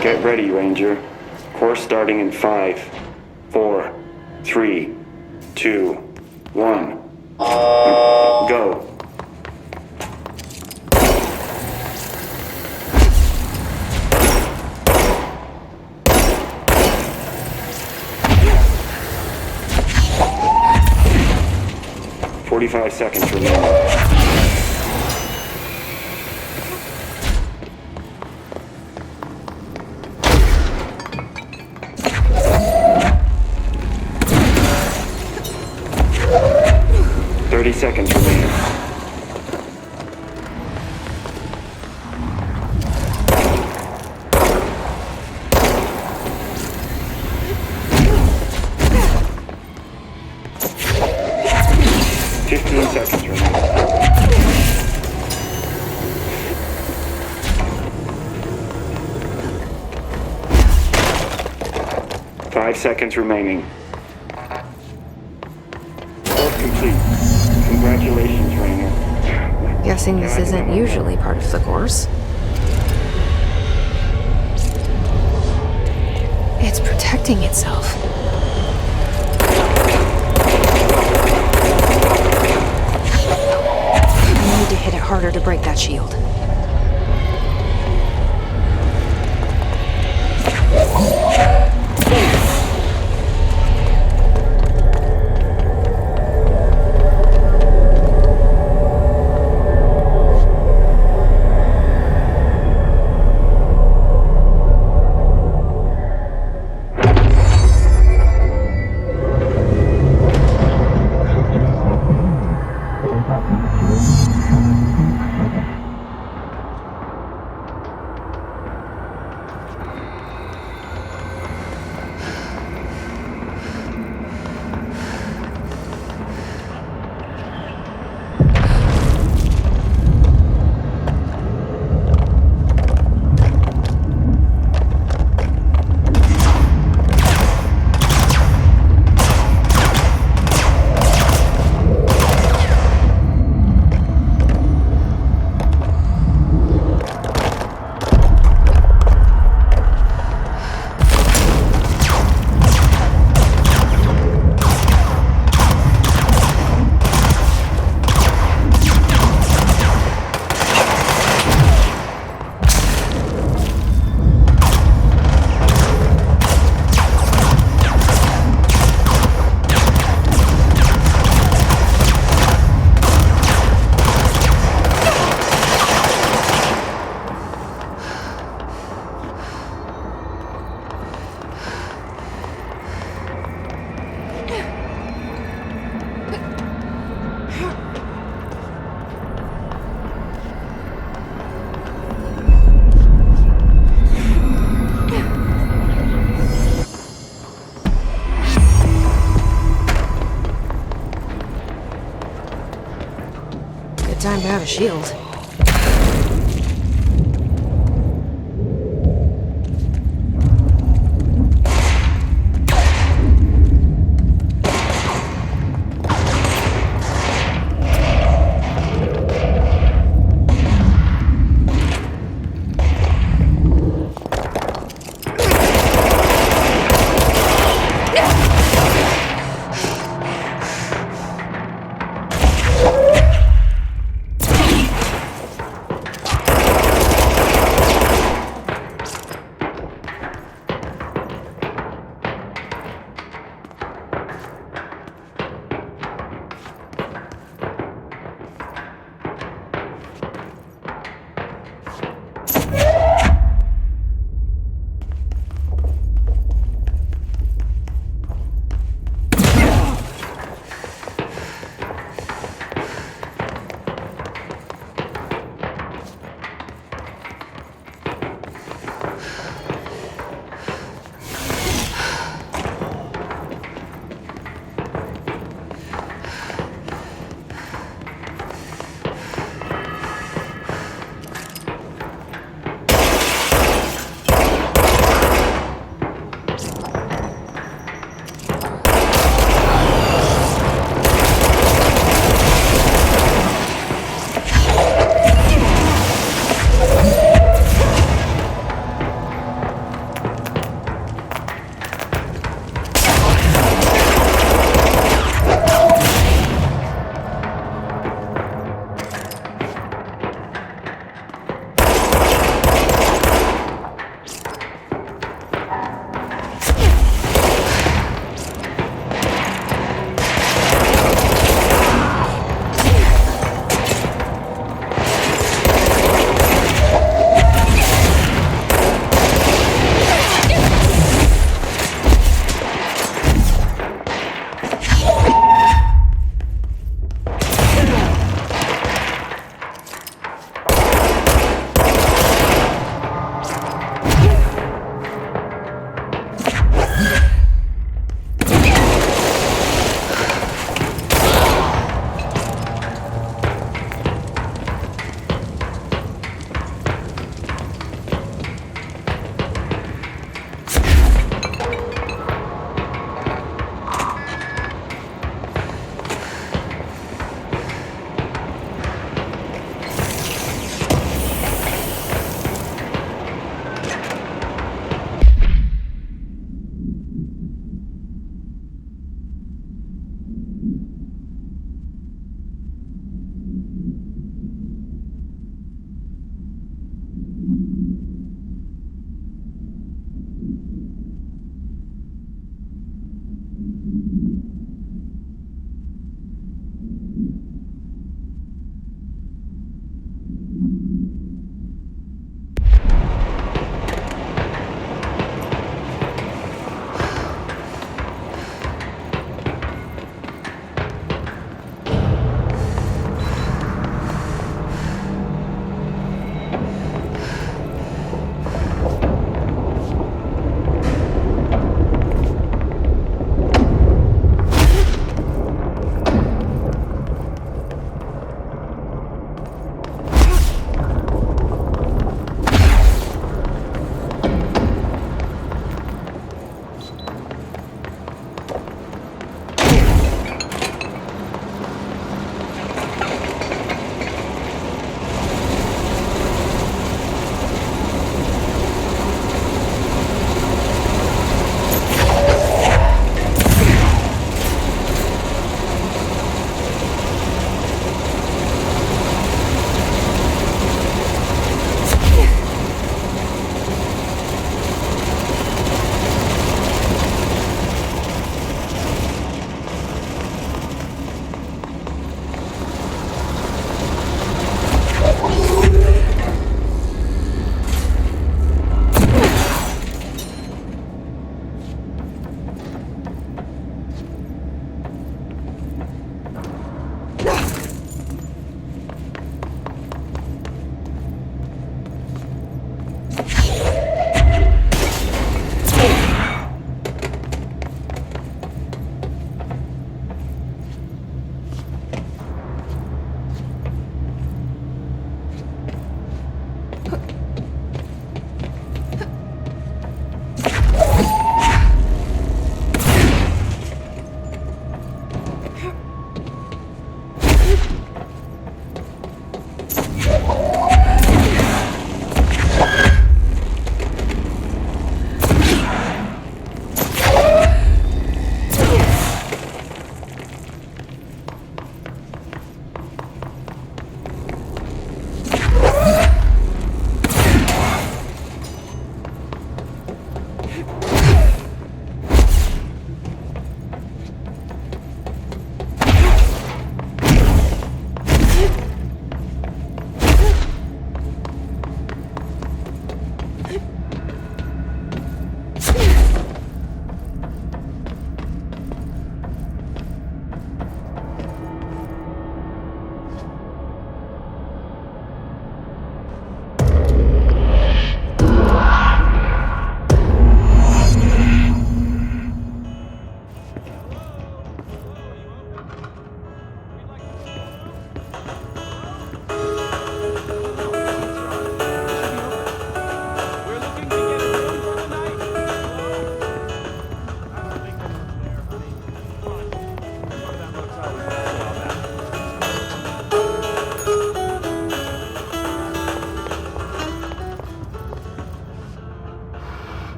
Get ready, Ranger. Course starting in 5, 4, 3, 2, 1. Go. "45 seconds remaining. Seconds remaining. Seconds remaining. Five seconds remaining. Course complete. Congratulations, Rainer. Guessing this isn't usually part of the course. It's protecting itself. I need to hit it harder to break that shield. Time to have a shield.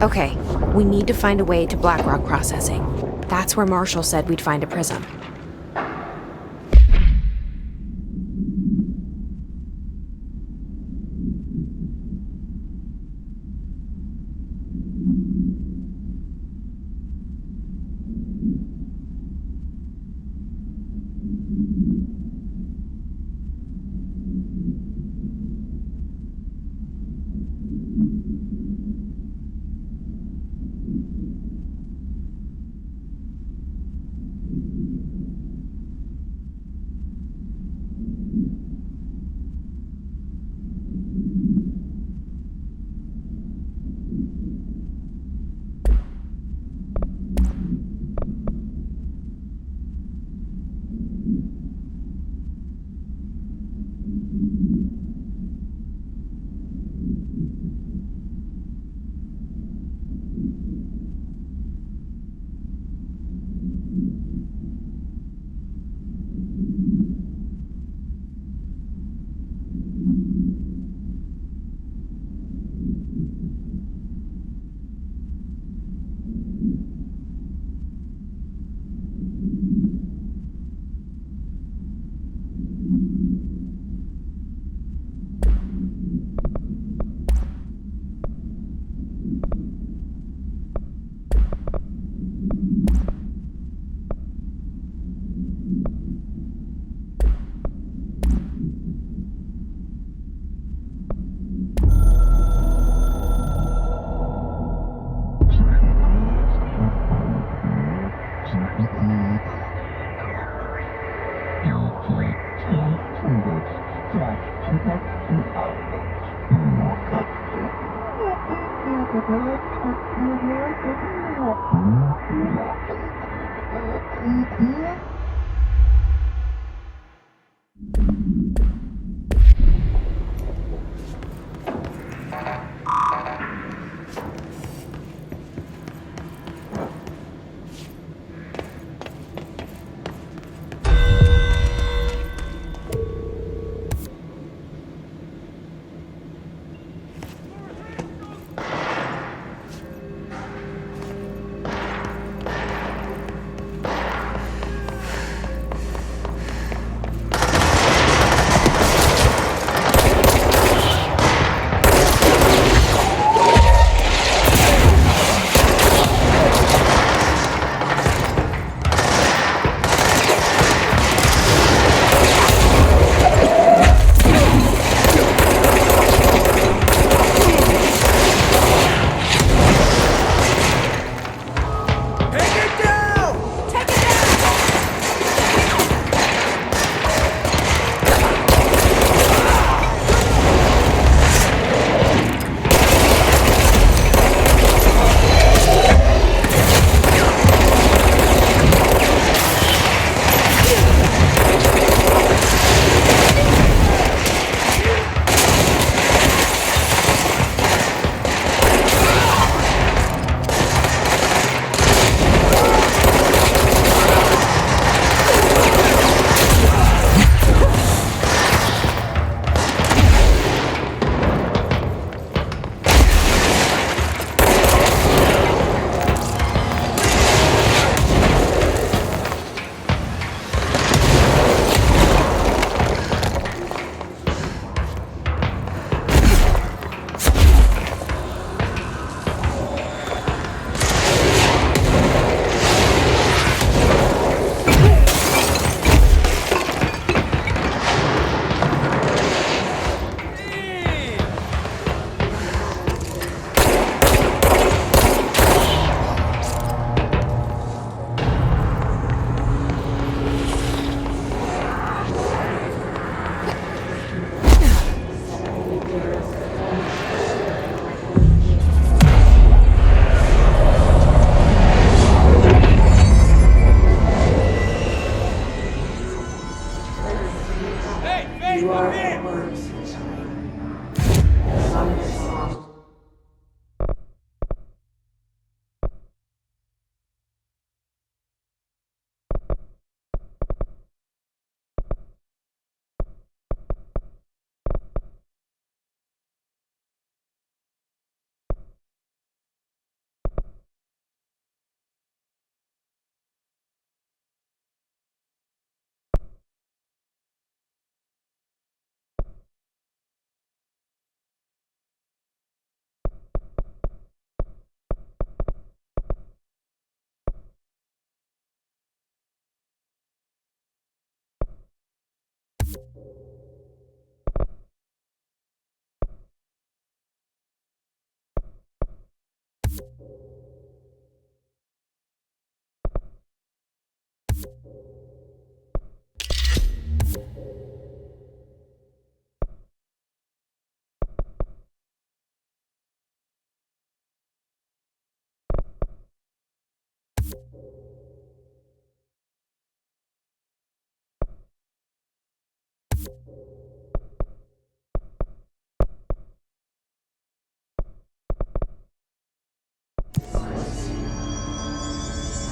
Okay, we need to find a way to Blackrock Processing. That's where Marshall said we'd find a prism.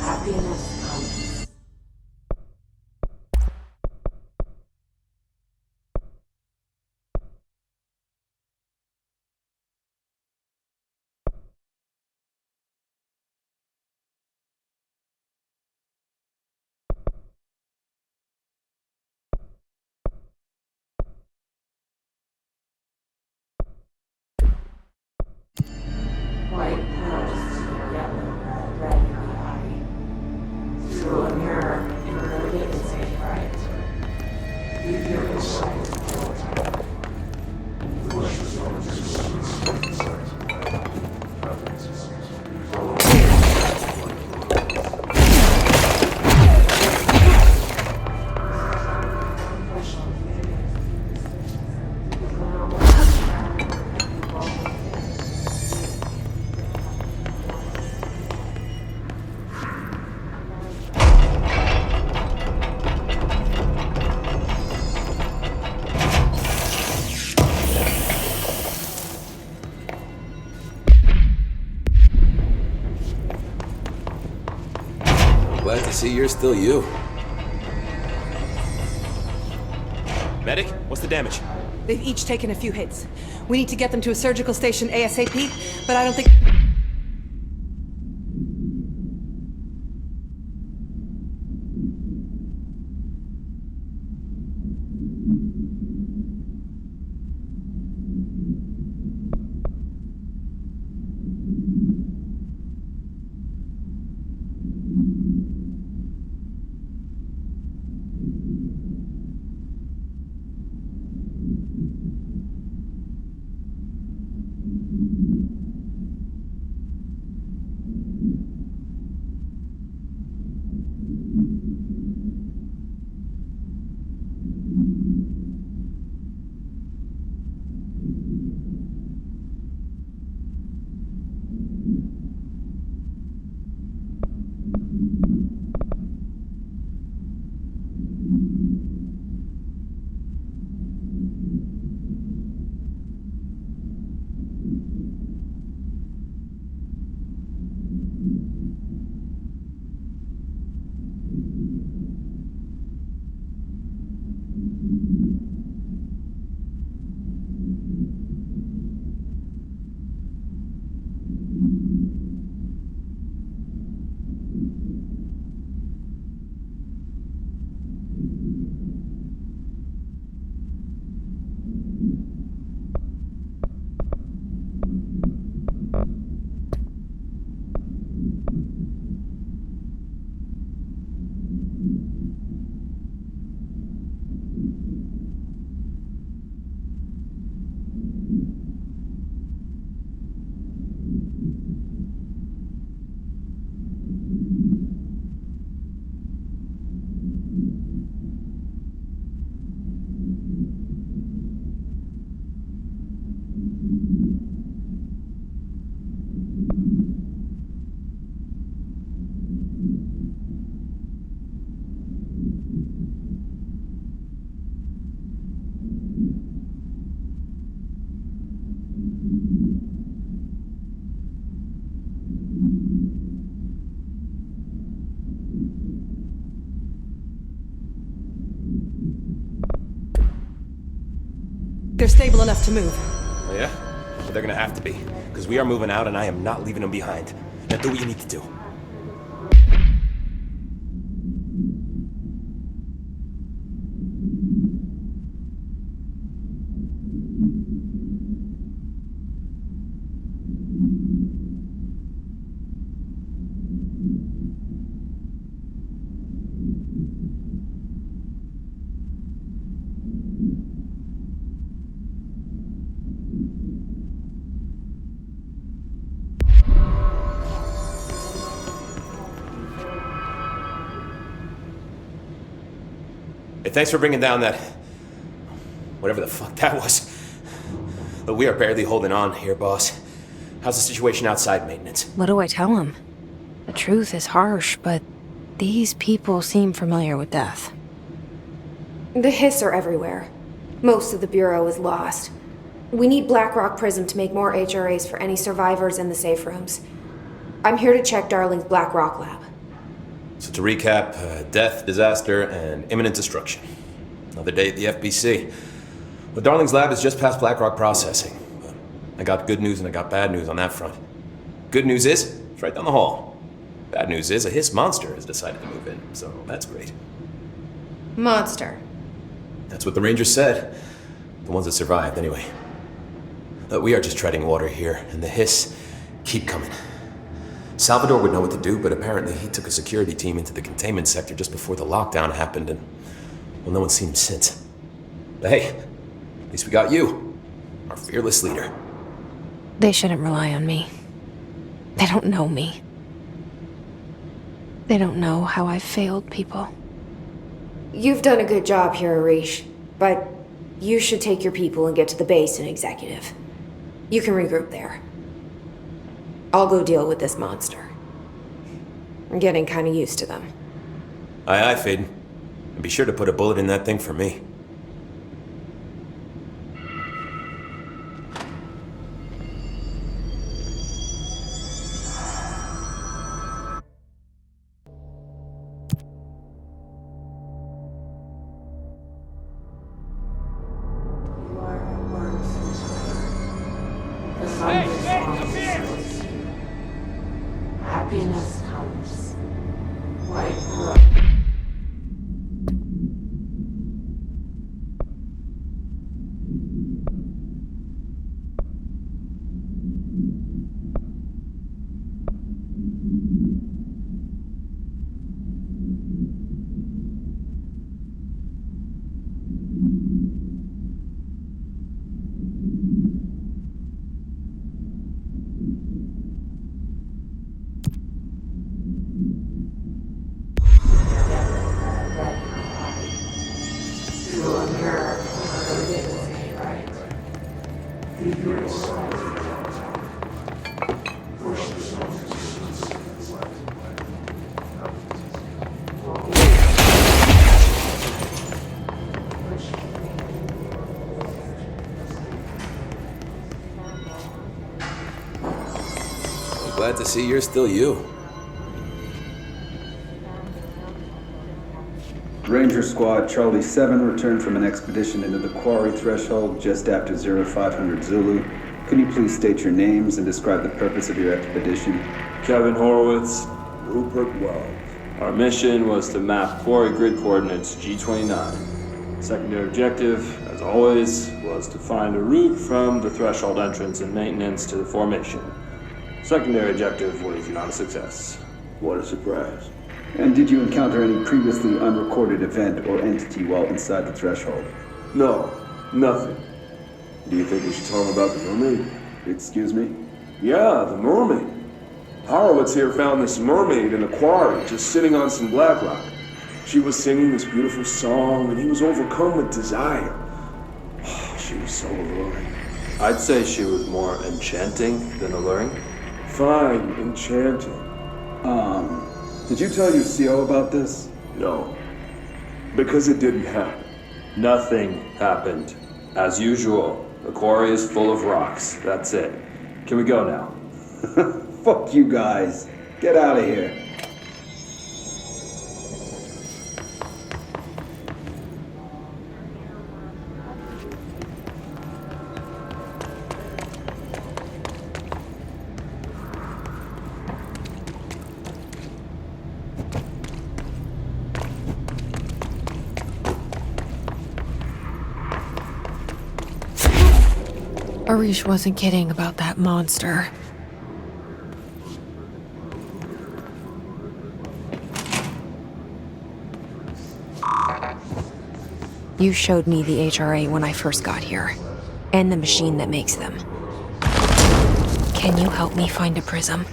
Happiness comes. White powers to yellow, red in the eye. Through a mirror in the living state right. You feel the sight. Glad to see you're still you. Medic, what's the damage? They've each taken a few hits. We need to get them to a surgical station ASAP, but I don't think... They're stable enough to move. Oh yeah? But they're gonna have to be. Because we are moving out and I am not leaving them behind. Now do what you need to do. thanks for bringing down that... whatever the fuck that was. But we are barely holding on here, boss. How's the situation outside maintenance? What do I tell him? The truth is harsh, but these people seem familiar with death. The hiss are everywhere. Most of the Bureau is lost. We need Blackrock Prism to make more HRAs for any survivors in the safe rooms. I'm here to check Darling's Blackrock lab. So to recap, death, disaster, and imminent destruction. Another day at the FBC. But Darling's lab is just past Blackrock processing. I got good news and I got bad news on that front. Good news is, it's right down the hall. Bad news is, a hiss monster has decided to move in, so that's great. Monster. That's what the Rangers said. The ones that survived, anyway. But we are just treading water here, and the hiss keep coming. Salvador would know what to do, but apparently he took a security team into the containment sector just before the lockdown happened, and, well, no one's seen him since. But hey, at least we got you, our fearless leader. They shouldn't rely on me. They don't know me. They don't know how I've failed people. You've done a good job here, Arish, but you should take your people and get to the base and executive. You can regroup there. I'll go deal with this monster. I'm getting kind of used to them. Aye, Faden. And be sure to put a bullet in that thing for me. Happiness comes. White. Glad to see you're still you. Ranger Squad Charlie 7 returned from an expedition into the quarry threshold just after 0500 Zulu. Can you please state your names and describe the purpose of your expedition? Kevin Horowitz, Rupert Wells. Our mission was to map quarry grid coordinates G29. Secondary objective, as always, was to find a route from the threshold entrance and maintenance to the formation. Secondary objective was not a success. What a surprise. And did you encounter any previously unrecorded event or entity while inside the threshold? No, nothing. Do you think we should talk about the mermaid? Excuse me? Yeah, the mermaid. Horowitz here found this mermaid in a quarry, just sitting on some black rock. She was singing this beautiful song, and he was overcome with desire. She was so alluring. I'd say she was more enchanting than alluring. Fine, enchanting. Did you tell your CO about this? No. Because it didn't happen. Nothing happened. As usual, the quarry is full of rocks. That's it. Can we go now? Fuck you guys. Get out of here. Arish wasn't kidding about that monster. You showed me the HRA when I first got here, and the machine that makes them. Can you help me find a prism?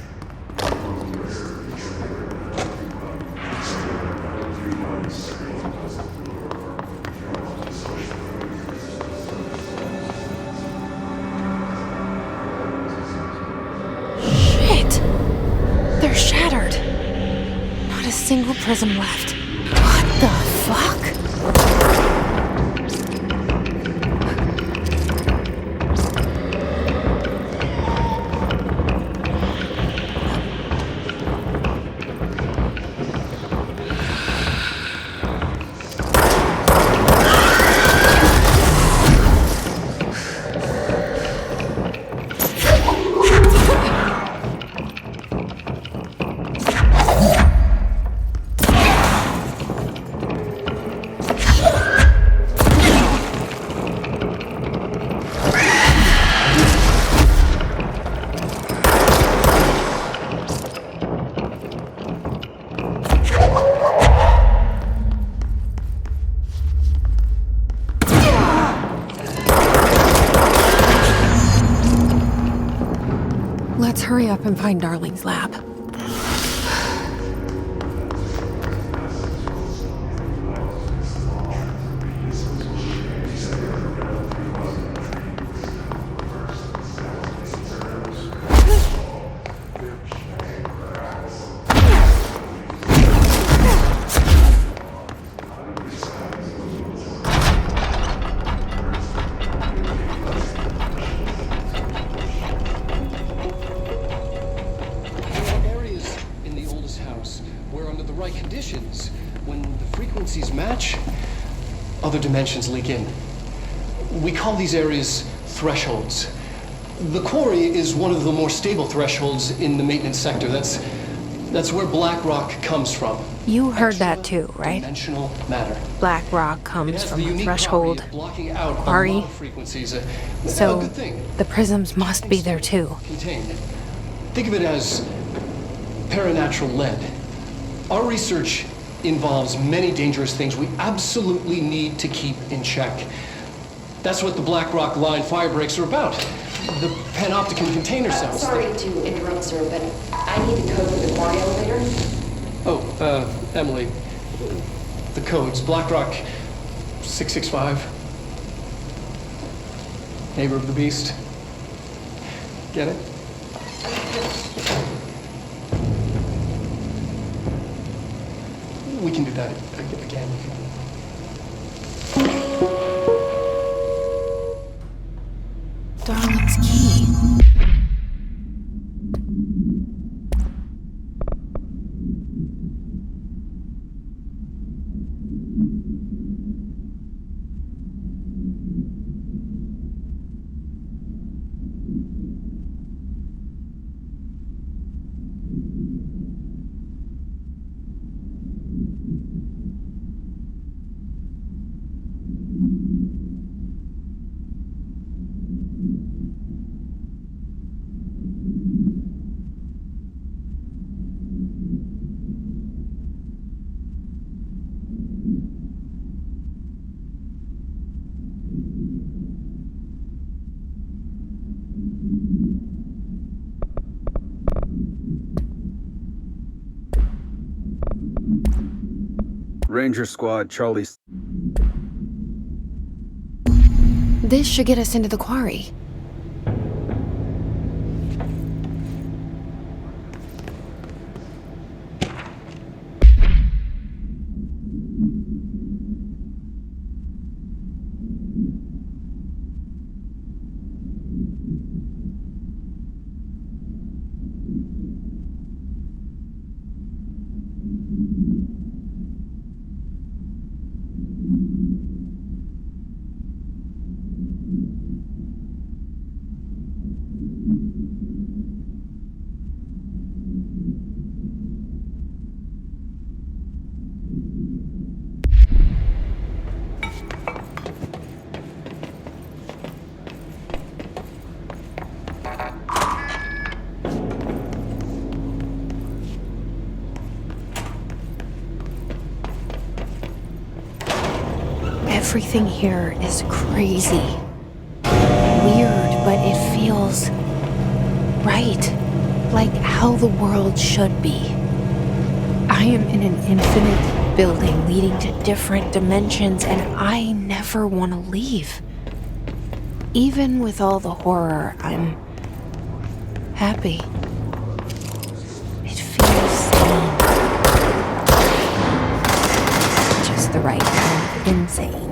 single prism left. What the fuck? Let's hurry up and find Darling's lab. Other dimensions leak in. We call these areas thresholds. The quarry is one of the more stable thresholds in the maintenance sector. That's where black rock comes from. You heard that too, right? Dimensional matter. Black rock comes from a threshold, a quarry. So the prisms must be there too. Contained. Think of it as paranatural lead. Our research involves many dangerous things we absolutely need to keep in check. That's what the Black Rock Line firebreaks are about. The panopticon container cells. Sorry to interrupt, sir, but I need the code for the quarry elevator. Oh, Emily. The codes. Black Rock 665. Neighbor of the Beast. Get it? We can do that again. Darling's key. Ranger Squad, Charlie. This should get us into the quarry. Everything here is crazy. Weird, but it feels right. Like how the world should be. I am in an infinite building leading to different dimensions, and I never want to leave. Even with all the horror, I'm happy. It feels sane. the right kind of insane.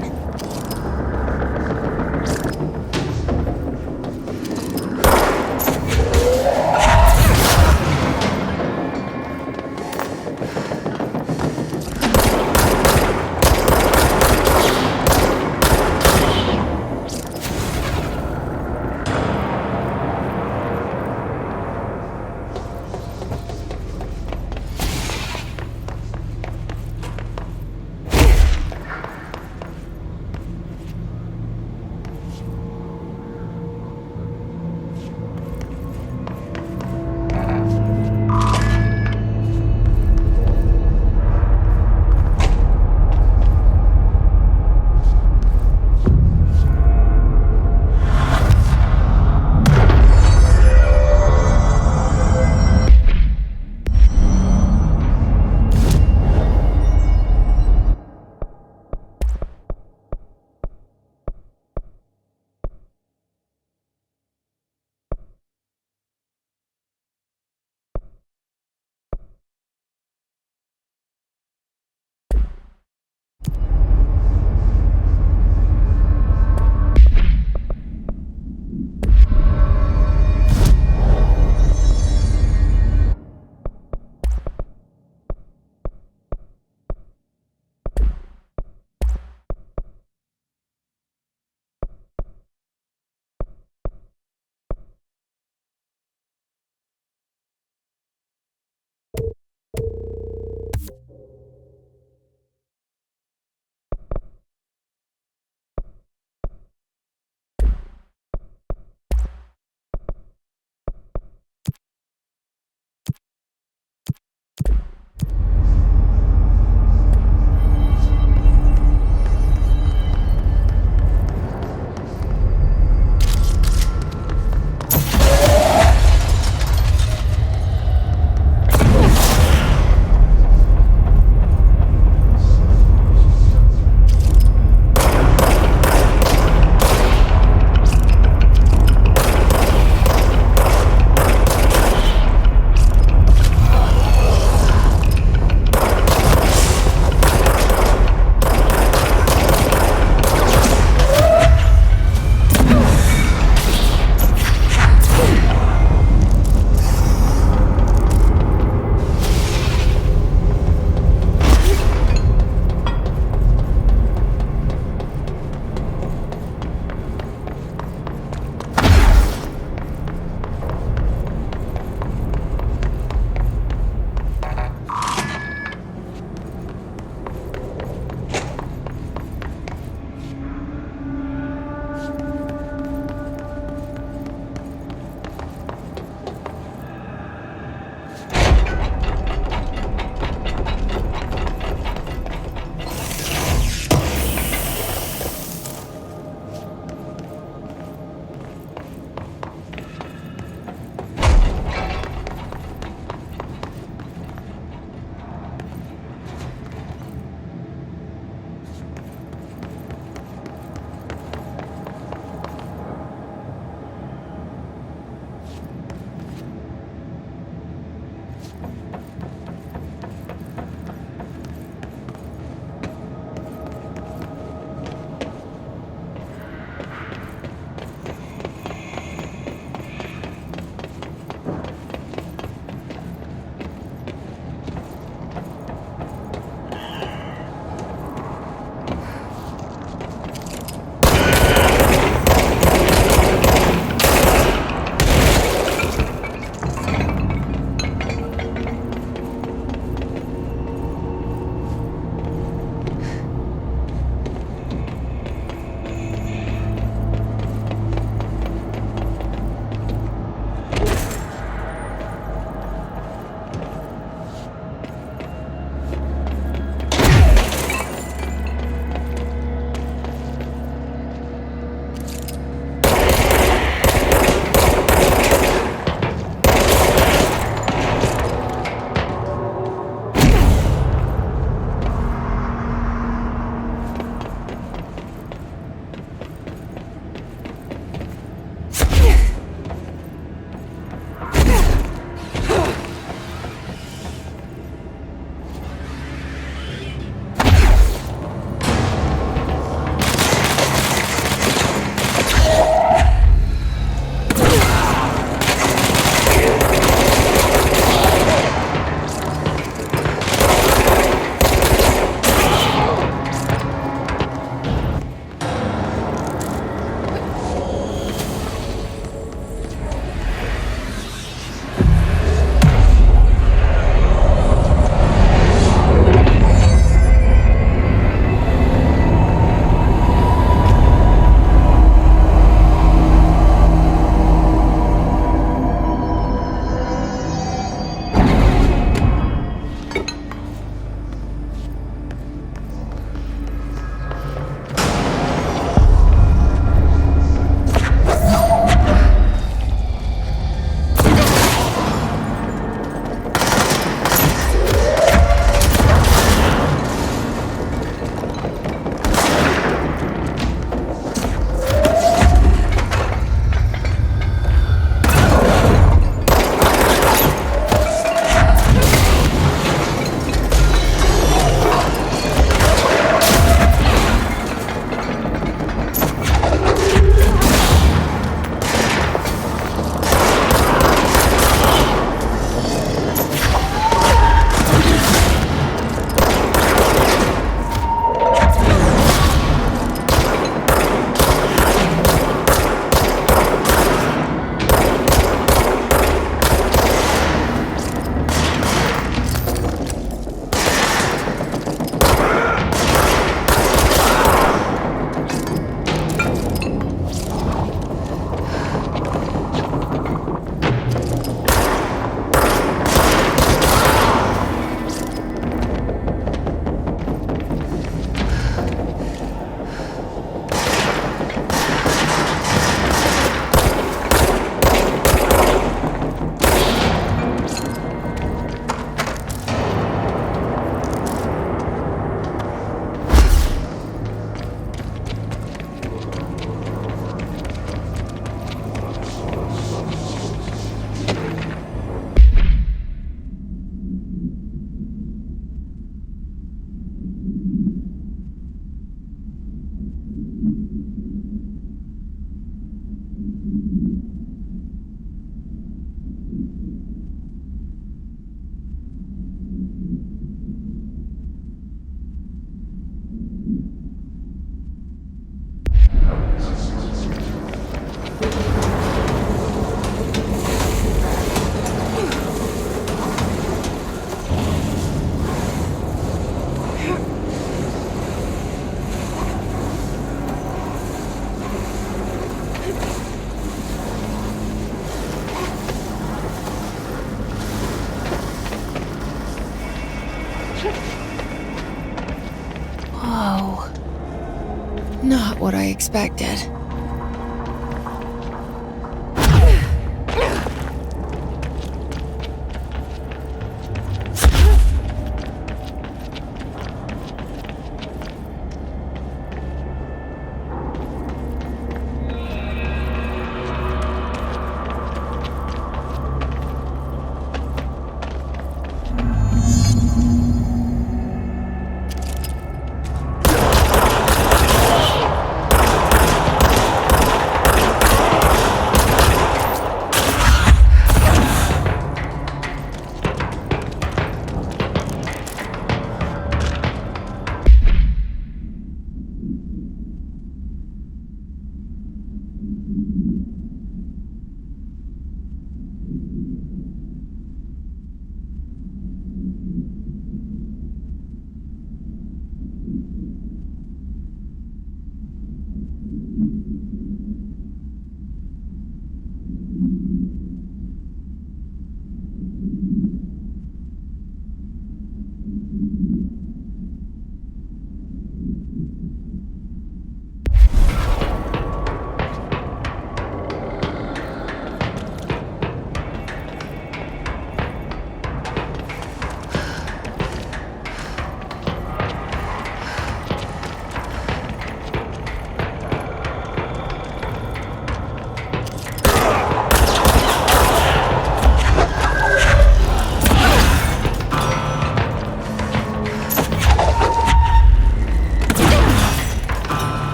what I expected.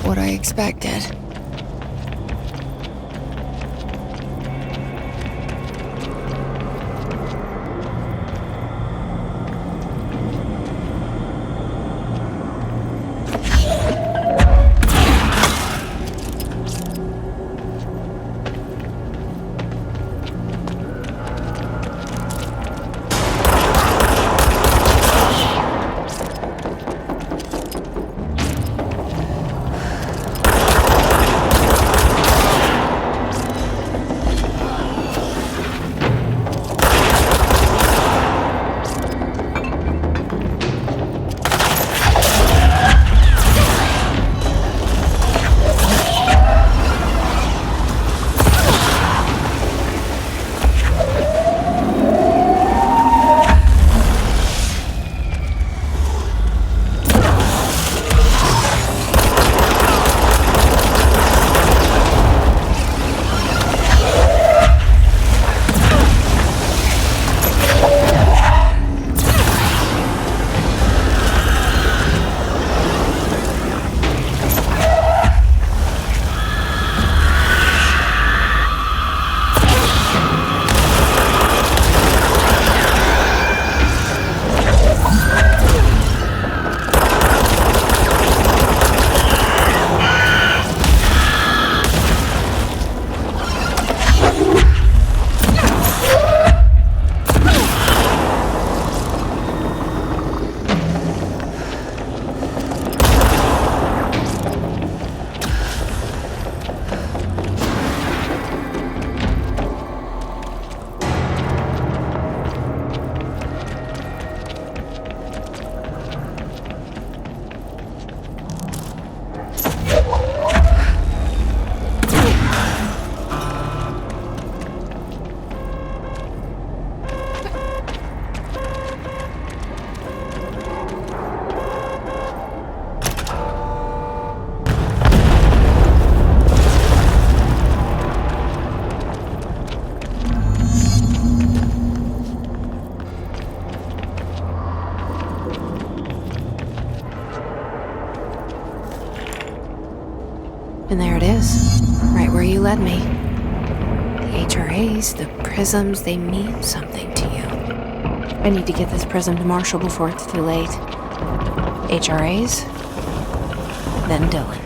What I expected. And there it is, right where you led me. The HRAs, the prisms, they mean something to you. I need to get this prism to Marshall before it's too late. HRAs, then Dylan.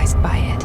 mesmerized by it.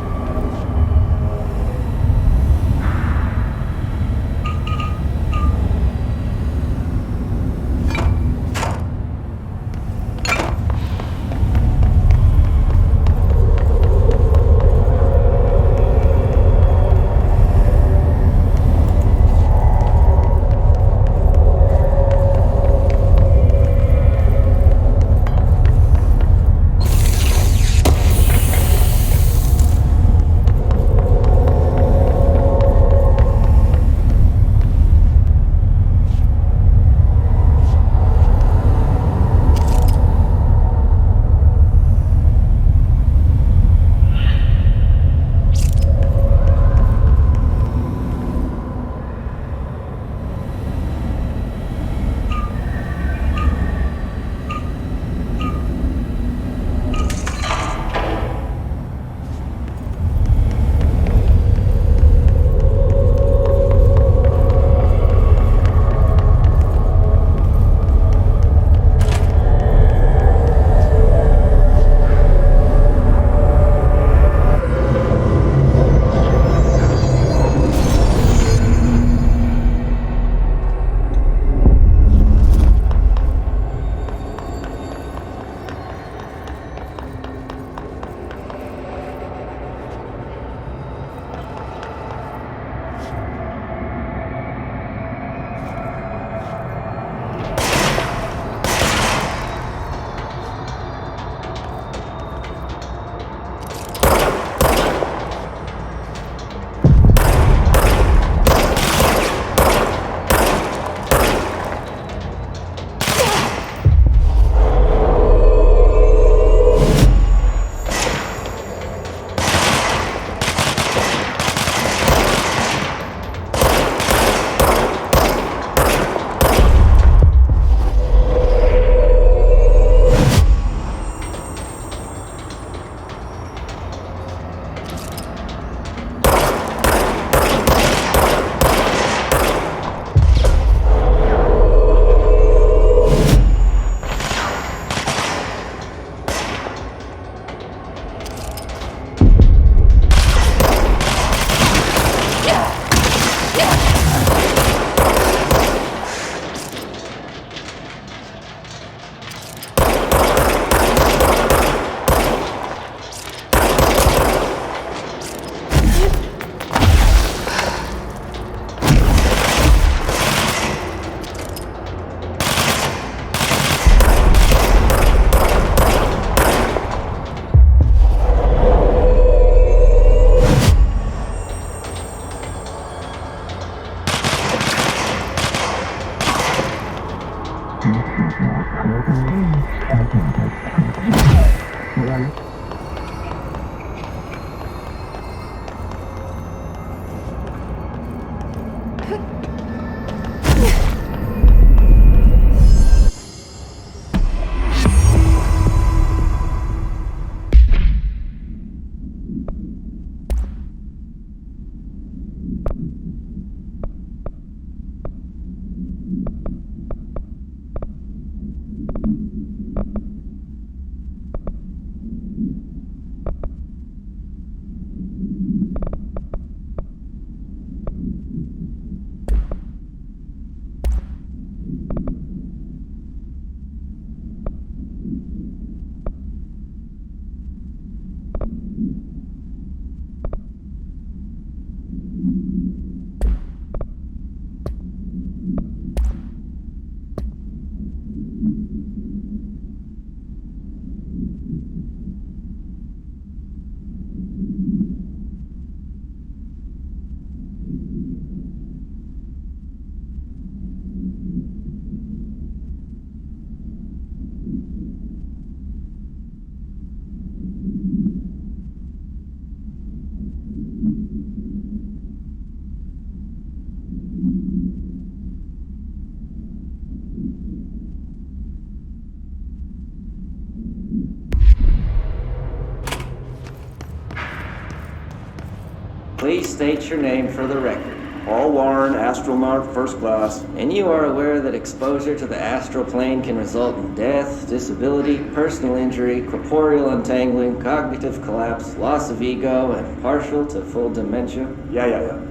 Please state your name for the record. Paul Warren, astronaut, first class. And you are aware that exposure to the astral plane can result in death, disability, personal injury, corporeal untangling, cognitive collapse, loss of ego, and partial to full dementia? Yeah.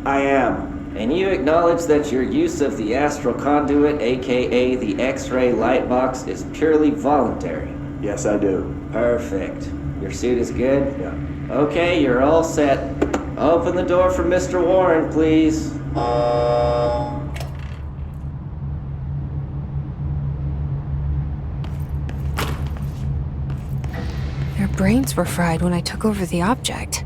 I am. And you acknowledge that your use of the astral conduit, aka the X-ray light box, is purely voluntary? Yes, I do. Perfect. Your suit is good? Yeah. Okay, you're all set. Open the door for Mr. Warren, please. Their brains were fried when I took over the object.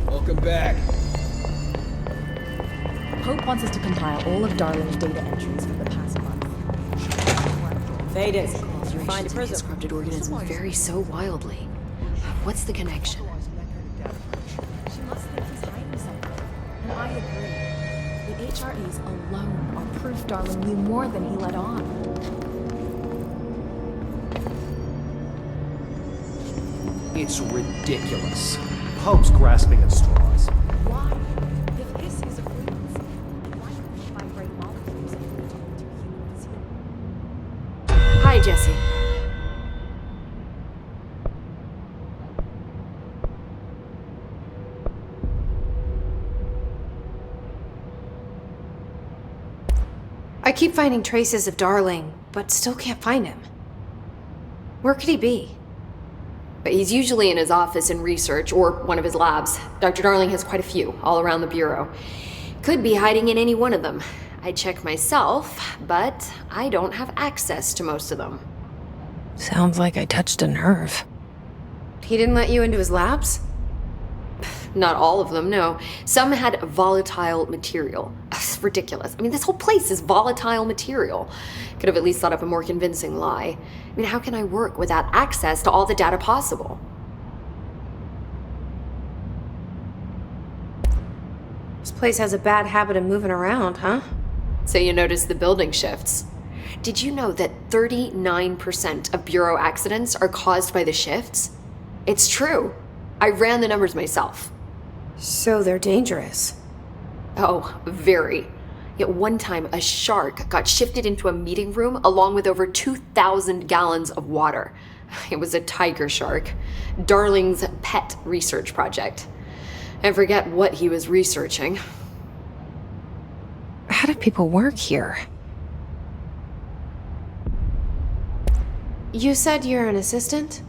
Welcome back. Pope wants us to compile all of Darling's data entries for the past month. Faded. You find a prism. This corrupted organism vary so wildly. What's the connection? She must think he's hiding something. And I agree. The HREs alone are proof Darling knew more than he let on. It's ridiculous. Pope's grasping at straws. Why? If his is a frequency, why don't we vibrate molecules and put it into human physiology? Hi, Jesse. I keep finding traces of Darling, but still can't find him. Where could he be? But he's usually in his office in research or one of his labs. Dr. Darling has quite a few all around the Bureau. Could be hiding in any one of them. I check myself, but I don't have access to most of them. Sounds like I touched a nerve. He didn't let you into his labs? Not all of them, no. Some had volatile material. It's ridiculous. I mean, this whole place is volatile material. Could have at least thought up a more convincing lie. I mean, how can I work without access to all the data possible? This place has a bad habit of moving around, huh? So you notice the building shifts. Did you know that 39% of Bureau accidents are caused by the shifts? It's true. I ran the numbers myself. So they're dangerous. Oh, very. Yet one time, a shark got shifted into a meeting room along with over 2,000 gallons of water. It was a tiger shark. Darling's pet research project. I forget what he was researching. How do people work here? You said you're an assistant?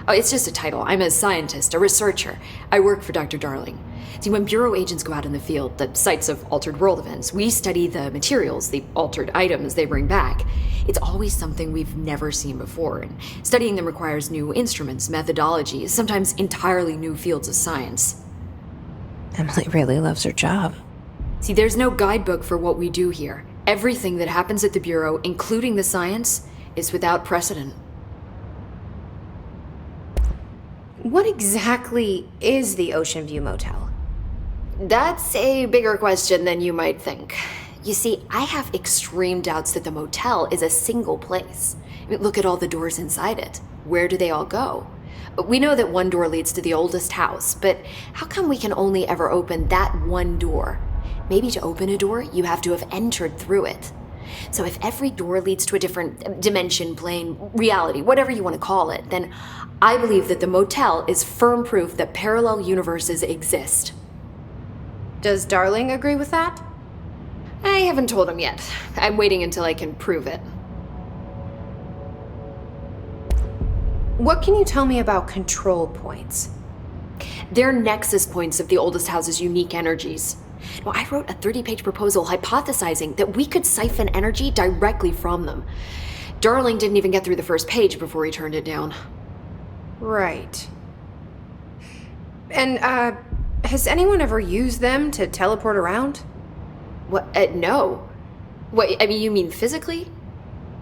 Oh, it's just a title. I'm a scientist, a researcher. I work for Dr. Darling. See, when Bureau agents go out in the field, the sites of altered world events, we study the materials, the altered items they bring back. It's always something we've never seen before, and studying them requires new instruments, methodologies, sometimes entirely new fields of science. Emily really loves her job. See, there's no guidebook for what we do here. Everything that happens at the Bureau, including the science, is without precedent. What exactly is the Ocean View Motel? That's a bigger question than you might think. You see, I have extreme doubts that the motel is a single place. I mean, look at all the doors inside it. Where do they all go? We know that one door leads to the oldest house, but how come we can only ever open that one door? Maybe to open a door, you have to have entered through it. So if every door leads to a different dimension, plane, reality, whatever you want to call it, then I believe that the motel is firm proof that parallel universes exist. Does Darling agree with that? I haven't told him yet. I'm waiting until I can prove it. What can you tell me about control points? They're nexus points of the oldest house's unique energies. Now, I wrote a 30-page proposal hypothesizing that we could siphon energy directly from them. Darling didn't even get through the first page before he turned it down. Right. And, has anyone ever used them to teleport around? What? No. What, I mean, you mean physically?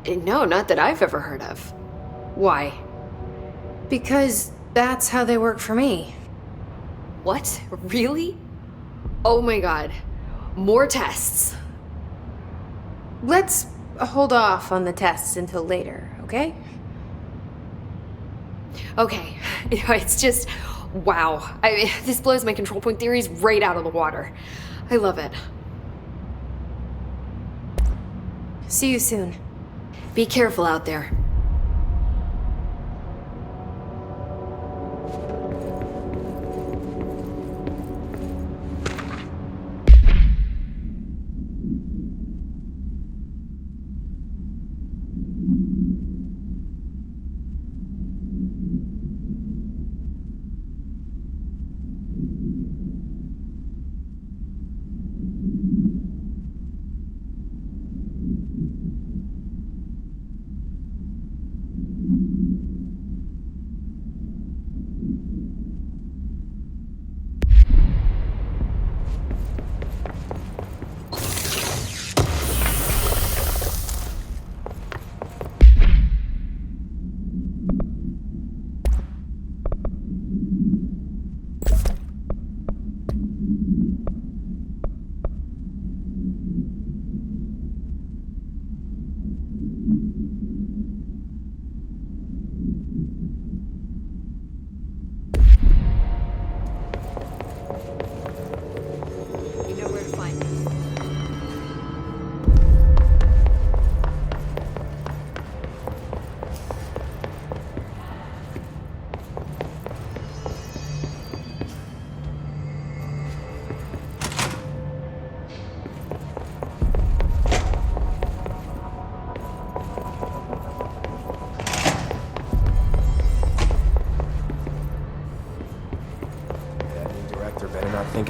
No, not that I've ever heard of. Why? Because that's how they work for me. What? Really? Oh my god. More tests. Let's hold off on the tests until later, okay? Okay. It's just, wow. This blows my control point theories right out of the water. I love it. See you soon. Be careful out there.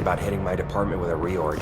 about hitting my department with a reorg.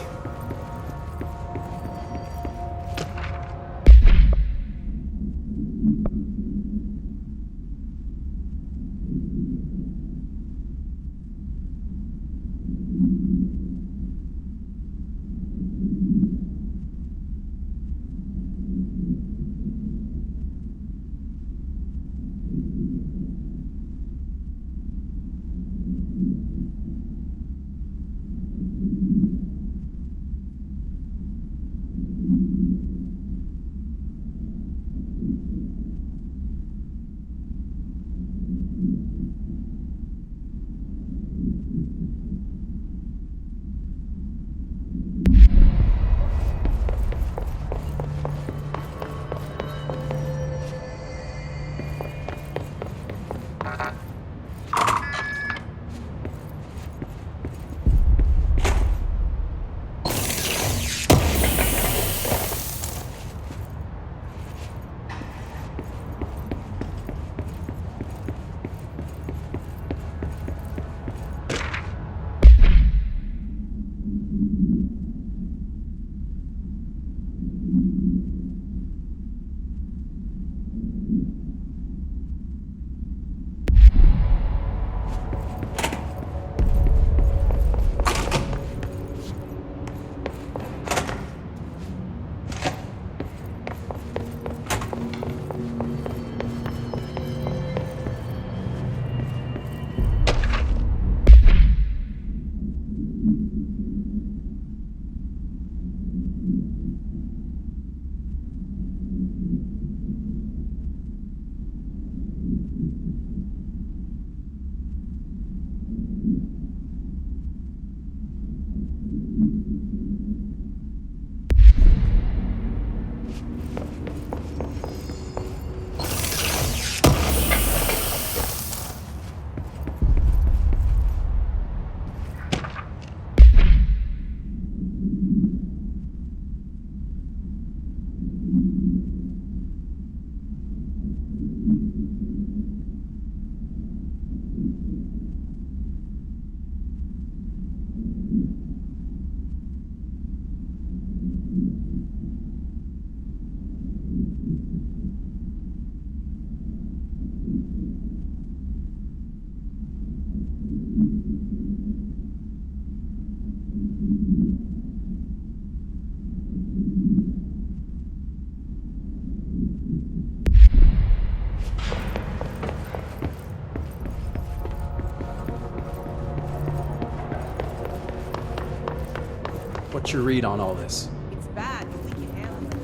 What's your read on all this? It's bad, but we can handle it.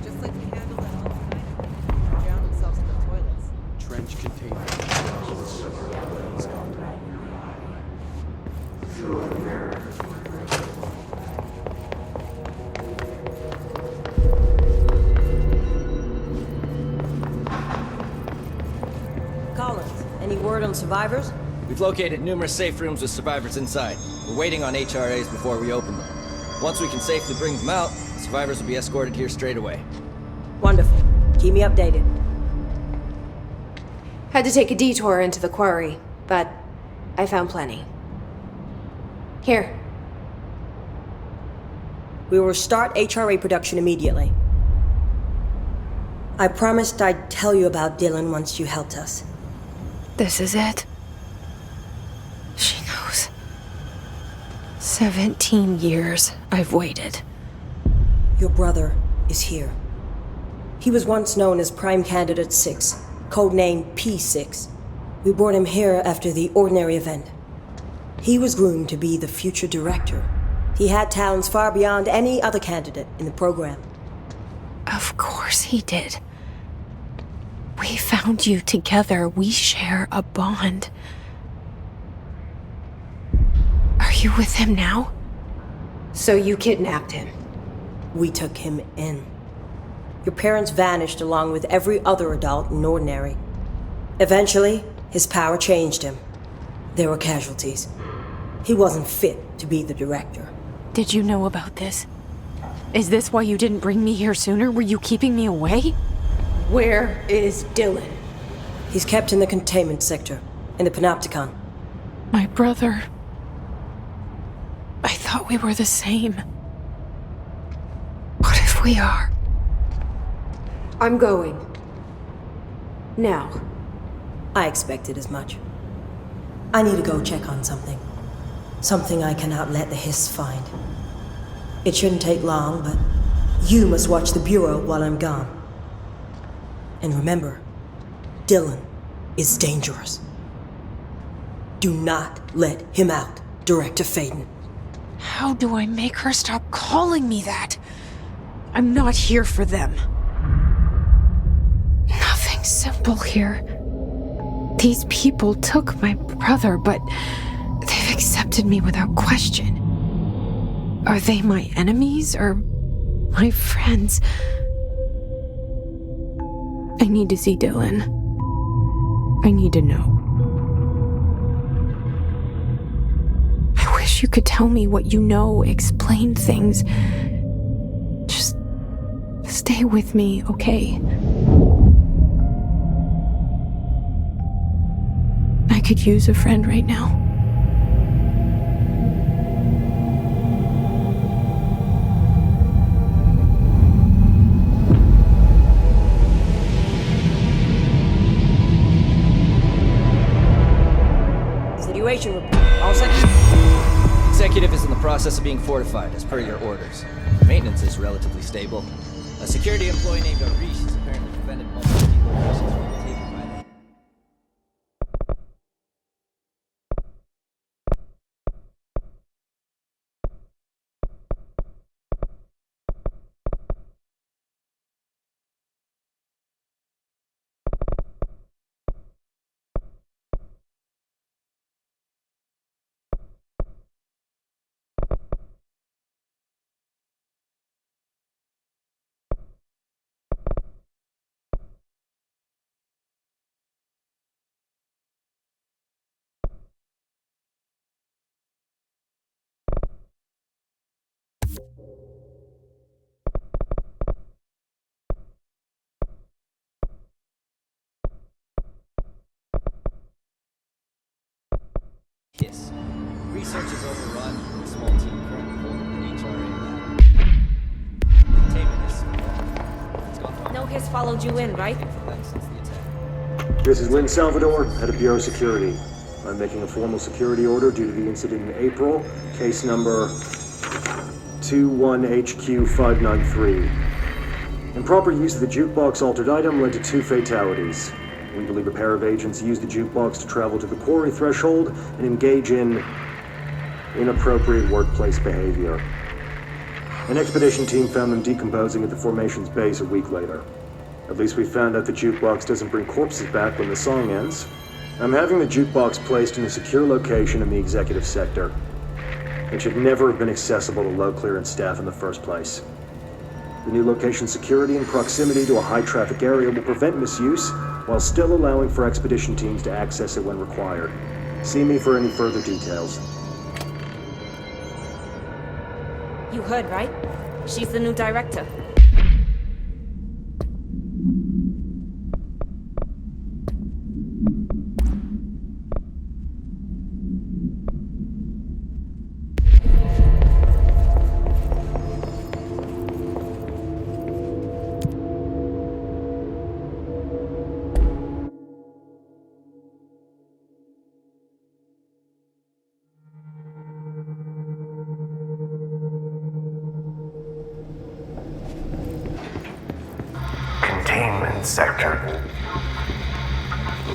Just like we handled that all night. Drown themselves in the toilets. Trench containment. Collins, any word on survivors? We've located numerous safe rooms with survivors inside. We're waiting on HRAs before we open them. Once we can safely bring them out, the survivors will be escorted here straight away. Wonderful. Keep me updated. Had to take a detour into the quarry, but I found plenty. Here. We will start HRA production immediately. I promised I'd tell you about Dylan once you helped us. This is it. She knows. 17 years I've waited. Your brother is here. He was once known as Prime Candidate 6, codenamed P6. We brought him here after the ordinary event. He was groomed to be the future director. He had talents far beyond any other candidate in the program. Of course he did. We found you together. We share a bond. Are you with him now? So you kidnapped him? We took him in. Your parents vanished along with every other adult in Ordinary. Eventually, his power changed him. There were casualties. He wasn't fit to be the director. Did you know about this? Is this why you didn't bring me here sooner? Were you keeping me away? Where is Dylan? He's kept in the containment sector, in the Panopticon. My brother. thought we were the same. What if we are? I'm going. Now. I expected as much. I need to go check on something. Something I cannot let the Hiss find. It shouldn't take long, but you must watch the Bureau while I'm gone. And remember, Dylan is dangerous. Do not let him out, Director Faden. How do I make her stop calling me that? I'm not here for them. Nothing's simple here. These people took my brother, but they've accepted me without question. Are they my enemies or my friends? I need to see Dylan. I need to know. I wish you could tell me what you know, explain things. Just stay with me, okay? I could use a friend right now. Situation report. All set? Executive is in the process of being fortified, as per your orders. Maintenance is relatively stable. A security employee named Arish has apparently prevented multiple locations from being taken by them. Yes. Research is overrun. A small team currently holding an HRA lab. Containment is it's gone wrong. No Hiss followed you in, right? Since the attack. This is Lynn Salvador, head of Bureau Security. I'm making a formal security order due to the incident in April, case number 21HQ593. Improper use of the jukebox altered item led to 2 fatalities. We believe a pair of agents used the jukebox to travel to the quarry threshold and engage in inappropriate workplace behavior. An expedition team found them decomposing at the formation's base a week later. At least we found out the jukebox doesn't bring corpses back when the song ends. I'm having the jukebox placed in a secure location in the executive sector. It should never have been accessible to low clearance staff in the first place. The new location's security and proximity to a high-traffic area will prevent misuse, while still allowing for expedition teams to access it when required. See me for any further details. You heard, right? She's the new director. Containment sector.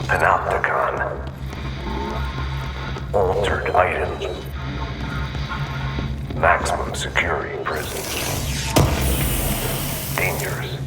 Panopticon. Altered items. Maximum security prison. Dangerous.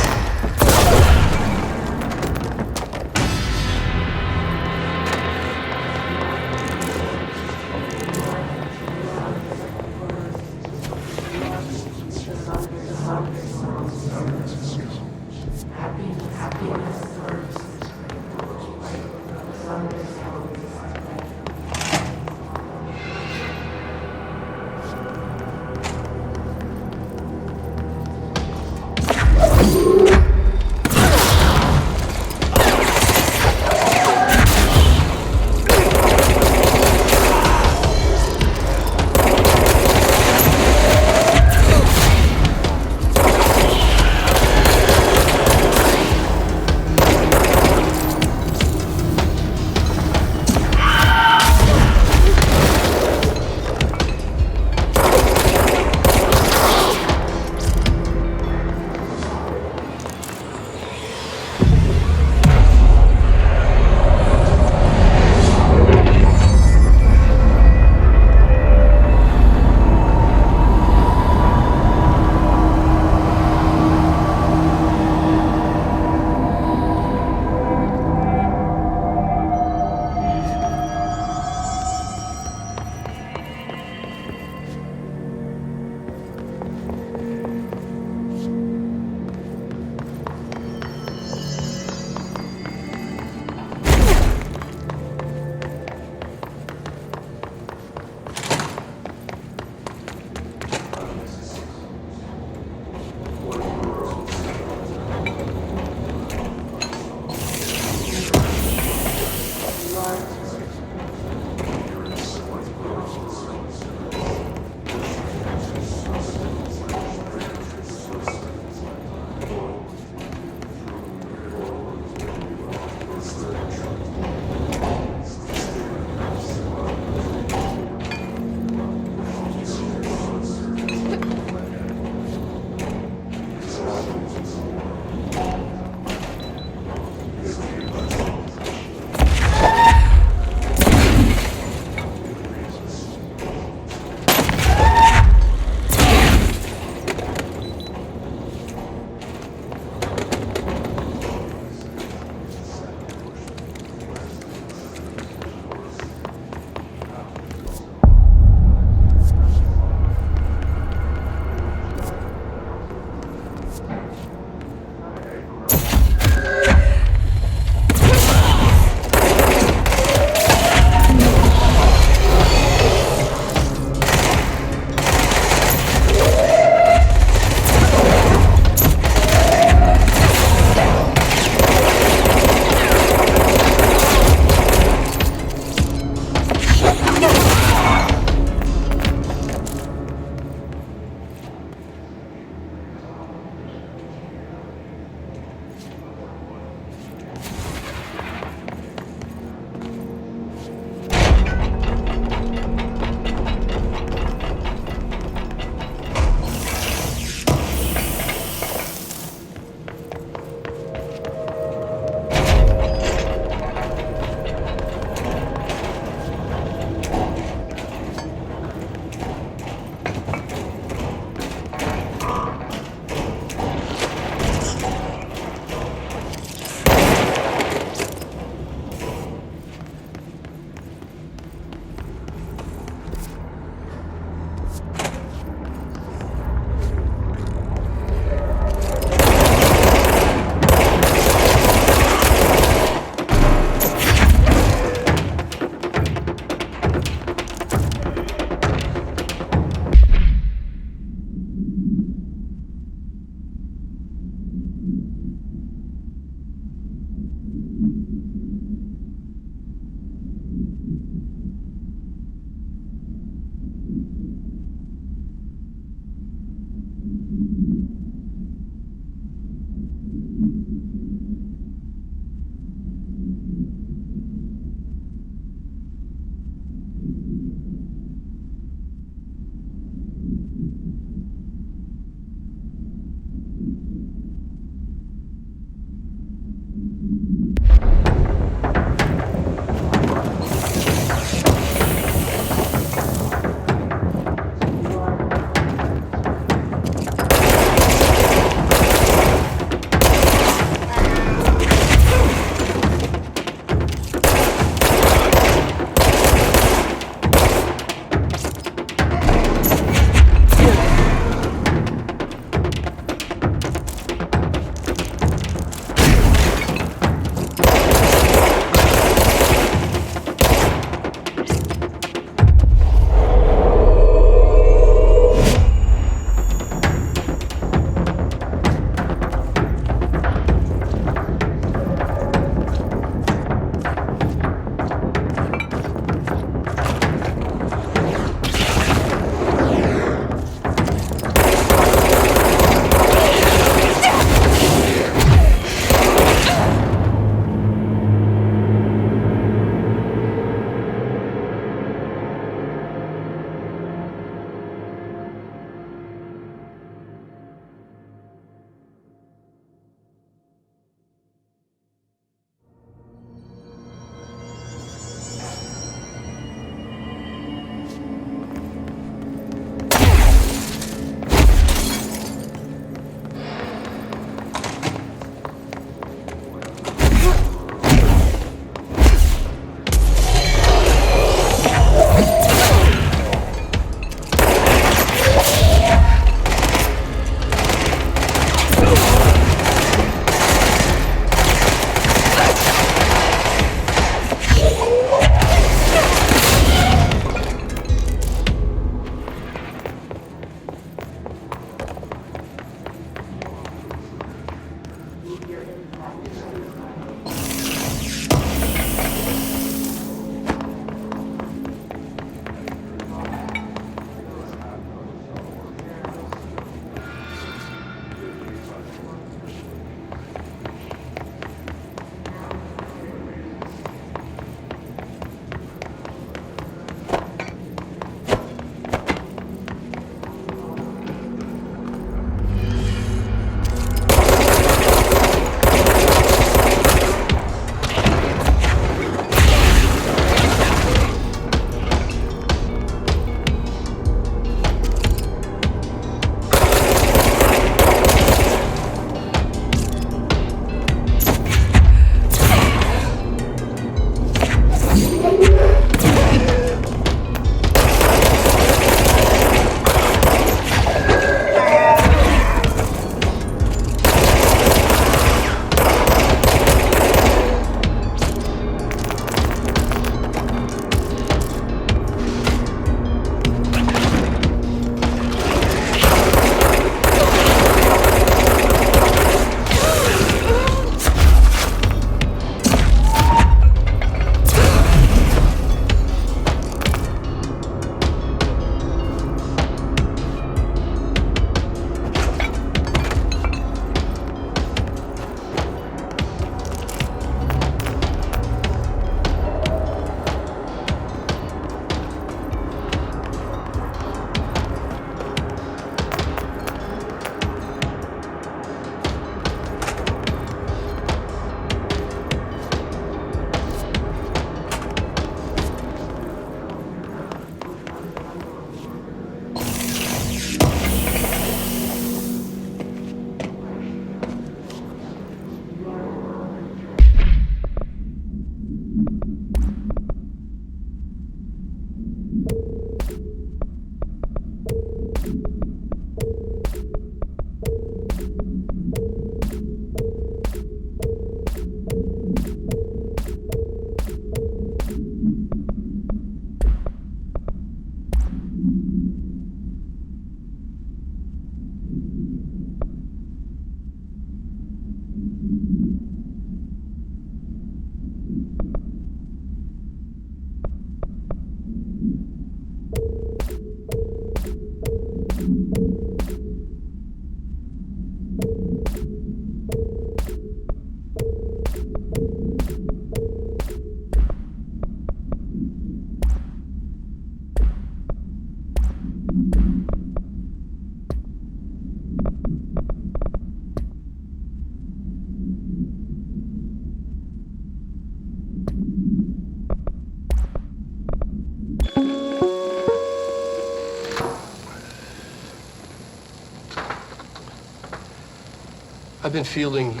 I've been fielding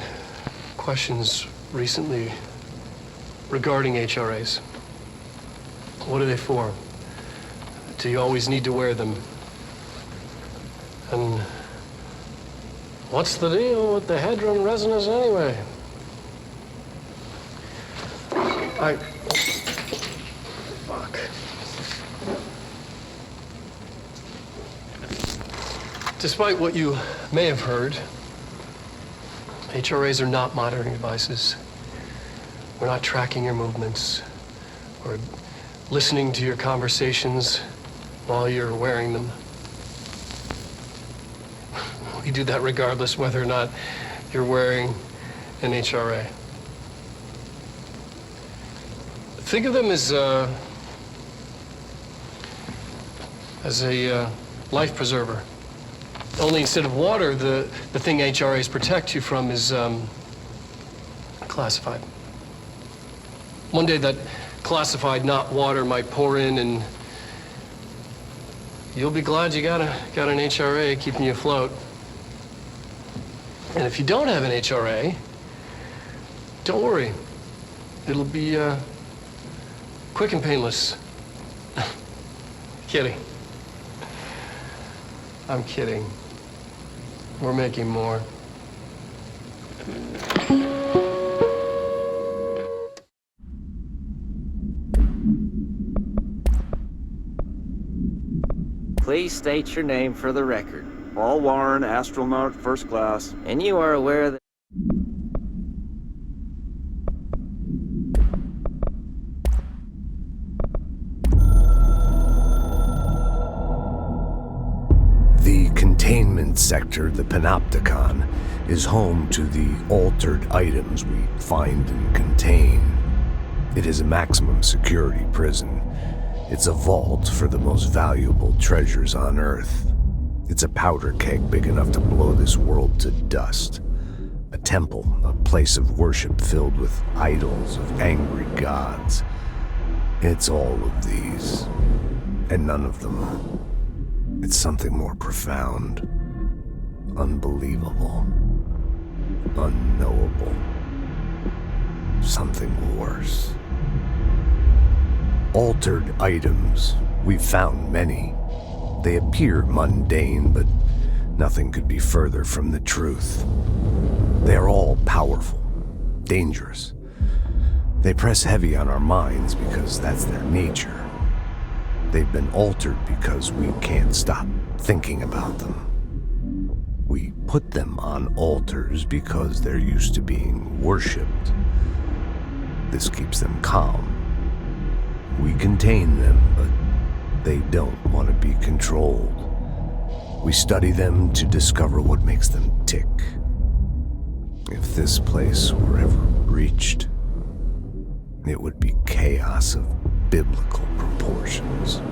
questions recently regarding HRAs. What are they for? Do you always need to wear them? And what's the deal with the Hadron resonance anyway? Fuck. Despite what you may have heard, HRAs are not monitoring devices. We're not tracking your movements or listening to your conversations while you're wearing them. We do that regardless whether or not you're wearing an HRA. Think of them as a life preserver. Only instead of water, the thing HRAs protect you from is classified. One day that classified, not water, might pour in, and you'll be glad you got an HRA keeping you afloat. And if you don't have an HRA, don't worry. It'll be quick and painless. Kidding. I'm kidding. We're making more. Please state your name for the record. Paul Warren, astronaut, first class. And you are aware that... The containment sector, the Panopticon, is home to the altered items we find and contain. It is a maximum security prison. It's a vault for the most valuable treasures on Earth. It's a powder keg big enough to blow this world to dust. A temple, a place of worship filled with idols of angry gods. It's all of these, and none of them. It's something more profound, unbelievable, unknowable, something worse. Altered items. We've found many. They appear mundane, but nothing could be further from the truth. They're all powerful, dangerous. They press heavy on our minds because that's their nature. They've been altered because we can't stop thinking about them. We put them on altars because they're used to being worshipped. This keeps them calm. We contain them, but they don't want to be controlled. We study them to discover what makes them tick. If this place were ever reached, it would be chaos of biblical proportions.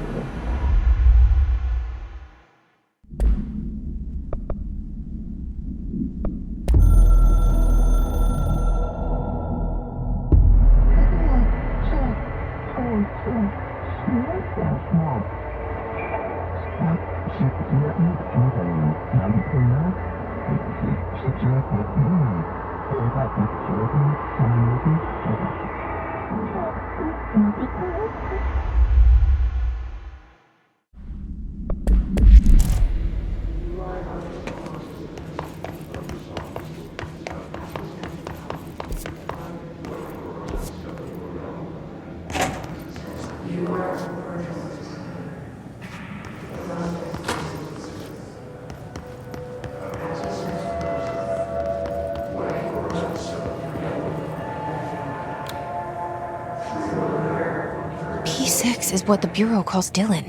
P6 is what the Bureau calls Dylan.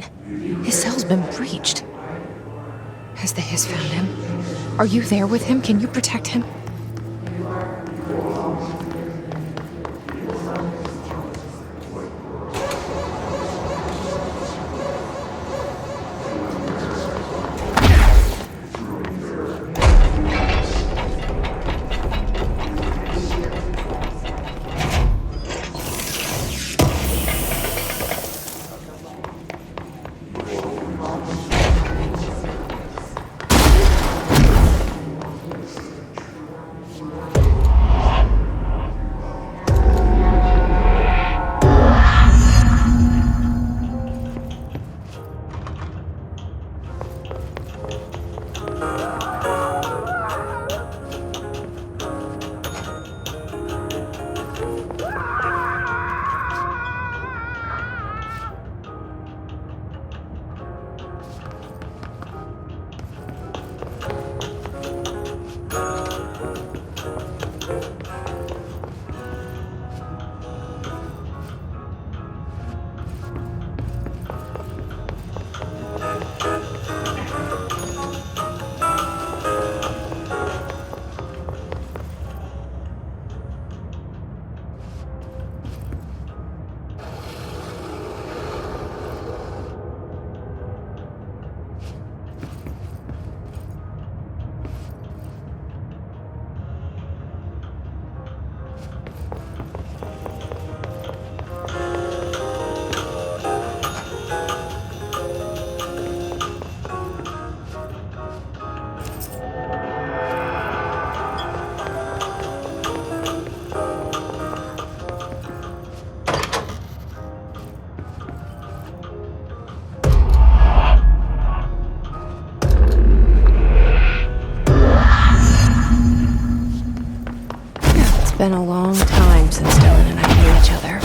His cell's been breached. Has the Hiss found him? Are you there with him? Can you protect him? been a long time since Dylan and I knew each other.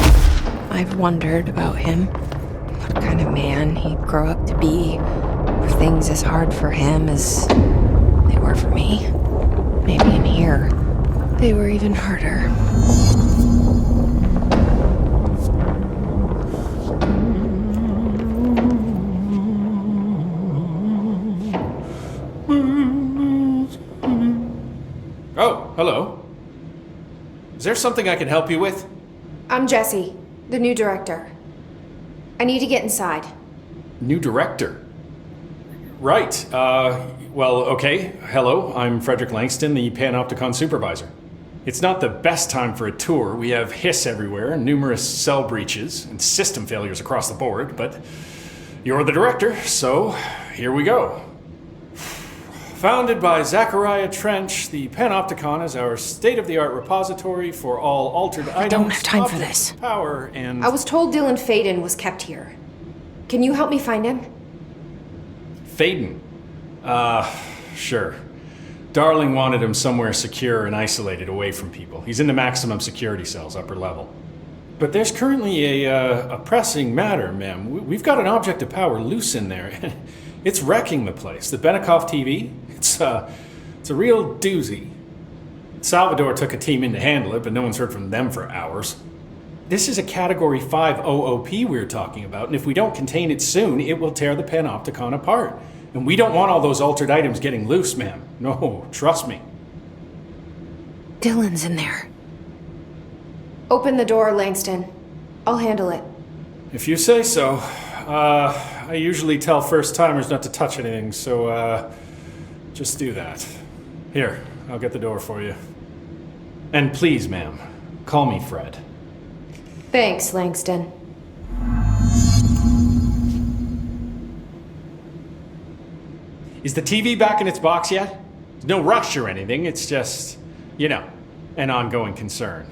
I've wondered about him. What kind of man he'd grow up to be. Were things as hard for him as they were for me? Maybe in here, they were even harder. Oh, hello. Is there something I can help you with? I'm Jessie, the new director. I need to get inside. New director? Right. Well, okay. Hello, I'm Frederick Langston, the Panopticon supervisor. It's not the best time for a tour. We have hiss everywhere, numerous cell breaches, and system failures across the board, but you're the director, so here we go. Founded by Zachariah Trench, the Panopticon is our state-of-the-art repository for all altered items. I don't have time for objects, this. Power and... I was told Dylan Faden was kept here. Can you help me find him? Faden? Sure. Darling wanted him somewhere secure and isolated away from people. He's in the maximum security cells, upper level. But there's currently a pressing matter, ma'am. We've got an object of power loose in there. It's wrecking the place. The Benikoff TV, it's a real doozy. Salvador took a team in to handle it, but no one's heard from them for hours. This is a Category 5 OOP we're talking about, and if we don't contain it soon, it will tear the Panopticon apart. And we don't want all those altered items getting loose, ma'am. No, trust me. Dylan's in there. Open the door, Langston. I'll handle it. If you say so. I usually tell first-timers not to touch anything, so, just do that. Here, I'll get the door for you. And please, ma'am, call me Fred. Thanks, Langston. Is the TV back in its box yet? There's no rush or anything, it's just, you know, an ongoing concern.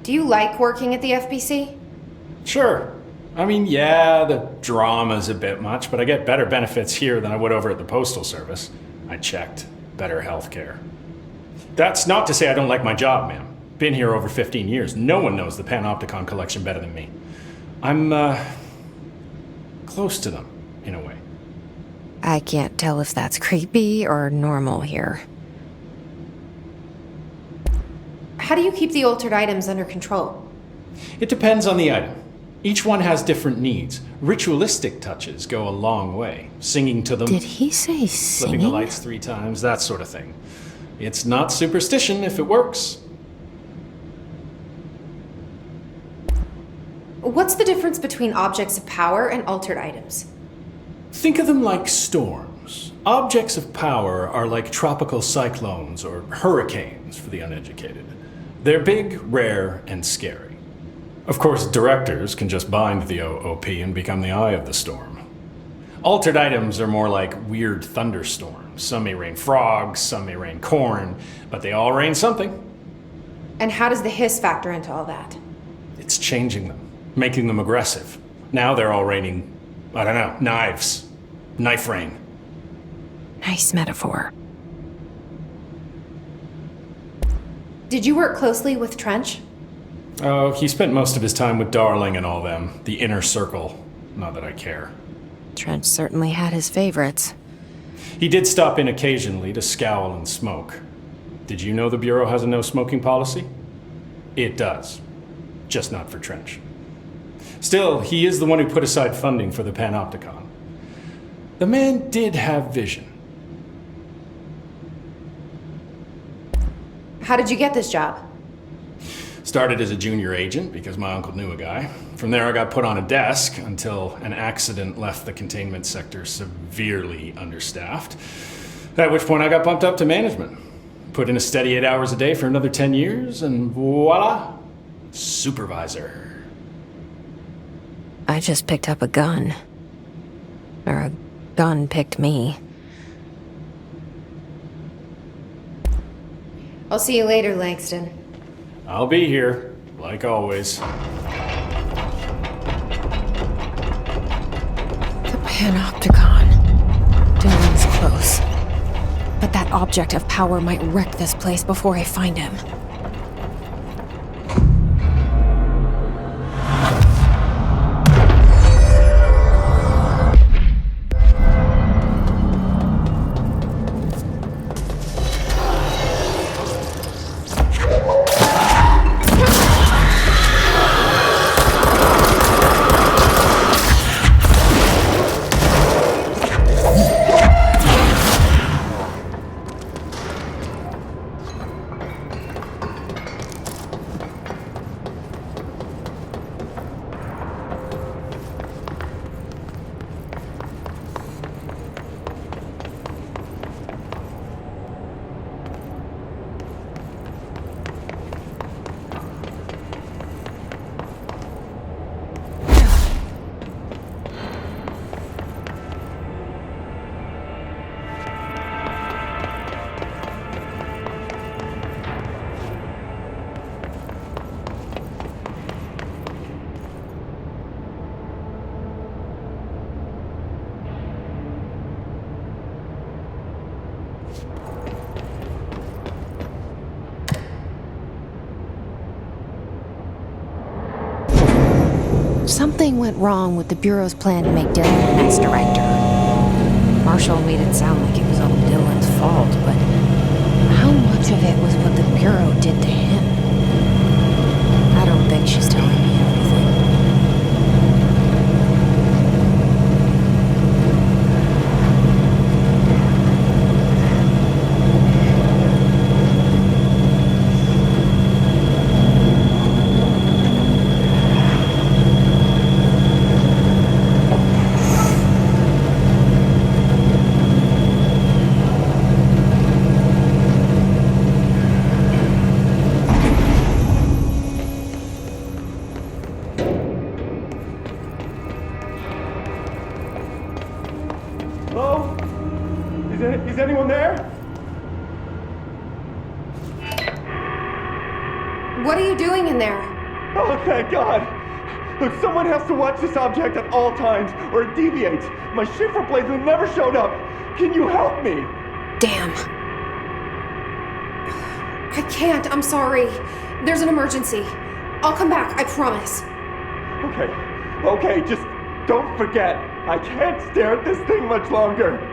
Do you like working at the FBC? Sure. I mean, yeah, the drama's a bit much, but I get better benefits here than I would over at the Postal Service. I checked. Better healthcare. That's not to say I don't like my job, ma'am. Been here over 15 years. No one knows the Panopticon collection better than me. I'm, close to them, in a way. I can't tell if that's creepy or normal here. How do you keep the altered items under control? It depends on the item. Each one has different needs. Ritualistic touches go a long way. Singing to them. Did he say Flipping the singing? lights 3 times, that sort of thing. It's not superstition if it works. What's the difference between objects of power and altered items? Think of them like storms. Objects of power are like tropical cyclones or hurricanes for the uneducated. They're big, rare, and scary. Of course, directors can just bind the OOP and become the eye of the storm. Altered items are more like weird thunderstorms. Some may rain frogs, some may rain corn, but they all rain something. And how does the hiss factor into all that? It's changing them, making them aggressive. Now they're all raining, I don't know, knives. Knife rain. Nice metaphor. Did you work closely with Trench? Oh, he spent most of his time with Darling and all them. The inner circle. Not that I care. Trench certainly had his favorites. He did stop in occasionally to scowl and smoke. Did you know the Bureau has a no-smoking policy? It does. Just not for Trench. Still, he is the one who put aside funding for the Panopticon. The man did have vision. How did you get this job? Started as a junior agent because my uncle knew a guy. From there I got put on a desk until an accident left the containment sector severely understaffed. At which point I got bumped up to management. Put in a steady 8 hours a day for another 10 years and voila, supervisor. I just picked up a gun. Or a gun picked me. I'll see you later, Langston. I'll be here, like always. The Panopticon. Dylan's close. But that object of power might wreck this place before I find him. Something went wrong with the Bureau's plan to make Dylan the next director. Marshall made it sound like it was all Dylan's fault, but how much of it was what the Bureau did to him? I don't think she's telling me everything. Hello? Is anyone there? What are you doing in there? Oh, thank God! Look, someone has to watch this object at all times, or it deviates. My shift replacement never showed up. Can you help me? Damn. I can't, I'm sorry. There's an emergency. I'll come back, I promise. Okay, just don't forget. I can't stare at this thing much longer.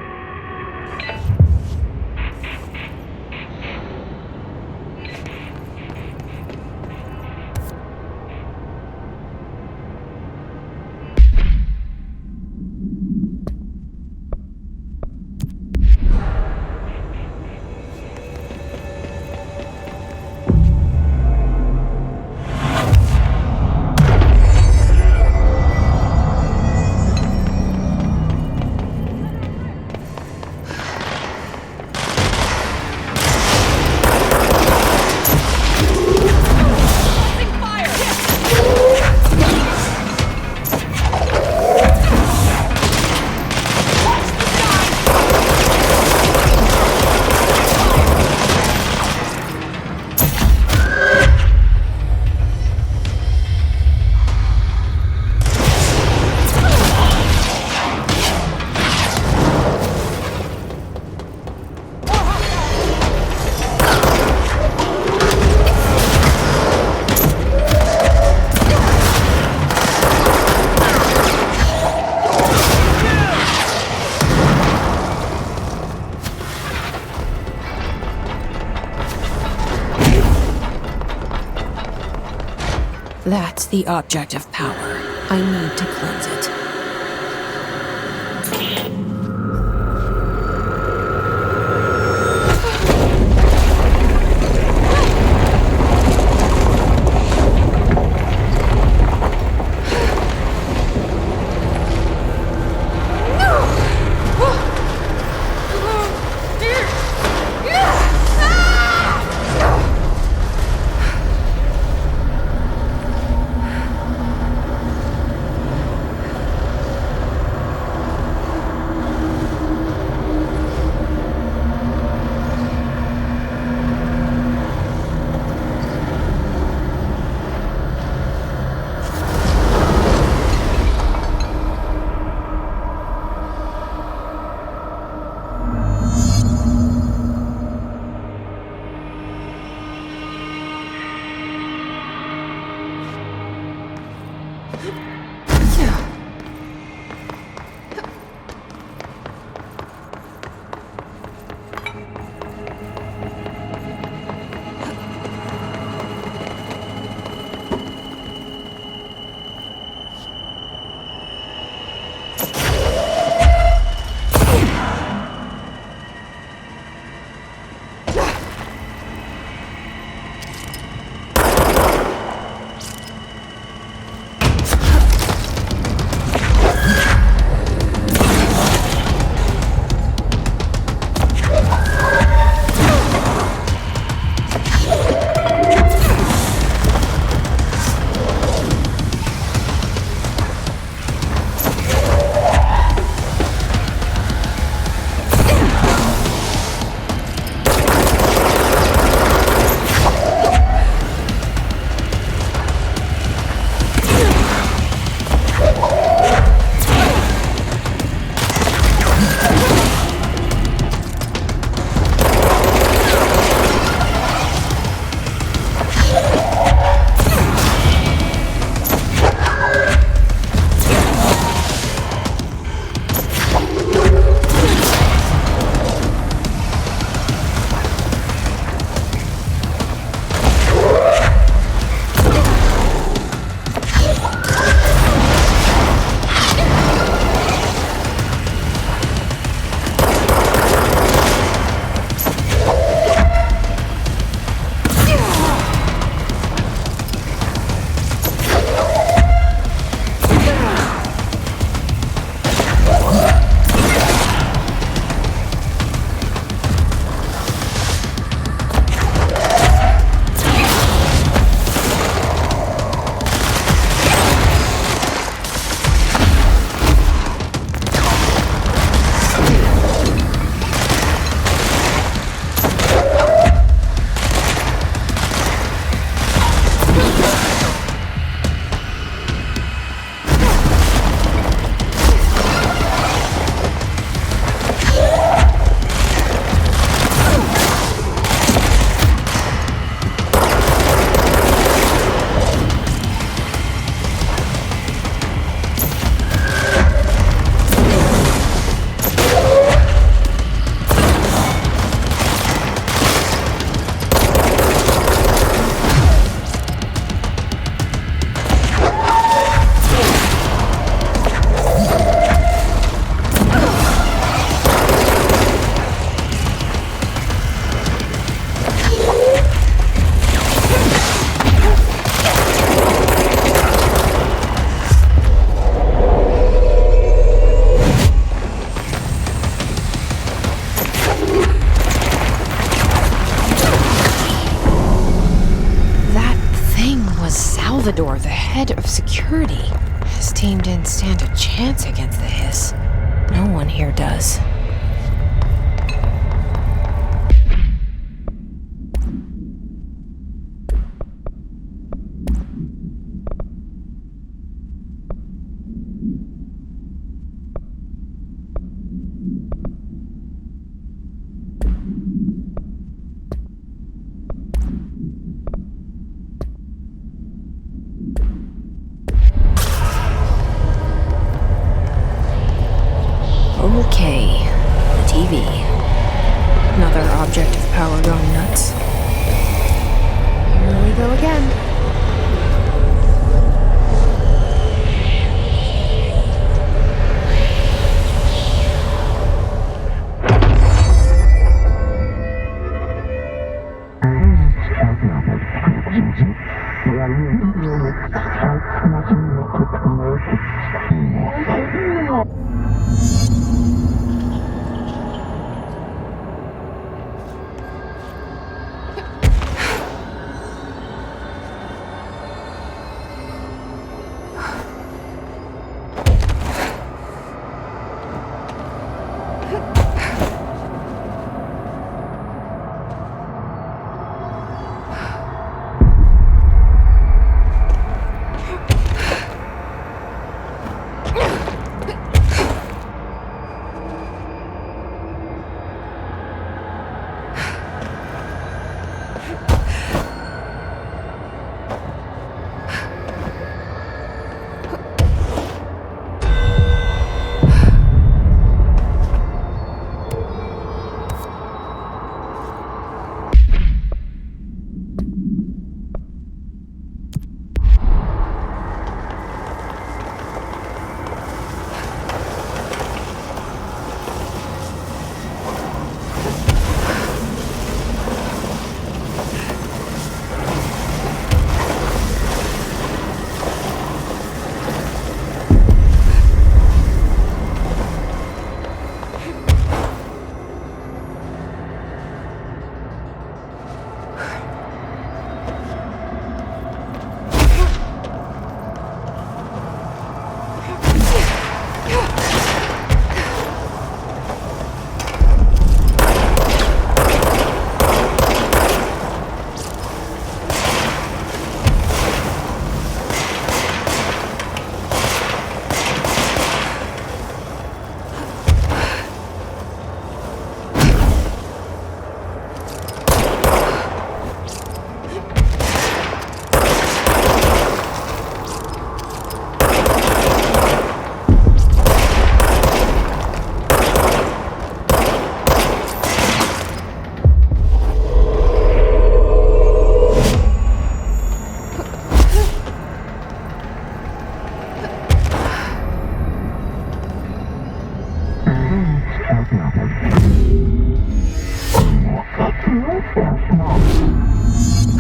That's the object of power. I need to cleanse it. Salvador, the head of security. His team didn't stand a chance against the Hiss. No one here does. Okay, the TV. Another object of power gone nuts. Here we go again.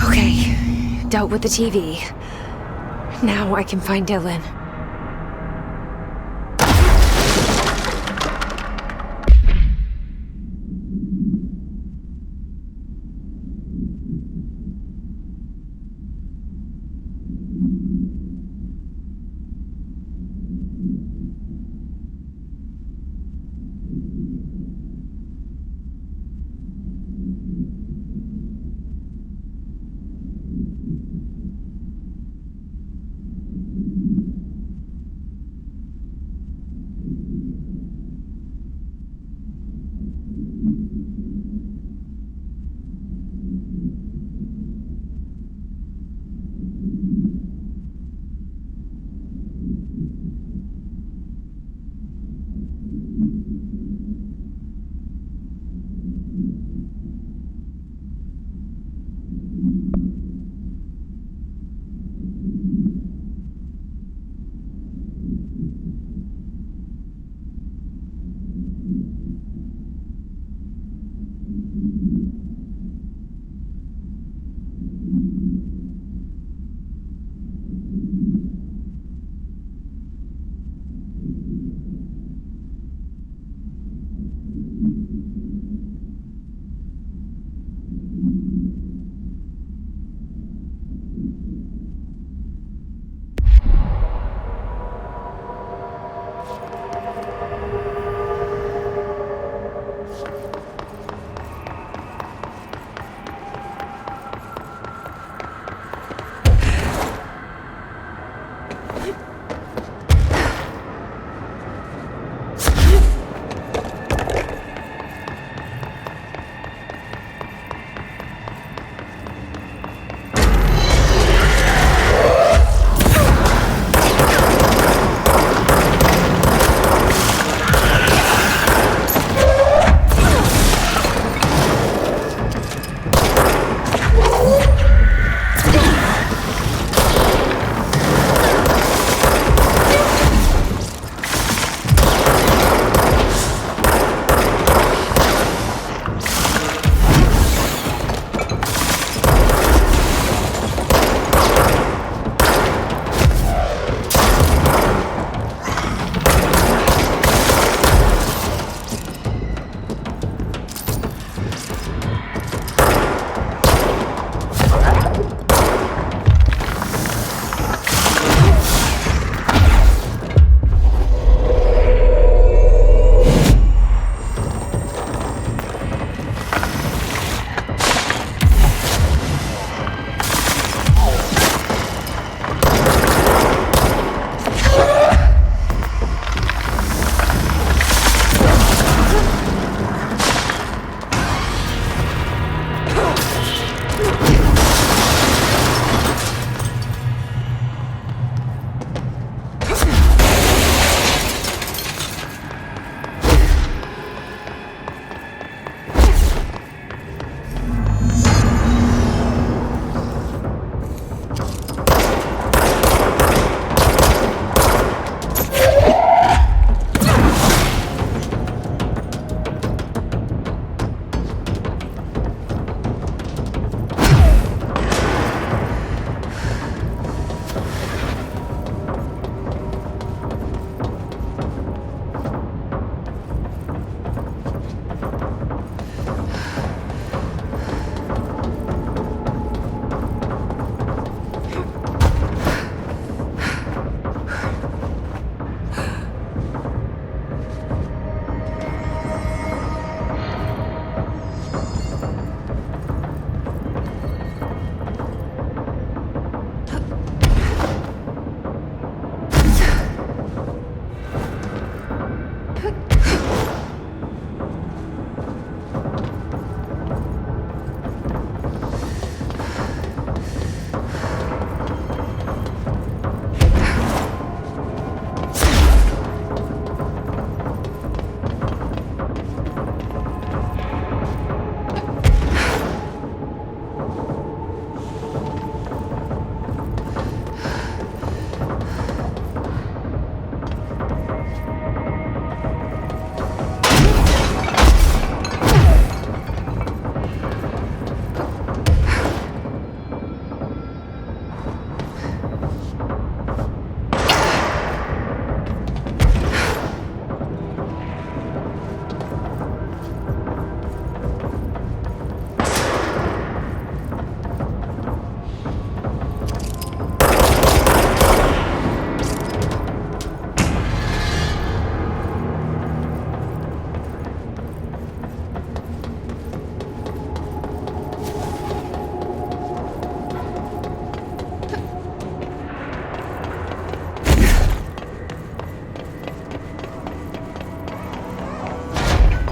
Okay, dealt with the TV. Now I can find Dylan.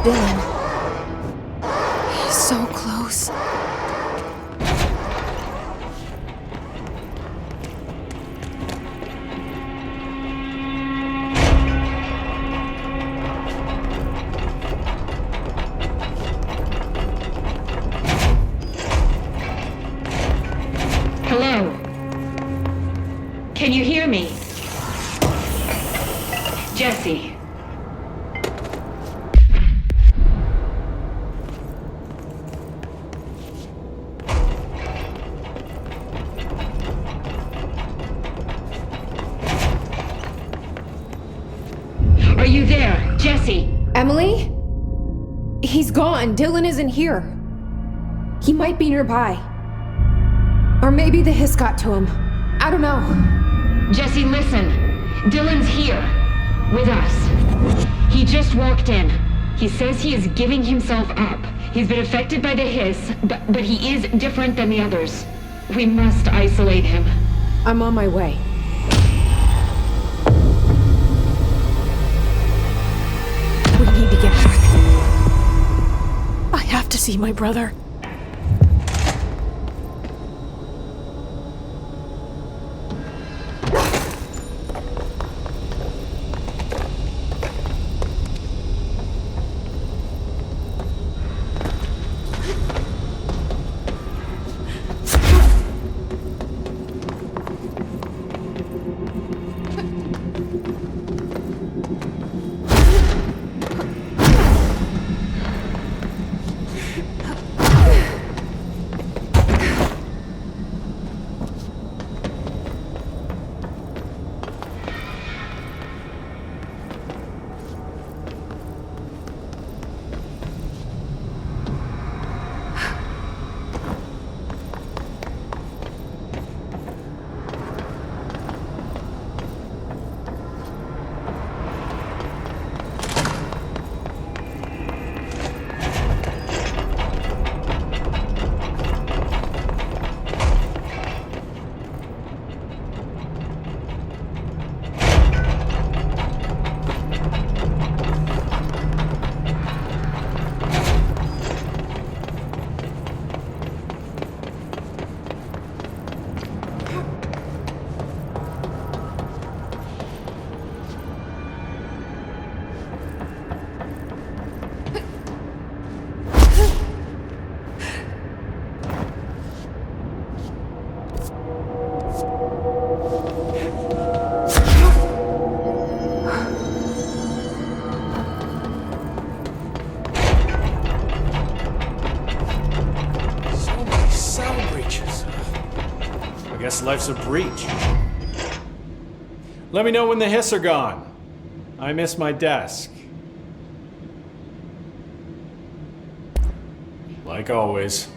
Dylan. So close. Hello? Can you hear me? Jesse. Are you there, Jesse? Emily? He's gone. Dylan isn't here. He might be nearby. Or maybe the hiss got to him. I don't know. Jesse, listen. Dylan's here. With us. He just walked in. He says he is giving himself up. He's been affected by the hiss, but he is different than the others. We must isolate him. I'm on my way. We need to get back. I have to see my brother. Life's a breach. Let me know when the hiss are gone. I miss my desk. Like always.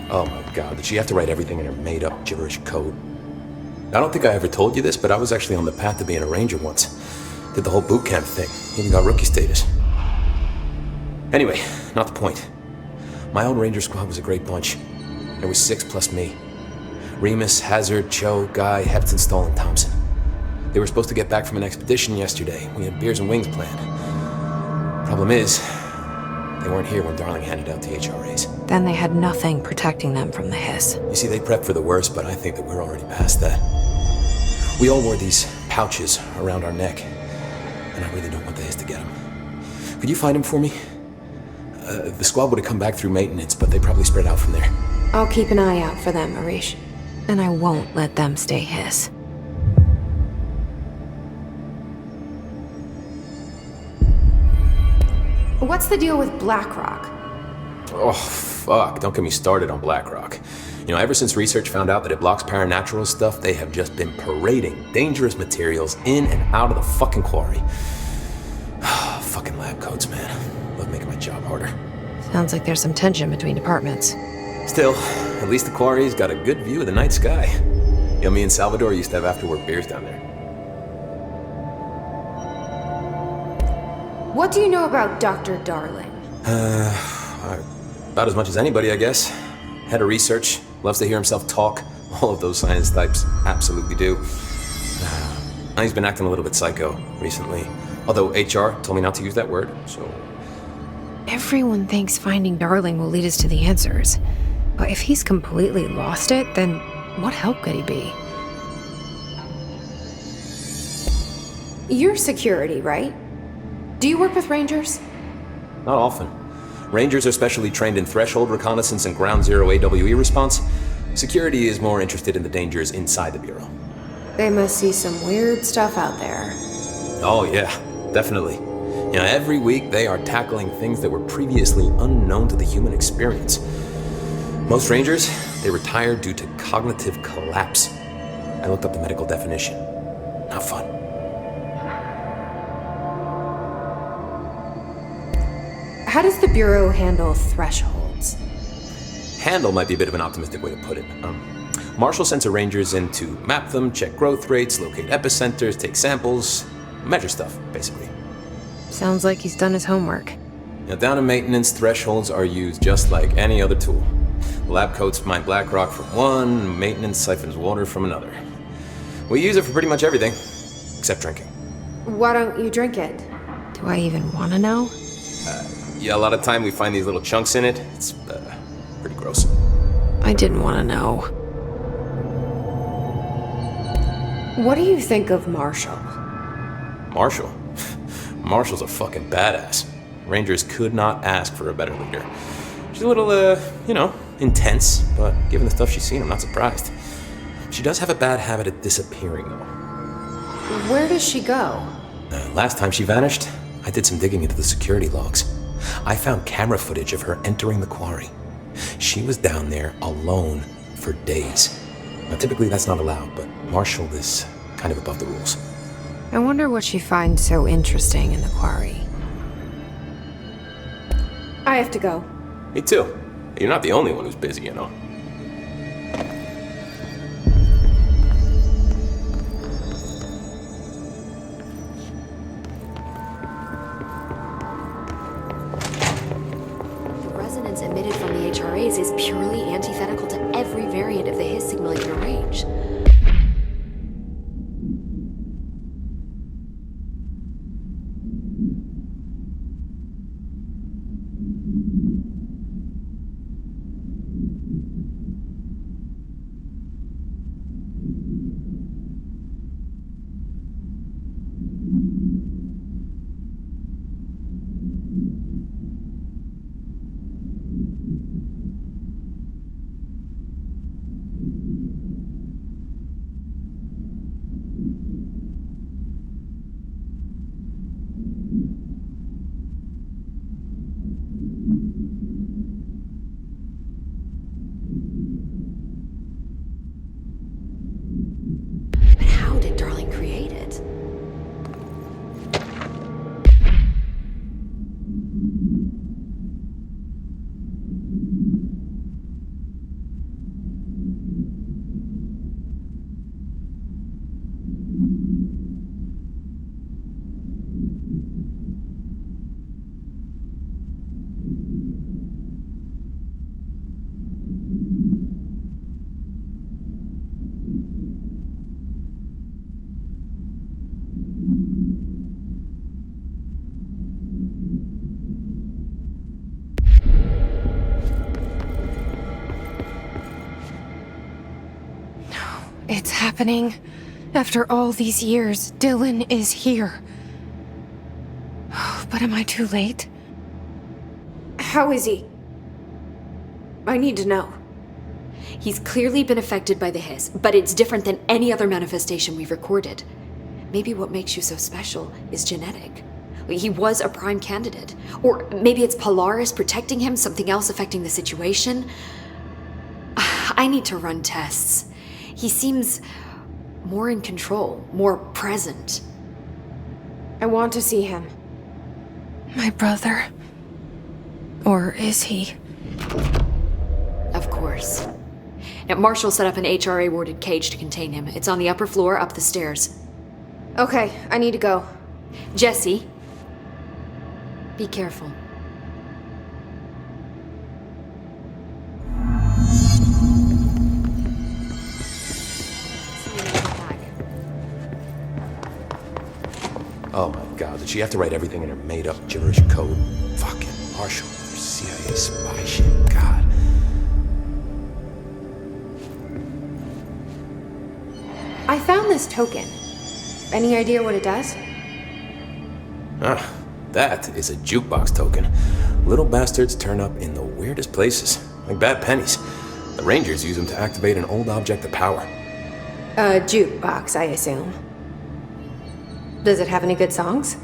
Oh my god, did she have to write everything in her made-up gibberish code? I don't think I ever told you this, but I was actually on the path to being a ranger once. Did the whole boot camp thing. Even got rookie status. Anyway, not the point. My old ranger squad was a great bunch. There was 6 plus me. Remus, Hazard, Cho, Guy, Hepton, Stahl, and Thompson. They were supposed to get back from an expedition yesterday. We had beers and wings planned. Problem is, they weren't here when Darling handed out the HRAs. Then they had nothing protecting them from the hiss. You see, they prepped for the worst, but I think that we're already past that. We all wore these pouches around our neck, and I really don't want the hiss to get them. Could you find them for me? The squad would have come back through maintenance, but they probably spread out from there. I'll keep an eye out for them, Arish. And I won't let them stay hiss. What's the deal with BlackRock? Oh, fuck. Don't get me started on BlackRock. You know, ever since research found out that it blocks paranatural stuff, they have just been parading dangerous materials in and out of the fucking quarry. Fucking lab coats, man. Love making my job harder. Sounds like there's some tension between departments. Still, at least the quarry's got a good view of the night sky. You know, me and Salvador used to have after-work beers down there. What do you know about Dr. Darling? About as much as anybody, I guess. Head of research, loves to hear himself talk. All of those science types absolutely do. He's been acting a little bit psycho recently. Although HR told me not to use that word, so... Everyone thinks finding Darling will lead us to the answers. But if he's completely lost it, then what help could he be? You're security, right? Do you work with Rangers? Not often. Rangers are specially trained in threshold reconnaissance and ground zero AWE response. Security is more interested in the dangers inside the Bureau. They must see some weird stuff out there. Oh yeah, definitely. You know, every week they are tackling things that were previously unknown to the human experience. Most Rangers, they retire due to cognitive collapse. I looked up the medical definition. Not fun. How does the Bureau handle thresholds? Handle might be a bit of an optimistic way to put it. Marshall sends her Rangers in to map them, check growth rates, locate epicenters, take samples, measure stuff, basically. Sounds like he's done his homework. Now, down in maintenance, thresholds are used just like any other tool. The lab coats mine black rock from one, maintenance siphons water from another. We use it for pretty much everything, except drinking. Why don't you drink it? Do I even want to know? Yeah, a lot of time we find these little chunks in it. It's pretty gross. I didn't want to know. What do you think of Marshall? Marshall? Marshall's a fucking badass. Rangers could not ask for a better leader. She's a little, intense, but given the stuff she's seen, I'm not surprised. She does have a bad habit of disappearing, though. Where does she go? Last time she vanished, I did some digging into the security logs. I found camera footage of her entering the quarry. She was down there alone for days. Now, typically that's not allowed, but Marshall is kind of above the rules. I wonder what she finds so interesting in the quarry. I have to go. Me too. You're not the only one who's busy, you know. The resonance emitted from the HRAs is purely antithetical to every variant of the His signal you can arrange. It's happening. After all these years, Dylan is here. But am I too late? How is he? I need to know. He's clearly been affected by the hiss, but it's different than any other manifestation we've recorded. Maybe what makes you so special is genetic. He was a prime candidate. Or maybe it's Polaris protecting him, something else affecting the situation. I need to run tests. He seems more in control, more present. I want to see him. My brother. Or is he? Of course. Now, Marshall set up an HRA-warded cage to contain him. It's on the upper floor, up the stairs. Okay, I need to go. Jesse, be careful. Oh my god, did she have to write everything in her made-up gibberish code? Fucking Marshall, CIA spy shit, god. I found this token. Any idea what it does? Ah, that is a jukebox token. Little bastards turn up in the weirdest places, like bad pennies. The Rangers use them to activate an old object of power. A jukebox, I assume. Does it have any good songs?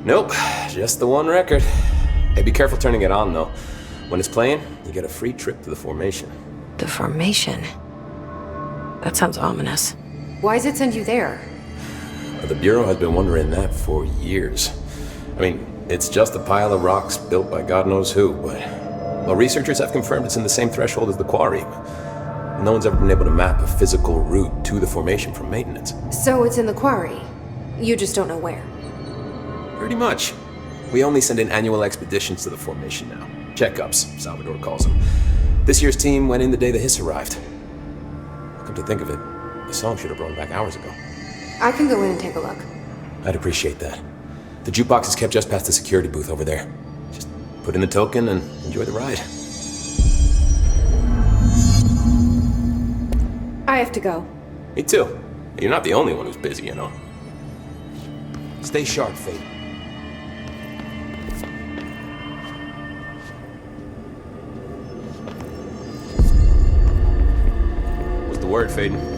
Nope, just the one record. Hey, be careful turning it on, though. When it's playing, you get a free trip to the formation. The formation? That sounds ominous. Why does it send you there? The Bureau has been wondering that for years. I mean, it's just a pile of rocks built by God knows who, but... Well, researchers have confirmed it's in the same threshold as the quarry. No one's ever been able to map a physical route to the formation from maintenance. So it's in the quarry. You just don't know where. Pretty much. We only send in annual expeditions to the formation now. Checkups, Salvador calls them. This year's team went in the day the hiss arrived. Come to think of it, the song should have brought it back hours ago. I can go in and take a look. I'd appreciate that. The jukebox is kept just past the security booth over there. Just put in the token and enjoy the ride. I have to go. Me too. You're not the only one who's busy, you know. Stay sharp, Fate. What's the word, Faden?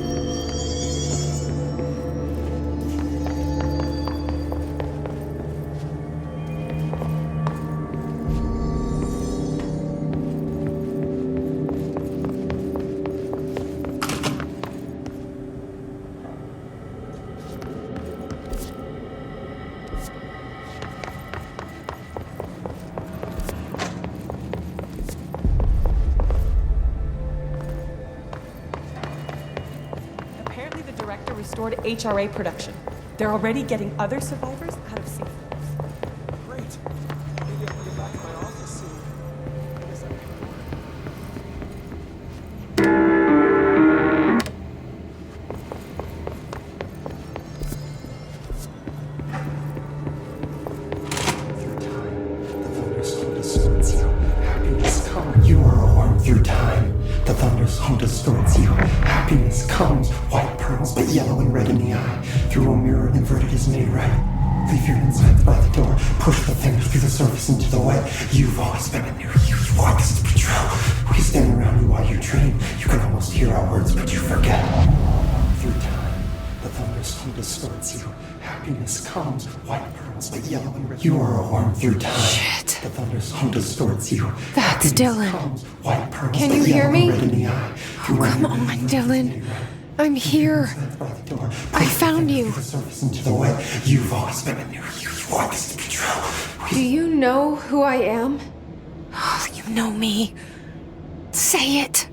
Restored HRA production. They're already getting other survivors out of safe rooms. Great. Maybe I can get back to my office soon. I guess Happiness comes. You are a worm through time. The thunderstorm distorts you. Happiness comes. White pearls, but yellow and red in the eye. Through a mirror inverted is made right. Leave your insides by the door. Push the fingers through the surface into the wet. You've always been a new you. You want this to be true. We stand around you while you dream. You can almost hear our words, but you forget. Through time, the thunderstorm distorts you. Happiness comes. White pearls, but yellow and red. You are a worm through time. Shit. The thunderstorm distorts you. That's Dylan. White pearls, Can you hear me? Oh, come on, Dylan. I'm here. I found you. Into the way. You've always been a new you. You want this to be true. Do you know who I am? Oh, you know me. Say it.